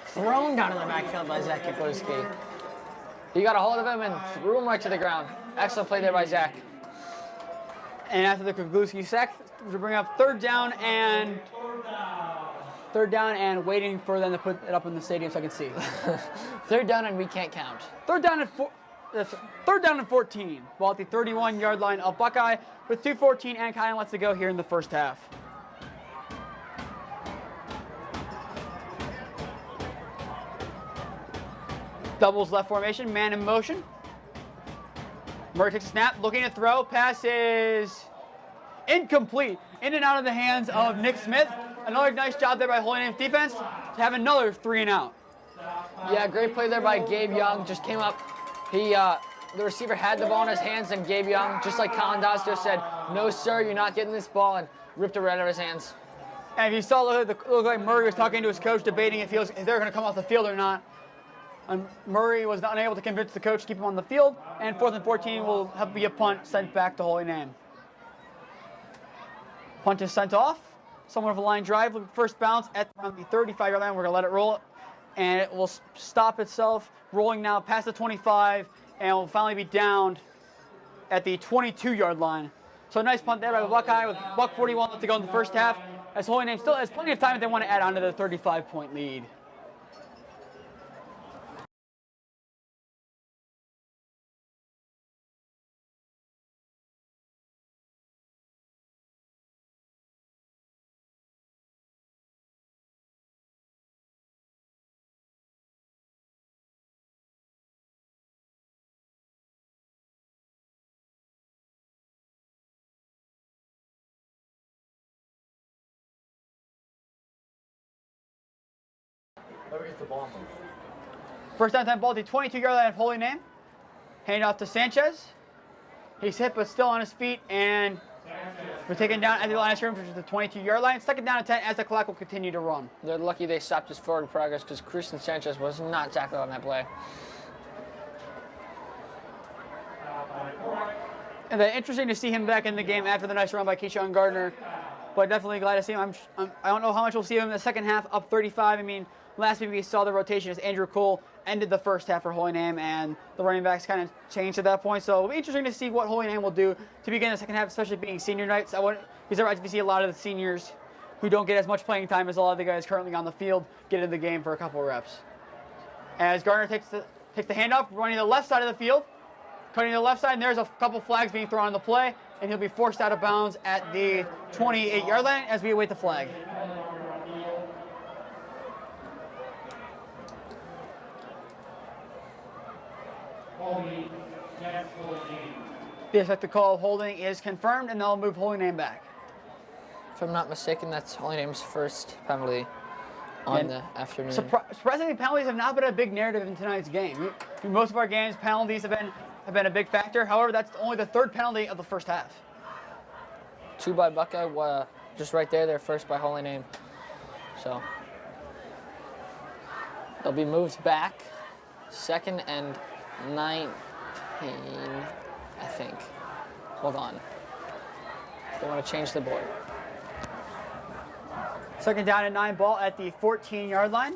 Thrown down in the backfield by Zach Kikowski. He got a hold of him and threw him right to the ground. Excellent play there by Zach. And after the Kugluski sack, to bring up 3rd down and waiting for them to put it up in the stadium so I can see. 3rd down and we can't count. 3rd down and 14. Ball at the 31-yard line of Buckeye with 2:14 and kind of left to go here in the first half. Doubles left formation, man in motion. Murray takes a snap, looking to throw. Pass is incomplete. In and out of the hands of Nick Smith. Another nice job there by Holy Name's defense to have another 3 and out. Yeah, great play there by Gabe Young. Just came up. The receiver had the ball in his hands, and Gabe Young, just like Colin Dosco said, no, sir, you're not getting this ball, and ripped it right out of his hands. And if you saw, looked like Murray was talking to his coach, debating if they're going to come off the field or not. Murray was unable to convince the coach to keep him on the field, and 4th and 14 will have to be a punt sent back to Holy Name. Punt is sent off. Somewhat of a line drive. First bounce at around the 35-yard line. We're going to let it roll, and it will stop itself. Rolling now past the 25, and will finally be downed at the 22-yard line. So a nice punt there by the Buckeye with $1:41 left to go in the first half, as Holy Name still has plenty of time if they want to add on to the 35-point lead. First down, 10 ball at the 22-yard line of Holy Name. Hand off to Sanchez. He's hit but still on his feet, and we're taken down at the line of scrimmage, which is the 22-yard line. 2nd down and 10 as the clock will continue to run. They're lucky they stopped his forward progress because Kriztion Sanchez was not tackled on that play. And then interesting to see him back in the game after the nice run by Kesean Garner, but definitely glad to see him. I don't know how much we'll see him in the second half, up 35. I mean, last week we saw the rotation as Andrew Cole ended the first half for Holy Name, and the running backs kind of changed at that point. So it'll be interesting to see what Holy Name will do to begin the second half, especially being senior nights. Because we see a lot of the seniors who don't get as much playing time as a lot of the guys currently on the field get in the game for a couple of reps. As Garner takes the handoff, running to the left side of the field, cutting to the left side, and there's a couple flags being thrown on the play, and he'll be forced out of bounds at the 28-yard line as we await the flag. The effective call of holding is confirmed, and they'll move Holy Name back. If I'm not mistaken, that's Holy Name's first penalty. on And the afternoon. Surprisingly, penalties have not been a big narrative in tonight's game. In most of our games, penalties have been a big factor. However, that's only the third penalty of the first half. 2 by Buckeye, just right there. Their first by Holy Name. So they'll be moved back. 2nd and 19, I think. Hold on. They want to change the board. 2nd down and 9 ball at the 14-yard line.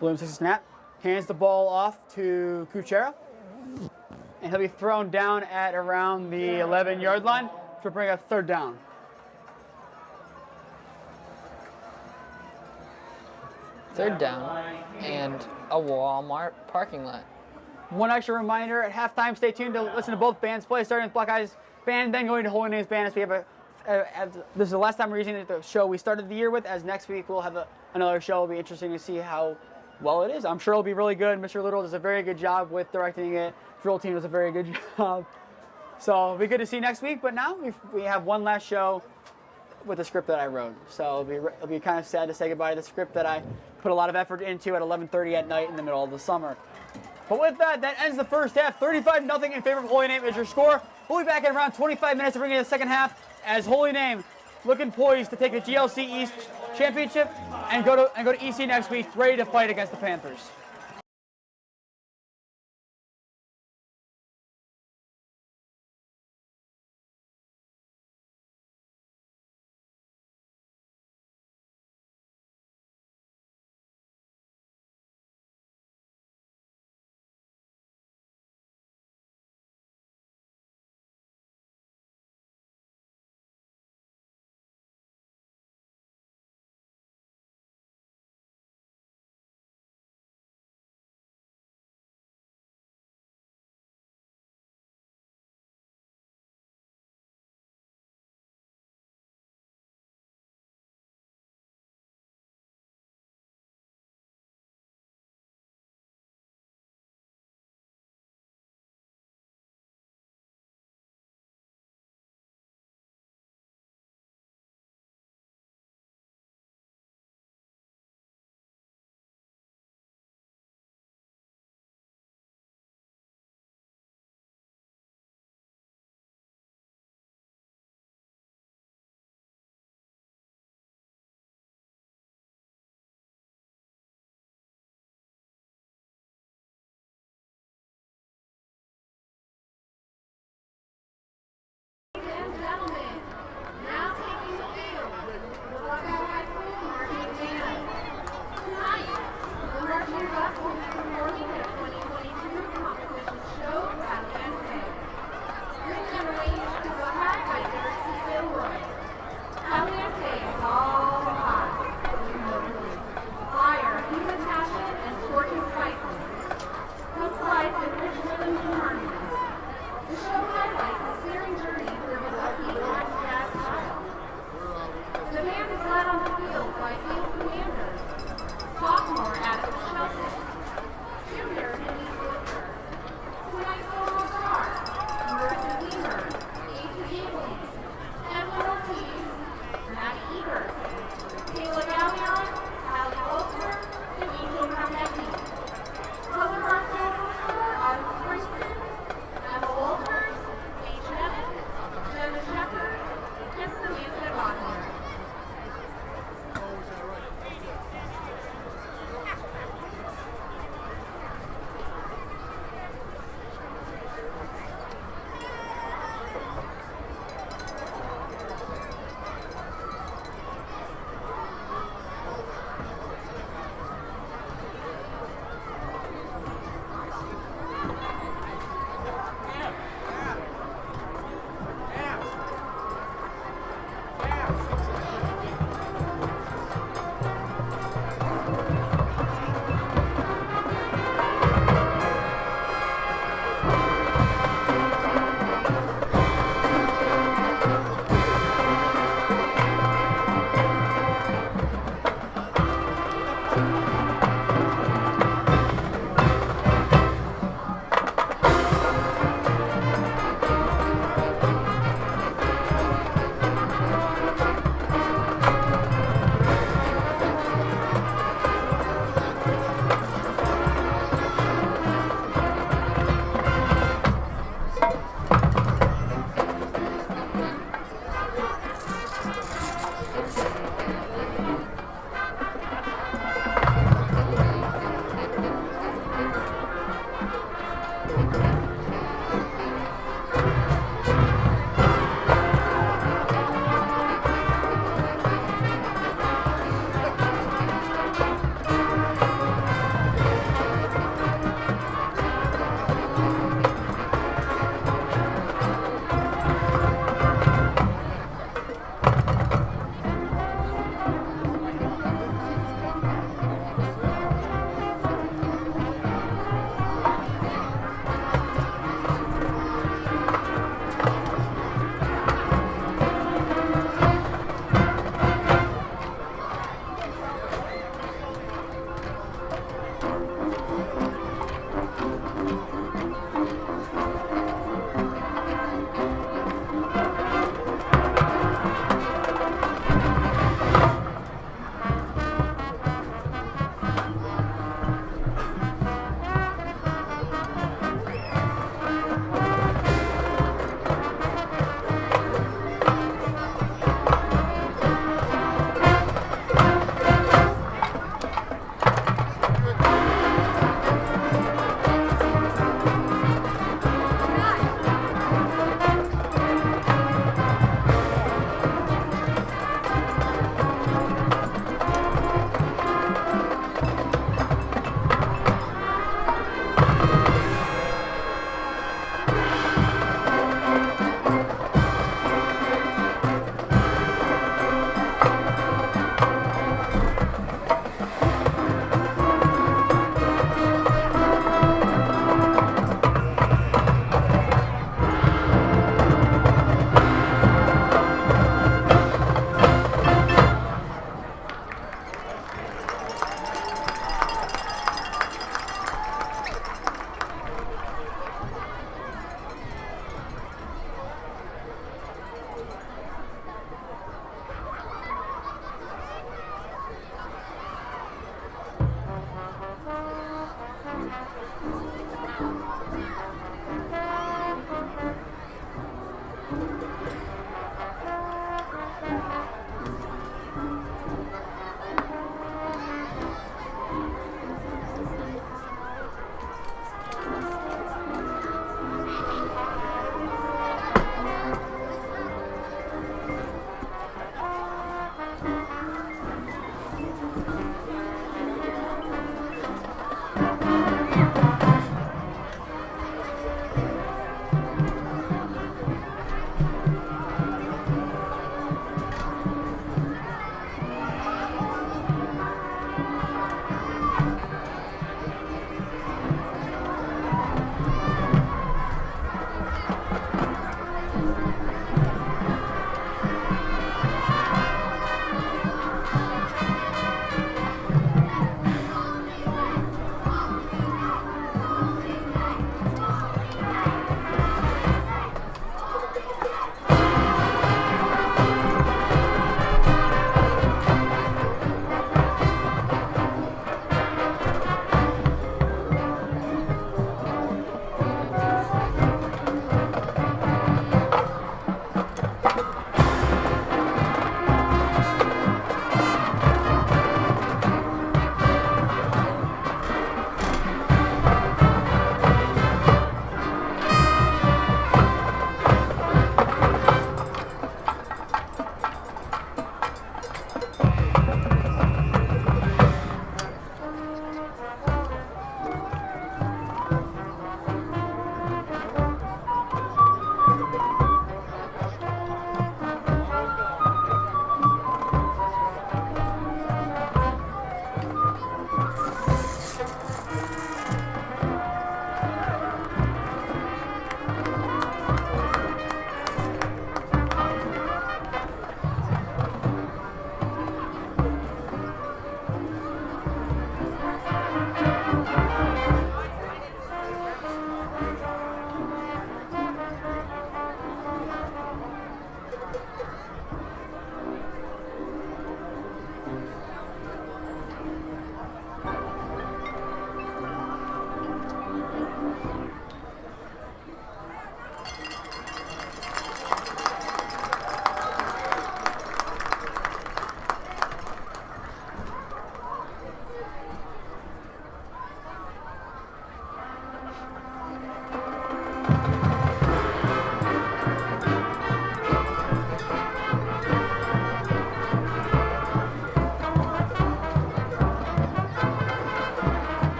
Bloom takes a snap, hands the ball off to Kuchera, and he'll be thrown down at around the 11-yard line to bring a 3rd down. Third down and a Walmart parking lot. One extra reminder, at halftime, stay tuned to listen to both bands play, starting with Buckeyes band, then going to Holy Name's band. As we have this is the last time we're using the show we started the year with, as next week we'll have another show. It'll be interesting to see how well it is. I'm sure it'll be really good. Mr. Little does a very good job with directing it. Drill team does a very good job. So it'll be good to see next week, but now we have one last show with the script that I wrote. So it'll be kind of sad to say goodbye to the script that I put a lot of effort into at 11:30 at night in the middle of the summer. But with that ends the first half. 35-0 in favor of Holy Name is your score. We'll be back in around 25 minutes to bring in the second half as Holy Name looking poised to take the GLC East Championship and go to EC next week, ready to fight against the Panthers.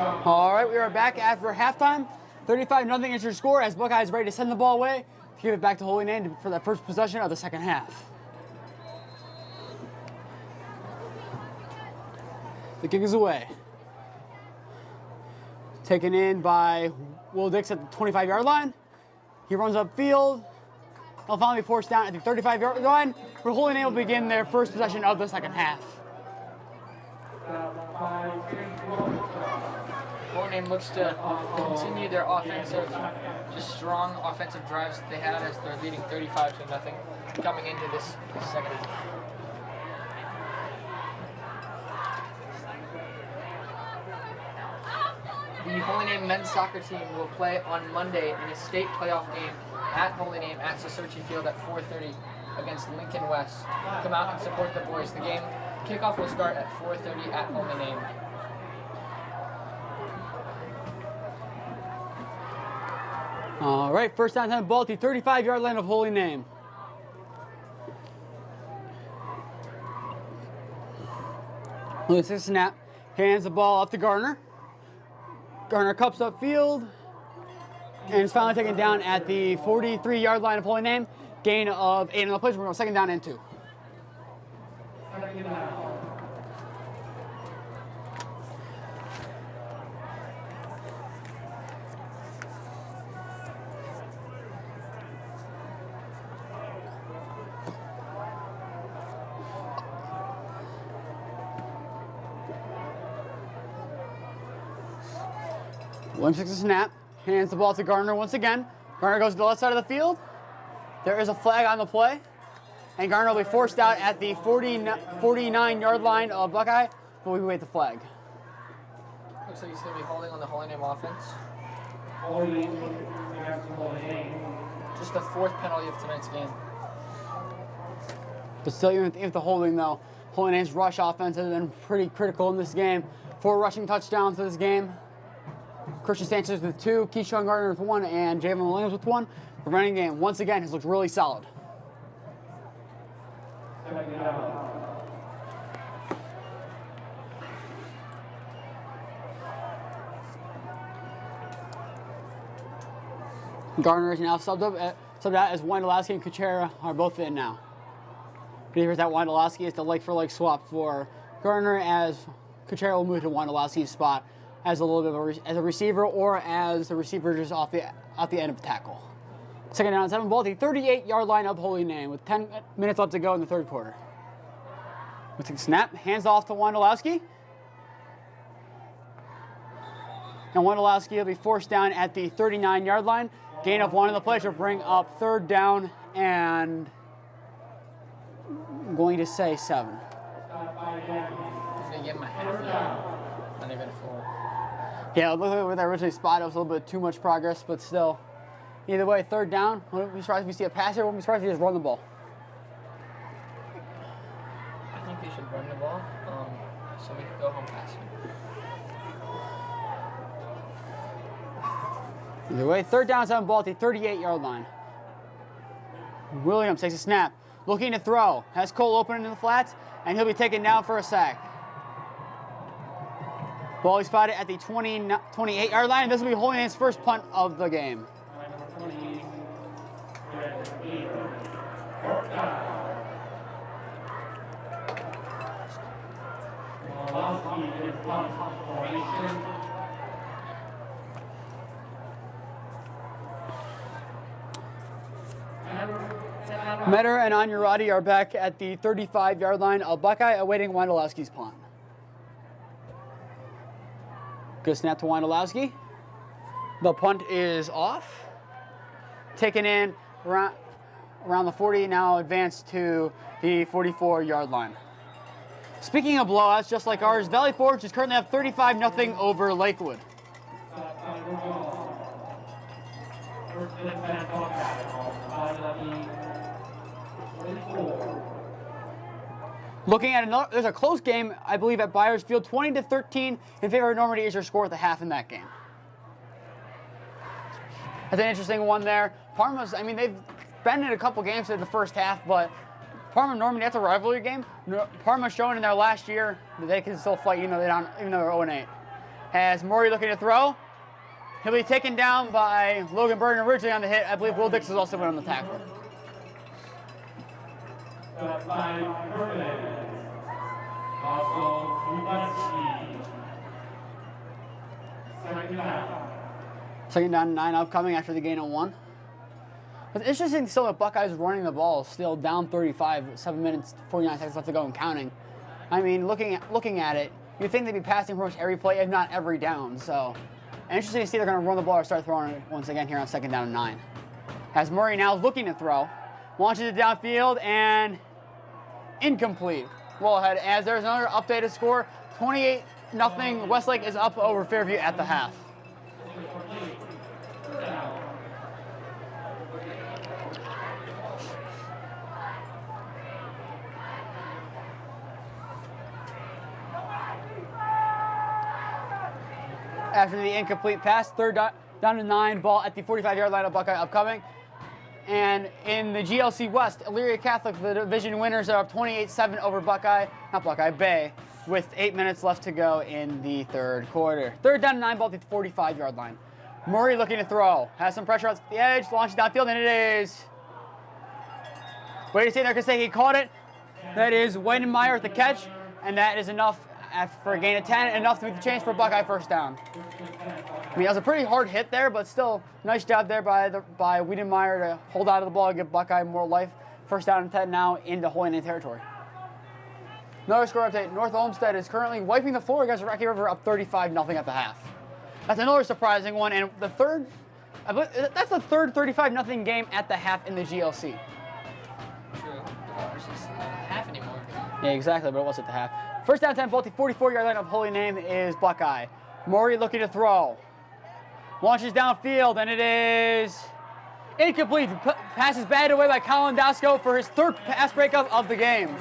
All right, we are back after halftime. 35-0 is your score as Buckeye is ready to send the ball away to give it back to Holy Name for that first possession of the second half. The kick is away. Taken in by Will Dix at the 25-yard line. He runs upfield. He'll finally be forced down at the 35-yard line, where Holy Name will begin their first possession of the second half. Holy Name looks to continue their offensive, just strong offensive drives that they had as they're leading 35-0 coming into this second half. The Holy Name men's soccer team will play on Monday in a state playoff game at Holy Name at Searcy Field at 4:30 against Lincoln West. Come out and support the boys. The game kickoff will start at 4:30 at Holy Name. All right, first down time ball at the 35-yard line of Holy Name. Loses a snap, hands the ball up to Garner. Garner cups upfield, and is finally taken down at the 43-yard line of Holy Name. Gain of 8 on the play. We're going second down and 2. Williams takes a snap, hands the ball to Garner once again. Garner goes to the left side of the field. There is a flag on the play, and Garner will be forced out at the 49-yard line of Buckeye, but we wait the flag. Looks like he's going to be holding on the Holy Name offense. Just the 4th penalty of tonight's game. But still, even with the holding, though, Holy Name's rush offense has been pretty critical in this game. 4 rushing touchdowns to this game. Kriztion Sanchez with 2, Kesean Garner with 1, and Jalen Williams with 1. The running game, once again, has looked really solid. Garner is now subbed out as Wondolowski and Kuchera are both in now. But here's that Wondolowski is the like-for-like swap for Garner, as Kuchera will move to Wondolowski's spot as a little bit of as a receiver, or as the receiver just off the end of the tackle. Second down and 7 ball at the 38-yard line of Holy Name with 10 minutes left to go in the third quarter. With the snap, hands off to Wondolowski. And Wondolowski will be forced down at the 39-yard line. Gain of 1 on the play to bring up third down and I'm going to say 7. I'm going to give him a half yard, not even 4. Yeah, it looked like where they originally spotted, it was a little bit too much progress, but still. Either way, third down. Wouldn't be surprised if we see a pass here. Wouldn't be surprised if we just run the ball. I think they should run the ball, so we can go home passing. Either way, third down, 7 ball at the 38-yard line. Williams takes a snap, looking to throw. Has Cole open into the flats, and he'll be taken down for a sack. Ball is spotted at the 28-yard line, and this will be Holy Name's first punt of the game. Metter and Anyarati are back at the 35-yard line of Buckeye, awaiting Wondolowski's punt. Good snap to Wondolowski. The punt is off. Taken in around the 40, now advanced to the 44-yard line. Speaking of blowouts, just like ours, Valley Forge is currently up 35-0 over Lakewood. Looking at another, there's a close game, I believe, at Byers Field, 20-13 in favor of Normandy is your score at the half in that game. That's an interesting one there. Parma's, I mean, they've been in a couple games in the first half, but Parma and Normandy, that's a rivalry game. Parma's showing in their last year that they can still fight, even though they're 0-8. Has Murray looking to throw. He'll be taken down by Logan Burton originally on the hit. I believe Will Dix is also in on the tackle. Second down 9 upcoming after the gain of 1. It's interesting still that Buckeyes running the ball, still down 35, 7 minutes, 49 seconds left to go and counting. I mean, looking at it, you'd think they'd be passing pretty much every play, if not every down. So, interesting to see they're going to run the ball or start throwing it once again here on second down and 9. As Murray now looking to throw, launches it downfield and incomplete. Well ahead, as there's another updated score, 28-0. Westlake is up over Fairview at the half. After the incomplete pass, third down to 9, ball at the 45-yard line of Buckeye upcoming. And in the GLC West, Elyria Catholic, the division winners, are up 28-7 over Buckeye Bay, with 8 minutes left to go in the third quarter. Third down to 9, ball at the 45-yard line. Murray looking to throw, has some pressure on the edge, launches downfield, and it is. Wait to see there, he caught it. That is Weidenmeyer at the catch, and that is enough for a gain of 10, enough to make the change for Buckeye first down. I mean, that was a pretty hard hit there, but still, nice job there by Wiedemeyer to hold out of the ball and give Buckeye more life. First down and 10 now into Holy Name territory. Another score update, North Olmsted is currently wiping the floor against Rocky River, up 35-0 at the half. That's another surprising one, and that's the third 35-0 game at the half in the GLC. True. It's just not half anymore. Yeah, exactly, but it was at the half. First down 10, ball at the 44-yard line of Holy Name is Buckeye. Murray looking to throw. Launches downfield, and it is incomplete. Pass is batted away by Colin Dasco for his third pass breakup of the game.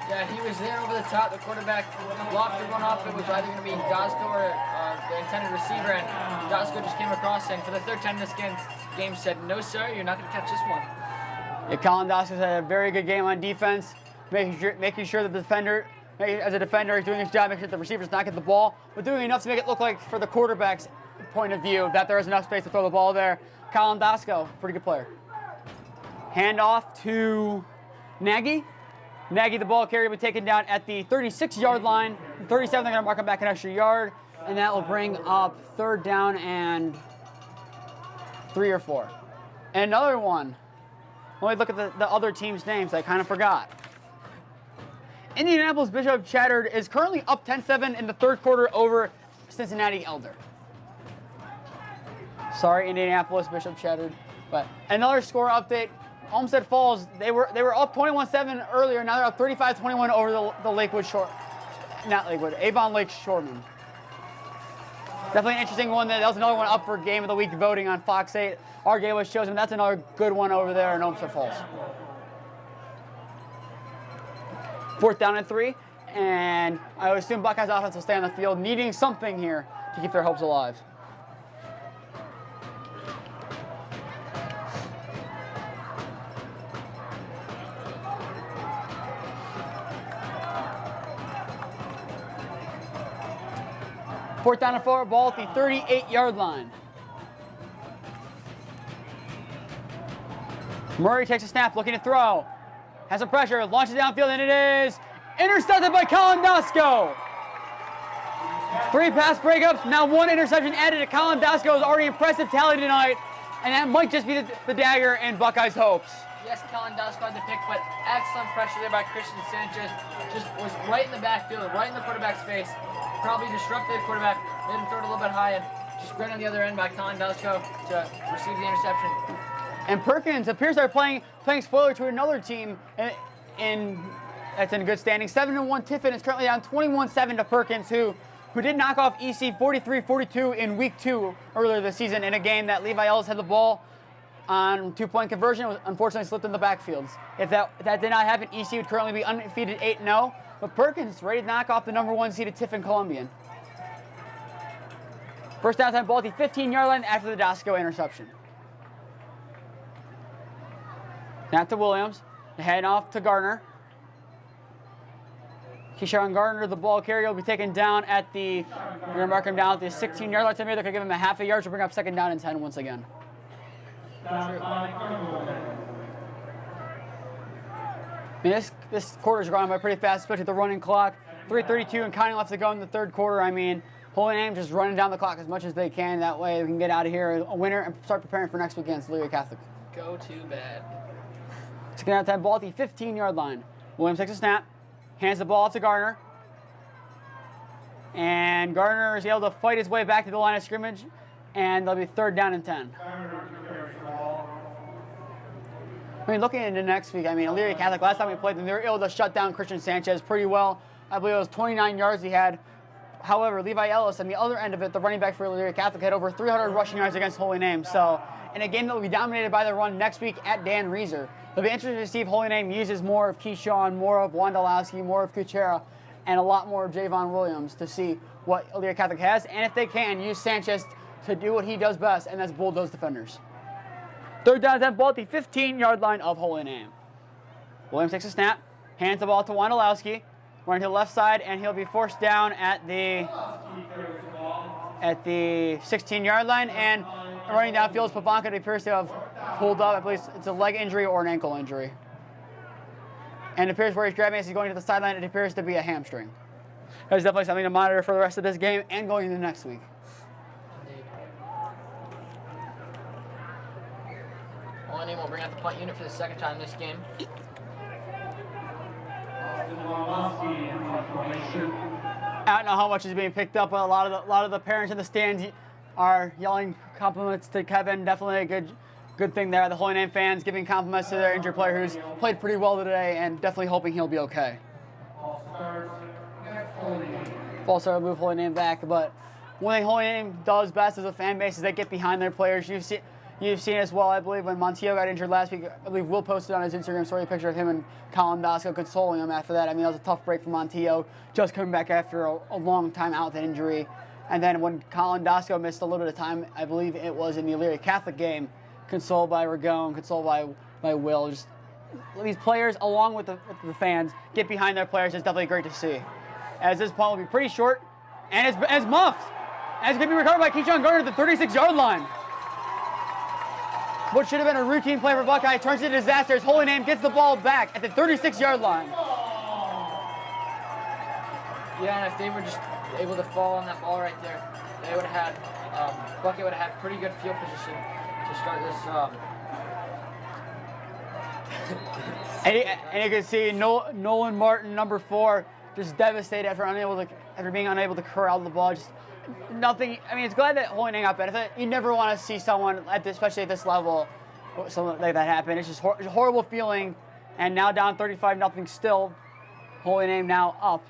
Yeah, he was there over the top. The quarterback blocked the run up. It was either going to be Dasco or the intended receiver, and Dasco just came across and for the third time this game said, "No, sir, you're not going to catch this one." Yeah, Colin Dasco's had a very good game on defense, making sure that the defender, as a defender, he's doing his job, making sure the receivers not get the ball, but doing enough to make it look like, for the quarterback's point of view, that there is enough space to throw the ball there. Colin Dasco, pretty good player. Handoff to Nagy. Nagy, the ball carrier, will be taken down at the 36-yard line. 37, they're going to mark him back an extra yard, and that will bring up third down and 3 or 4. And another one. Let me look at the other team's names. I kind of forgot. Indianapolis Bishop Chatterd is currently up 10-7 in the third quarter over Cincinnati Elder. Sorry, Indianapolis Bishop Chatterd. But another score update. Olmsted Falls, they were up 21-7 earlier. Now they're up 35-21 over the Lakewood Avon Lake Shoremen. Definitely an interesting one. That was another one up for Game of the Week voting on Fox 8. Our game was chosen. That's another good one over there in Olmsted Falls. Fourth down and 3, and I would assume Buckeyes offense will stay on the field, needing something here to keep their hopes alive. Fourth down and 4, ball at the 38-yard line. Murray takes a snap, looking to throw. Has some pressure, launches downfield, and it is intercepted by Colin Dasco. 3 pass breakups, now 1 interception added to Colin Dasco's already impressive tally tonight, and that might just be the dagger in Buckeyes' hopes. Yes, Colin Dasco had the pick, but excellent pressure there by Kriztion Sanchez. Just was right in the backfield, right in the quarterback's face. Probably disrupted the quarterback, made him throw it a little bit high, and just right on the other end by Colin Dasco to receive the interception. And Perkins appears they're playing spoiler to another team that's in good standing. 7-1 Tiffin is currently down 21-7 to Perkins, who did knock off EC 43-42 in week 2 earlier this season in a game that Levi Ellis had the ball on 2-point conversion. Was unfortunately slipped in the backfields. If that did not happen, EC would currently be undefeated 8-0. But Perkins ready to knock off the number 1 seeded Tiffin Columbian. First down time, ball at the 15-yard line after the Dasco interception. Snap to Williams, head off to Garner. Kesean Garner, the ball carrier, will be taken down at the, we're going to mark him down at the 16-yard line. They're going to give him a half a yard to bring up second down and 10 once again. I mean, this quarter's gone by pretty fast, especially the running clock. 3:32 and counting left to go in the third quarter. I mean, Holy Name just running down the clock as much as they can. That way we can get out of here a winner and start preparing for next week against Elyria Catholic. Go too bad. Second down 10, ball at the 15-yard line. Williams takes a snap, hands the ball off to Garner. And Garner is able to fight his way back to the line of scrimmage, and they'll be third down and 10. I mean, looking into next week, I mean, Elyria Catholic, last time we played them, they were able to shut down Kriztion Sanchez pretty well. I believe it was 29 yards he had. However, Levi Ellis, on the other end of it, the running back for Elyria Catholic, had over 300 rushing yards against Holy Name. So, in a game that will be dominated by the run next week at Dan Reeser, it'll be interesting to see if Holy Name uses more of Keyshawn, more of Wondolowski, more of Kuchera, and a lot more of Javon Williams to see what Elyria Catholic has, and if they can, use Sanchez to do what he does best, and that's bulldoze defenders. Third down, 10, ball at the 15-yard line of Holy Name. Williams takes a snap, hands the ball to Wondolowski, running to the left side, and he'll be forced down at the 16-yard line, and running downfield is Pavanka. It appears to have pulled up. I believe it's a leg injury or an ankle injury. And it appears where he's grabbing as he's going to the sideline, it appears to be a hamstring. That's definitely something to monitor for the rest of this game and going into next week. Indeed. Holy Name will bring out the punt unit for the second time this game. I don't know how much is being picked up, but a lot of the parents in the stands are yelling compliments to Kevin. Definitely a good thing there. The Holy Name fans giving compliments to their injured player who's played pretty well today, and definitely hoping he'll be okay. False start will move Holy Name back, but one thing Holy Name does best as a fan base is they get behind their players. You've seen as well, I believe, when Montiel got injured last week. I believe Will posted on his Instagram story a picture of him and Colin Dosco consoling him after that. I mean, that was a tough break for Montiel, just coming back after a long time out with an injury. And then when Colin Dosco missed a little bit of time, I believe it was in the Elyria Catholic game, consoled by Ragone, consoled by Will. Just these players, along with the fans, get behind their players. It's definitely great to see. As this punt will be pretty short, and it's muffed. As it can be recovered by Keyshawn Garner at the 36-yard line. What should have been a routine play for Buckeye turns into disaster as Holy Name gets the ball back at the 36-yard line. Yeah, and if they were just able to fall on that ball right there, they would have had, Buckeye would have had pretty good field position to start this. And you can see Nolan Martin, number 4, just devastated after being unable to corral the ball. Just nothing. I mean, it's glad that Holy Name got benefit. You never want to see someone especially at this level, something like that happen. It's just a horrible feeling. And now down 35-0 still. Holy Name now up.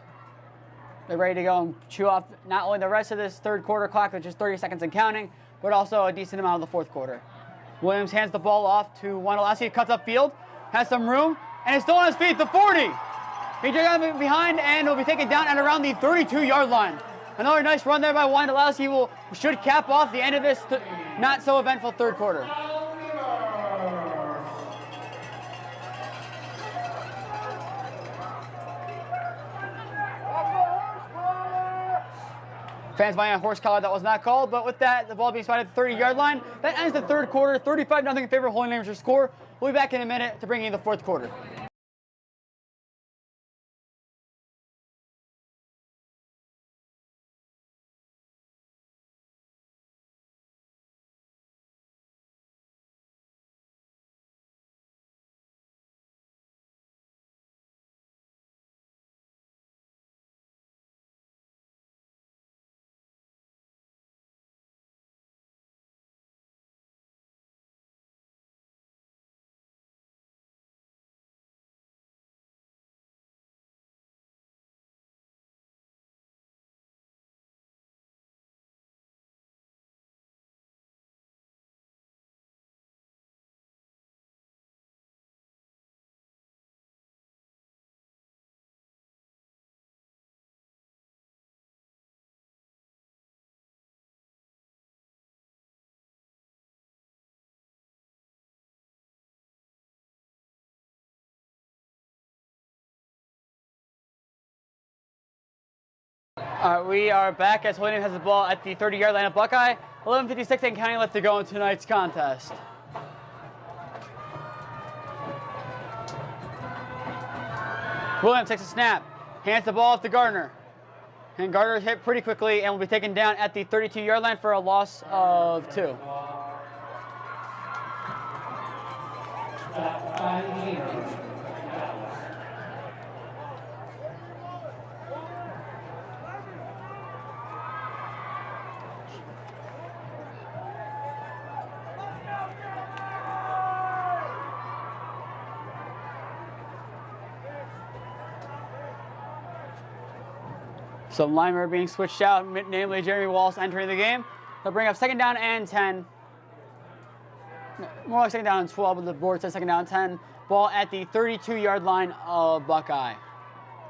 They're ready to go and chew off not only the rest of this third quarter clock, which is 30 seconds and counting, but also a decent amount of the fourth quarter. Williams hands the ball off to Wondolowski, cuts up field, has some room, and is still on his feet, the 40. He got behind and will be taken down at around the 32-yard line. Another nice run there by Wondolowski should cap off the end of this not so eventful third quarter. Fans buying a horse collar, that was not called, but with that, the ball being spotted at the 30-yard line, that ends the third quarter. 35-0 in favor of Holy Name's score. We'll be back in a minute to bring you the fourth quarter. We are back as Holy Name has the ball at the 30-yard line of Buckeye. 11:56 and counting left to go in tonight's contest. Williams takes a snap, hands the ball off to Garner. And Garner is hit pretty quickly and will be taken down at the 32-yard line for a loss of 2. Some linemen are being switched out, namely Jeremy Wallace entering the game. They'll bring up 2nd down and 10. More like 2nd down and 12, but the board says 2nd down and 10. Ball at the 32-yard line of Buckeye.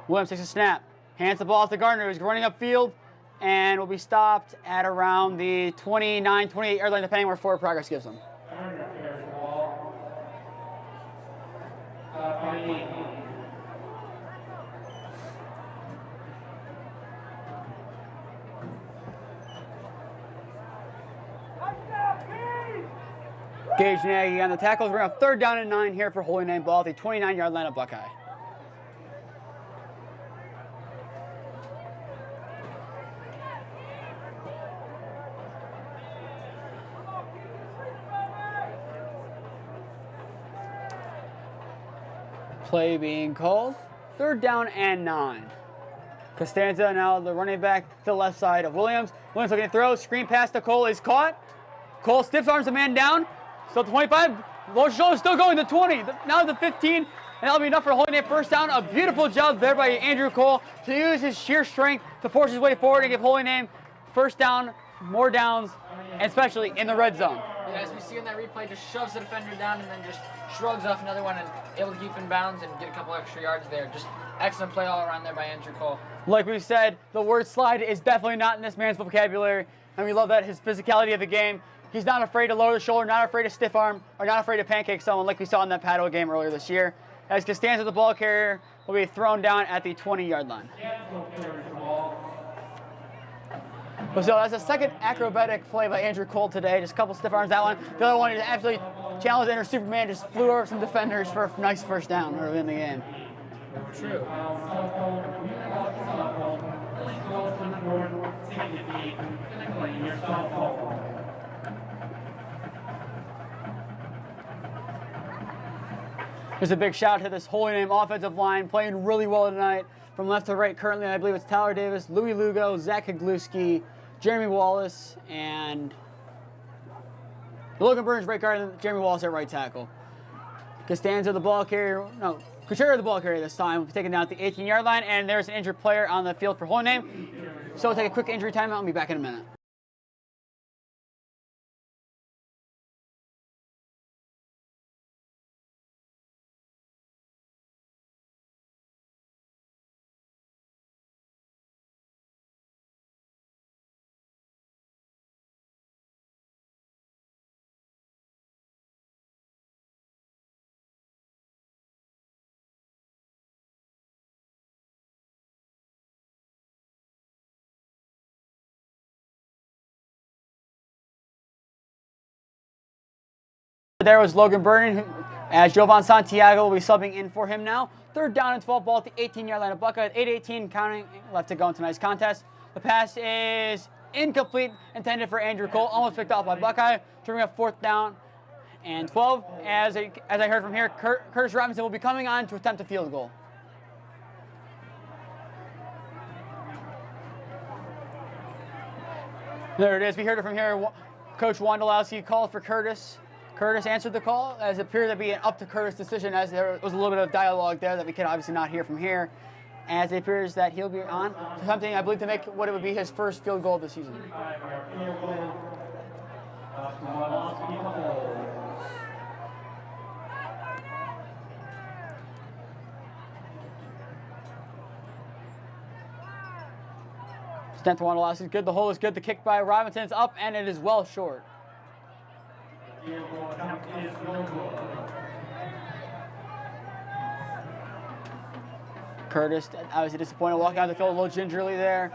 Williams takes a snap, hands the ball off to Garner, who's running upfield, and will be stopped at around the 29, 28-yard line, depending where forward progress gives them. Gage Nagy on the tackles. We're going to have 3rd down and 9 here for Holy Name. Ball at the 29-yard line of Buckeye. Play being called. 3rd down and 9. Costanza now the running back to the left side of Williams. Williams looking to throw. Screen pass to Cole is caught. Cole stiff arms the man down. Still 25. Low shoulder still going to 20. Now the 15. And that'll be enough for Holy Name 1st down. A beautiful job there by Andrew Cole to use his sheer strength to force his way forward and give Holy Name 1st down, more downs, and especially in the red zone. Yeah, as we see in that replay, just shoves the defender down and then just shrugs off another one and able to keep in bounds and get a couple extra yards there. Just excellent play all around there by Andrew Cole. Like we said, the word slide is definitely not in this man's vocabulary, and we love that his physicality of the game. He's not afraid to lower the shoulder, not afraid to stiff arm, or not afraid to pancake someone like we saw in that Padua game earlier this year. As Costanza, the ball carrier, will be thrown down at the 20-yard line. So that's a second acrobatic play by Andrew Cole today. Just a couple stiff arms, that one. The other one is absolutely challenged inner Superman, just flew over some defenders for a nice 1st down early in the game. True. There's a big shout to this Holy Name offensive line, playing really well tonight. From left to right currently, I believe it's Tyler Davis, Louis Lugo, Zach Kagluski, Jeremy Wallace, and Logan Burns right guard, and Jeremy Wallace at right tackle. Costanza, the ball carrier, no, Kuchera, the ball carrier this time, will be taken down at the 18-yard line, and there's an injured player on the field for Holy Name. So we'll take a quick injury timeout and be back in a minute. There was Logan Burton, as Jovan Santiago will be subbing in for him now. 3rd down and 12, ball at the 18-yard line of Buckeye. 8:18 counting left to go in tonight's contest. The pass is incomplete, intended for Andrew Cole, almost picked off by Buckeye. To bring up 4th down and 12. As I heard from here, Curtis Robinson will be coming on to attempt a field goal. There it is. We heard it from here. Coach Wondolowski called for Curtis. Curtis answered the call, as it appeared to be an up to Curtis decision, as there was a little bit of dialogue there that we can obviously not hear from here. As it appears that he'll be on something, I believe, to make what it would be his 1st field goal of the season. Snap to Wondolowski, good. The hole is good. The kick by Robinson's up, and it is well short. Curtis obviously disappointed, walking out the field a little gingerly there.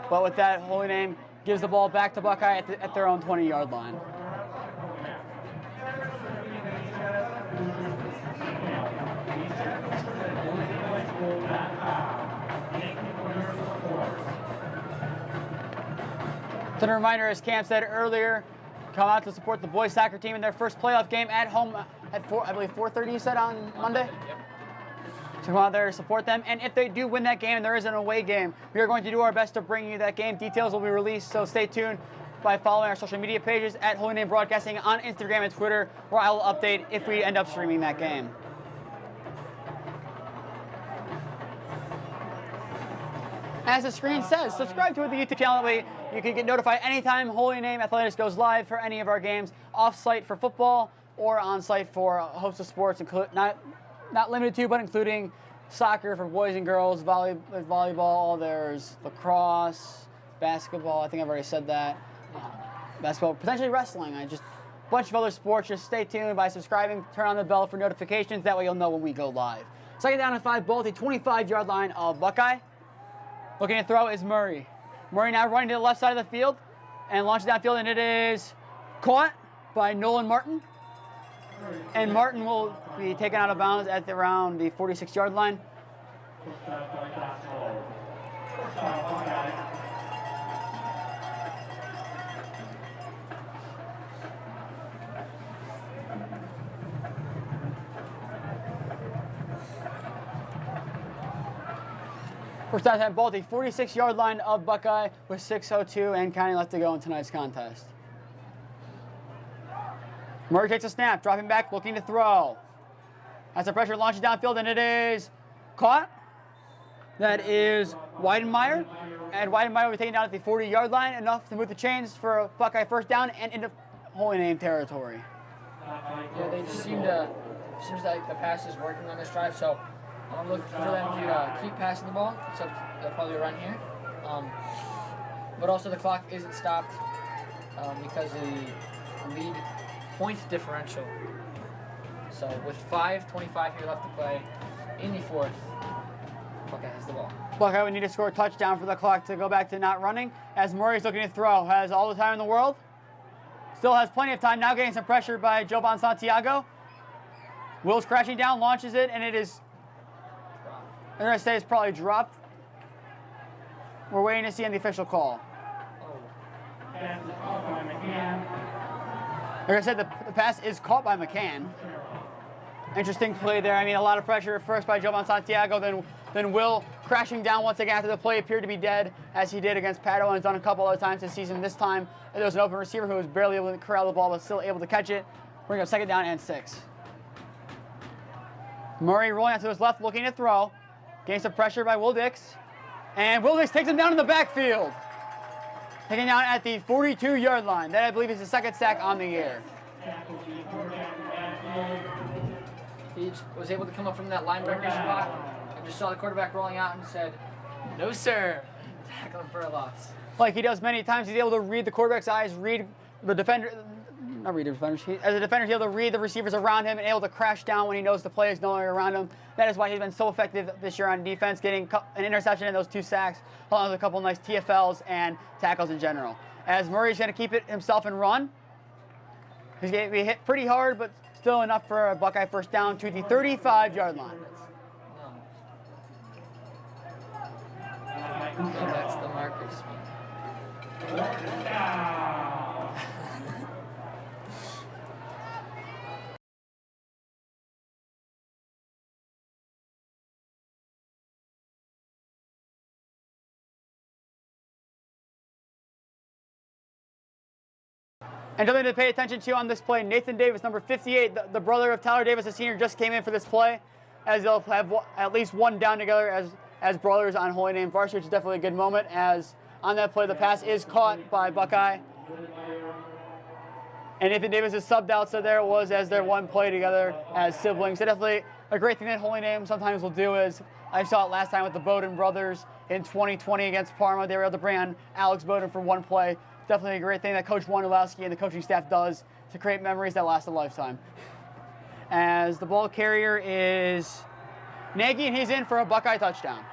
But with that, Holy Name gives the ball back to Buckeye at their own 20-yard line. So a reminder, as Cam said earlier, come out to support the boys soccer team in their first playoff game at home at 4:30 you said on Monday? Yep. So come out there to support them. And if they do win that game and there is an away game, we are going to do our best to bring you that game. Details will be released, so stay tuned by following our social media pages at Holy Name Broadcasting on Instagram and Twitter, where I will update if we end up streaming that game. As the screen says, subscribe to the YouTube channel. That way you can get notified anytime Holy Name Athletics goes live for any of our games, off-site for football or on-site for a host of sports, not limited to, but including soccer for boys and girls, volleyball, there's lacrosse, basketball, I think I've already said that, basketball, potentially wrestling, just a bunch of other sports. Just stay tuned by subscribing, turn on the bell for notifications, that way you'll know when we go live. Second down and 5, ball at the 25-yard line of Buckeye. Looking to throw is Murray. Murray now running to the left side of the field and launches downfield, and it is caught by Nolan Martin. And Martin will be taken out of bounds at around the 46-yard line. First down at ball, the 46-yard line of Buckeye with 6:02 and counting left to go in tonight's contest. Murray takes a snap, dropping back, looking to throw. Has the pressure, launches downfield, and it is caught. That is Weidenmeyer. And Weidenmeyer will be taken down at the 40-yard line, enough to move the chains for a Buckeye first down and into Holy Name territory. Yeah, they just seems like the pass is working on this drive, so I'm looking for them to keep passing the ball, except they'll probably run here. But also the clock isn't stopped because of the lead point differential. So with 5:25 here left to play in the fourth, Buckeye has the ball. Buckeye would need to score a touchdown for the clock to go back to not running, as Murray's looking to throw. Has all the time in the world. Still has plenty of time, now getting some pressure by Joban Santiago. Will's crashing down, launches it, and it is, I'm going to say it's probably dropped. We're waiting to see on the official call. Like I said, the pass is caught by McCann. Interesting play there. I mean, a lot of pressure at first by Joban Santiago, then Will crashing down once again after the play appeared to be dead, as he did against Padua and has done a couple other times this season. This time, there was an open receiver who was barely able to corral the ball, but still able to catch it. Bring up second down and 6. Murray rolling out to his left, looking to throw. Getting some pressure by Will Dix. And Will Dix takes him down in the backfield. Taking down at the 42-yard line. That, I believe, is the second sack on the year. He was able to come up from that linebacker spot and just saw the quarterback rolling out and said, "No, sir." Tackle him for a loss. Like he does many times, he's able to read the quarterback's eyes, read the defender. Not read the defenders. As a defender, he's able to read the receivers around him and able to crash down when he knows the play is no longer around him. That is why he's been so effective this year on defense, getting an interception and those 2 sacks, along with a couple nice TFLs and tackles in general. As Murray's going to keep it himself and run. He's going to be hit pretty hard, but still enough for a Buckeye first down to the 35-yard line. No, that's the markers. And something to pay attention to on this play, Nathan Davis, number 58, the brother of Tyler Davis, a senior, just came in for this play, as they'll have at least one down together as brothers on Holy Name varsity, which is definitely a good moment, as on that play the pass is caught by Buckeye. And Nathan Davis is subbed out, so there it was as their one play together as siblings. So definitely a great thing that Holy Name sometimes will do is, I saw it last time with the Bowden brothers in 2020 against Parma. They were able to bring on Alex Bowden for one play. Definitely a great thing that Coach Wondolowski and the coaching staff does to create memories that last a lifetime. As the ball carrier is Nagy, and he's in for a Buckeye touchdown.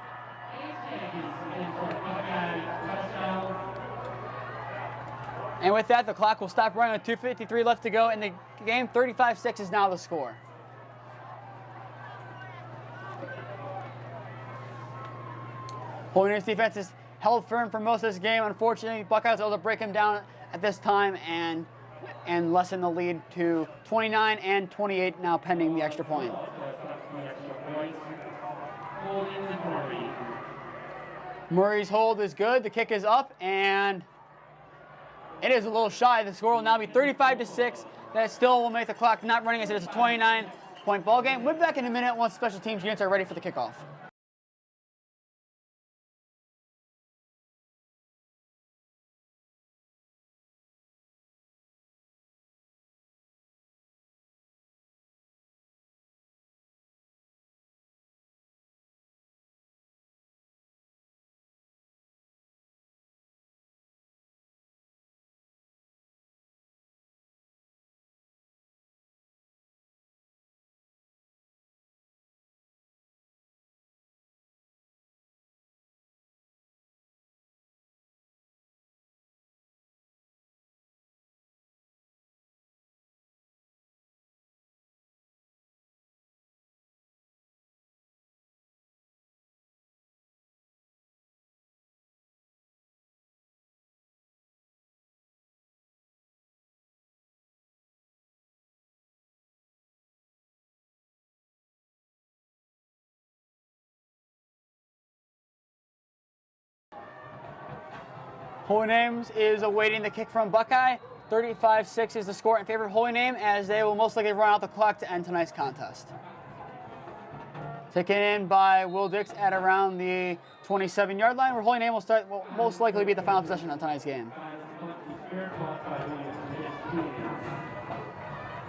And with that, the clock will stop running with 2:53 left to go in the game. 35-6 is now the score. Holy Name's defense is held firm for most of this game. Unfortunately, Buckeyes able to break him down at this time and lessen the lead to 29 and 28 now pending the extra point. Murray's hold is good. The kick is up, and it is a little shy. The score will now be 35-6. That still will make the clock not running as it is a 29-point ball game. We'll be back in a minute once special teams units are ready for the kickoff. Holy Names is awaiting the kick from Buckeye. 35-6 is the score in favor of Holy Name, as they will most likely run out the clock to end tonight's contest. Taken in by Will Dix at around the 27-yard line, where Holy Name will most likely be the final possession of tonight's game.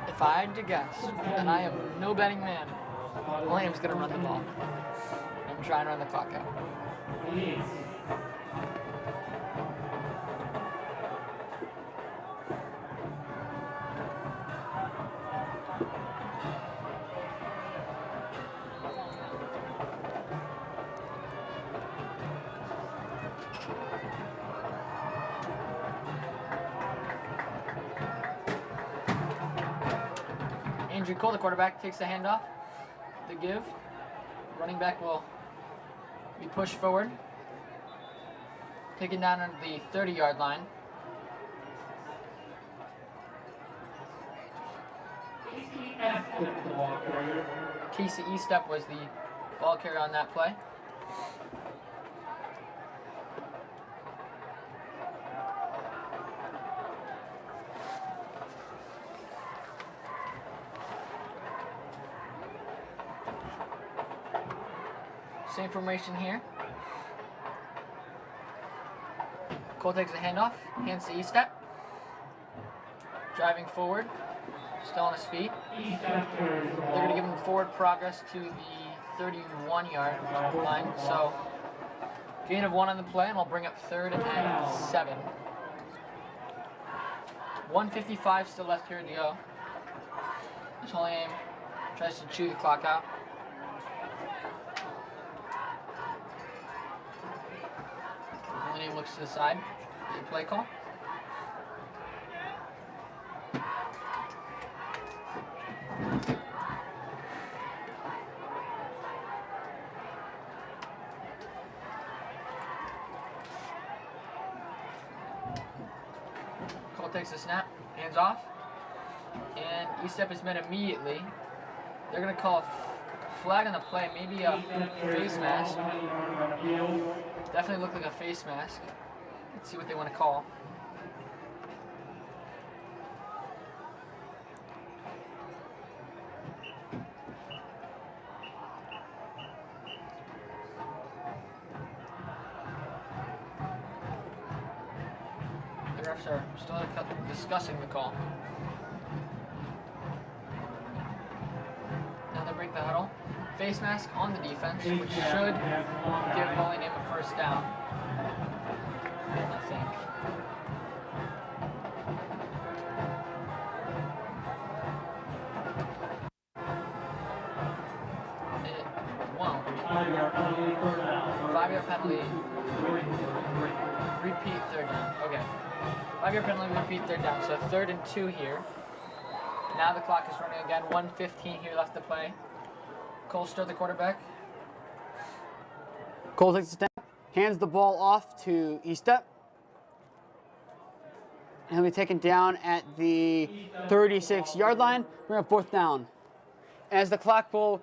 If I had to guess, and I am no betting man, Holy Name's going to run the ball. I'm trying to run the clock out. Andrew Cole, the quarterback, takes the handoff. The give. Running back will be pushed forward. Taken down at the 30-yard line. Casey East was the ball carrier on that play. Same formation here. Cole takes a handoff, hands to E-step. Driving forward, still on his feet. They're going to give him forward progress to the 31-yard line. So, gain of 1 on the play, and I'll bring up 3rd and 7. 1:55 still left here to go. This Holy Name tries to chew the clock out. Holy Name looks to the side. The play call. Cole takes the snap, hands off, and E-step is met immediately. They're going to call a flag on the play, maybe a face mask. Definitely looked like a face mask. Let's see what they want to call. The refs are still discussing the call. Now they break the huddle. Face mask on the defense, which should give Holy Name a first down, I think. It won't. 5-yard penalty. Repeat 3rd down. Okay. 5-yard penalty, we repeat, third down. So 3rd and 2 here. Now the clock is running again. 1:15 here left to play. Cole Stir, the quarterback. Cole takes a snap, hands the ball off to Eastep. And he'll be taken down at the 36-yard line. We're on 4th down. As the clock will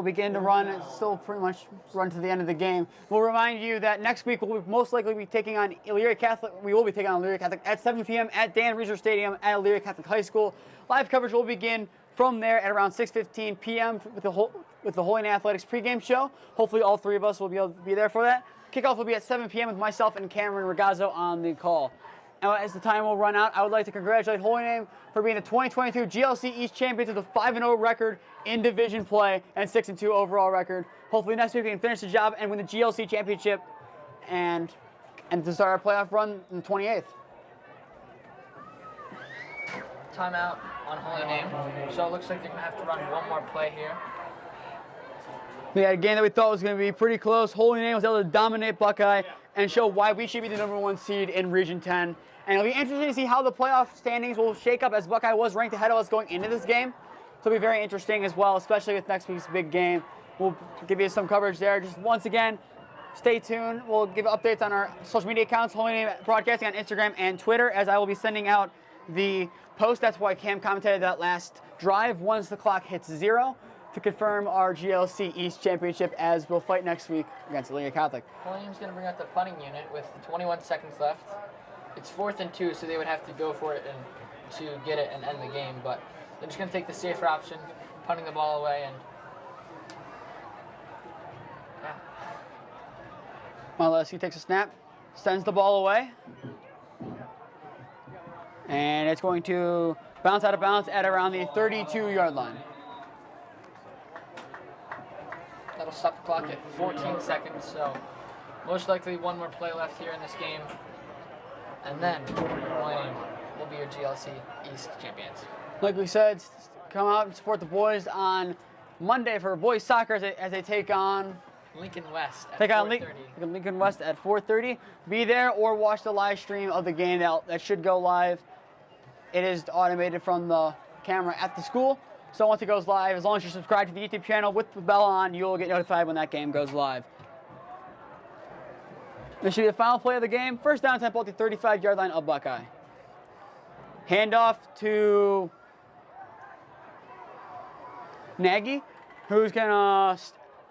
begin to run, it's still pretty much run to the end of the game. We'll remind you that next week we'll most likely be taking on Elyria Catholic. We will be taking on Elyria Catholic at 7 p.m. at Dan Reeser Stadium at Elyria Catholic High School. Live coverage will begin from there at around 6:15 p.m. with the Holy Name Athletics pregame show. Hopefully all 3 of us will be able to be there for that. Kickoff will be at 7 p.m. with myself and Cameron Ragazzo on the call. Now, as the time will run out, I would like to congratulate Holy Name for being the 2022 GLC East champions with a 5-0 record in division play and 6-2 overall record. Hopefully next week we can finish the job and win the GLC Championship and to start our playoff run on the 28th. Timeout on Holy Name. So it looks like they're going to have to run one more play here. We had a game that we thought was going to be pretty close. Holy Name was able to dominate Buckeye and show why we should be the #1 seed in Region 10. And it'll be interesting to see how the playoff standings will shake up, as Buckeye was ranked ahead of us going into this game. So it'll be very interesting as well, especially with next week's big game. We'll give you some coverage there. Just once again, stay tuned. We'll give updates on our social media accounts, Holy Name Broadcasting on Instagram and Twitter, as I will be sending out the post. That's why Cam commentated that last drive once the clock hits 0 to confirm our GLC East Championship, as we'll fight next week against Elyria Catholic. Holy Name's going to bring out the punting unit with 21 seconds left. It's 4th and 2, so they would have to go for it and to get it and end the game. But they're just going to take the safer option, punting the ball away, and yeah. Malesky takes a snap, sends the ball away, and it's going to bounce out of bounds at around the 32-yard line. That'll stop the clock at 14 seconds, so most likely one more play left here in this game. And then Holy Name will be your GLC East champions. Like we said, come out and support the boys on Monday for boys soccer as they take on Lincoln West at Take on 4:30. Lincoln West at 4:30. Be there or watch the live stream of the game that should go live. It is automated from the camera at the school. So once it goes live, as long as you're subscribed to the YouTube channel with the bell on, you'll get notified when that game goes live. This should be the final play of the game. First down tempo at the 35-yard line of Buckeye. Handoff to Nagy, who's going to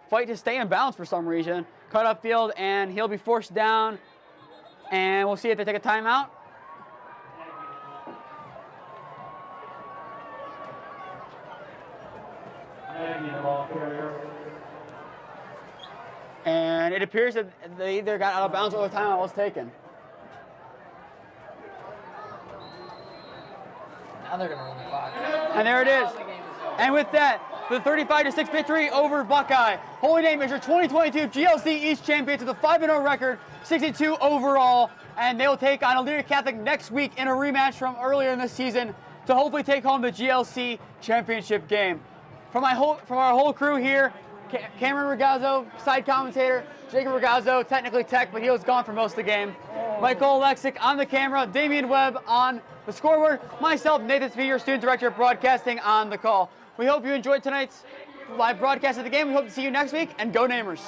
fight to stay in bounds for some reason. Cut up field, and he'll be forced down. And we'll see if they take a timeout. And it appears that they either got out of bounds or the timeout was taken. Now they're going to run the clock. And there it is. The game is over. And with that, the 35-6 victory over Buckeye. Holy Name is your 2022 GLC East champions with a 5-0 record, 62 overall, and they will take on Elyria Catholic next week in a rematch from earlier in the season to hopefully take home the GLC Championship game. From our whole crew here, Cameron Ragazzo, side commentator, Jacob Ragazzo, technically tech, but he was gone for most of the game. Michael Alexic on the camera, Damian Webb on the scoreboard, myself, Nathan Spee, your student director of broadcasting, on the call. We hope you enjoyed tonight's live broadcast of the game. We hope to see you next week, and go Namers.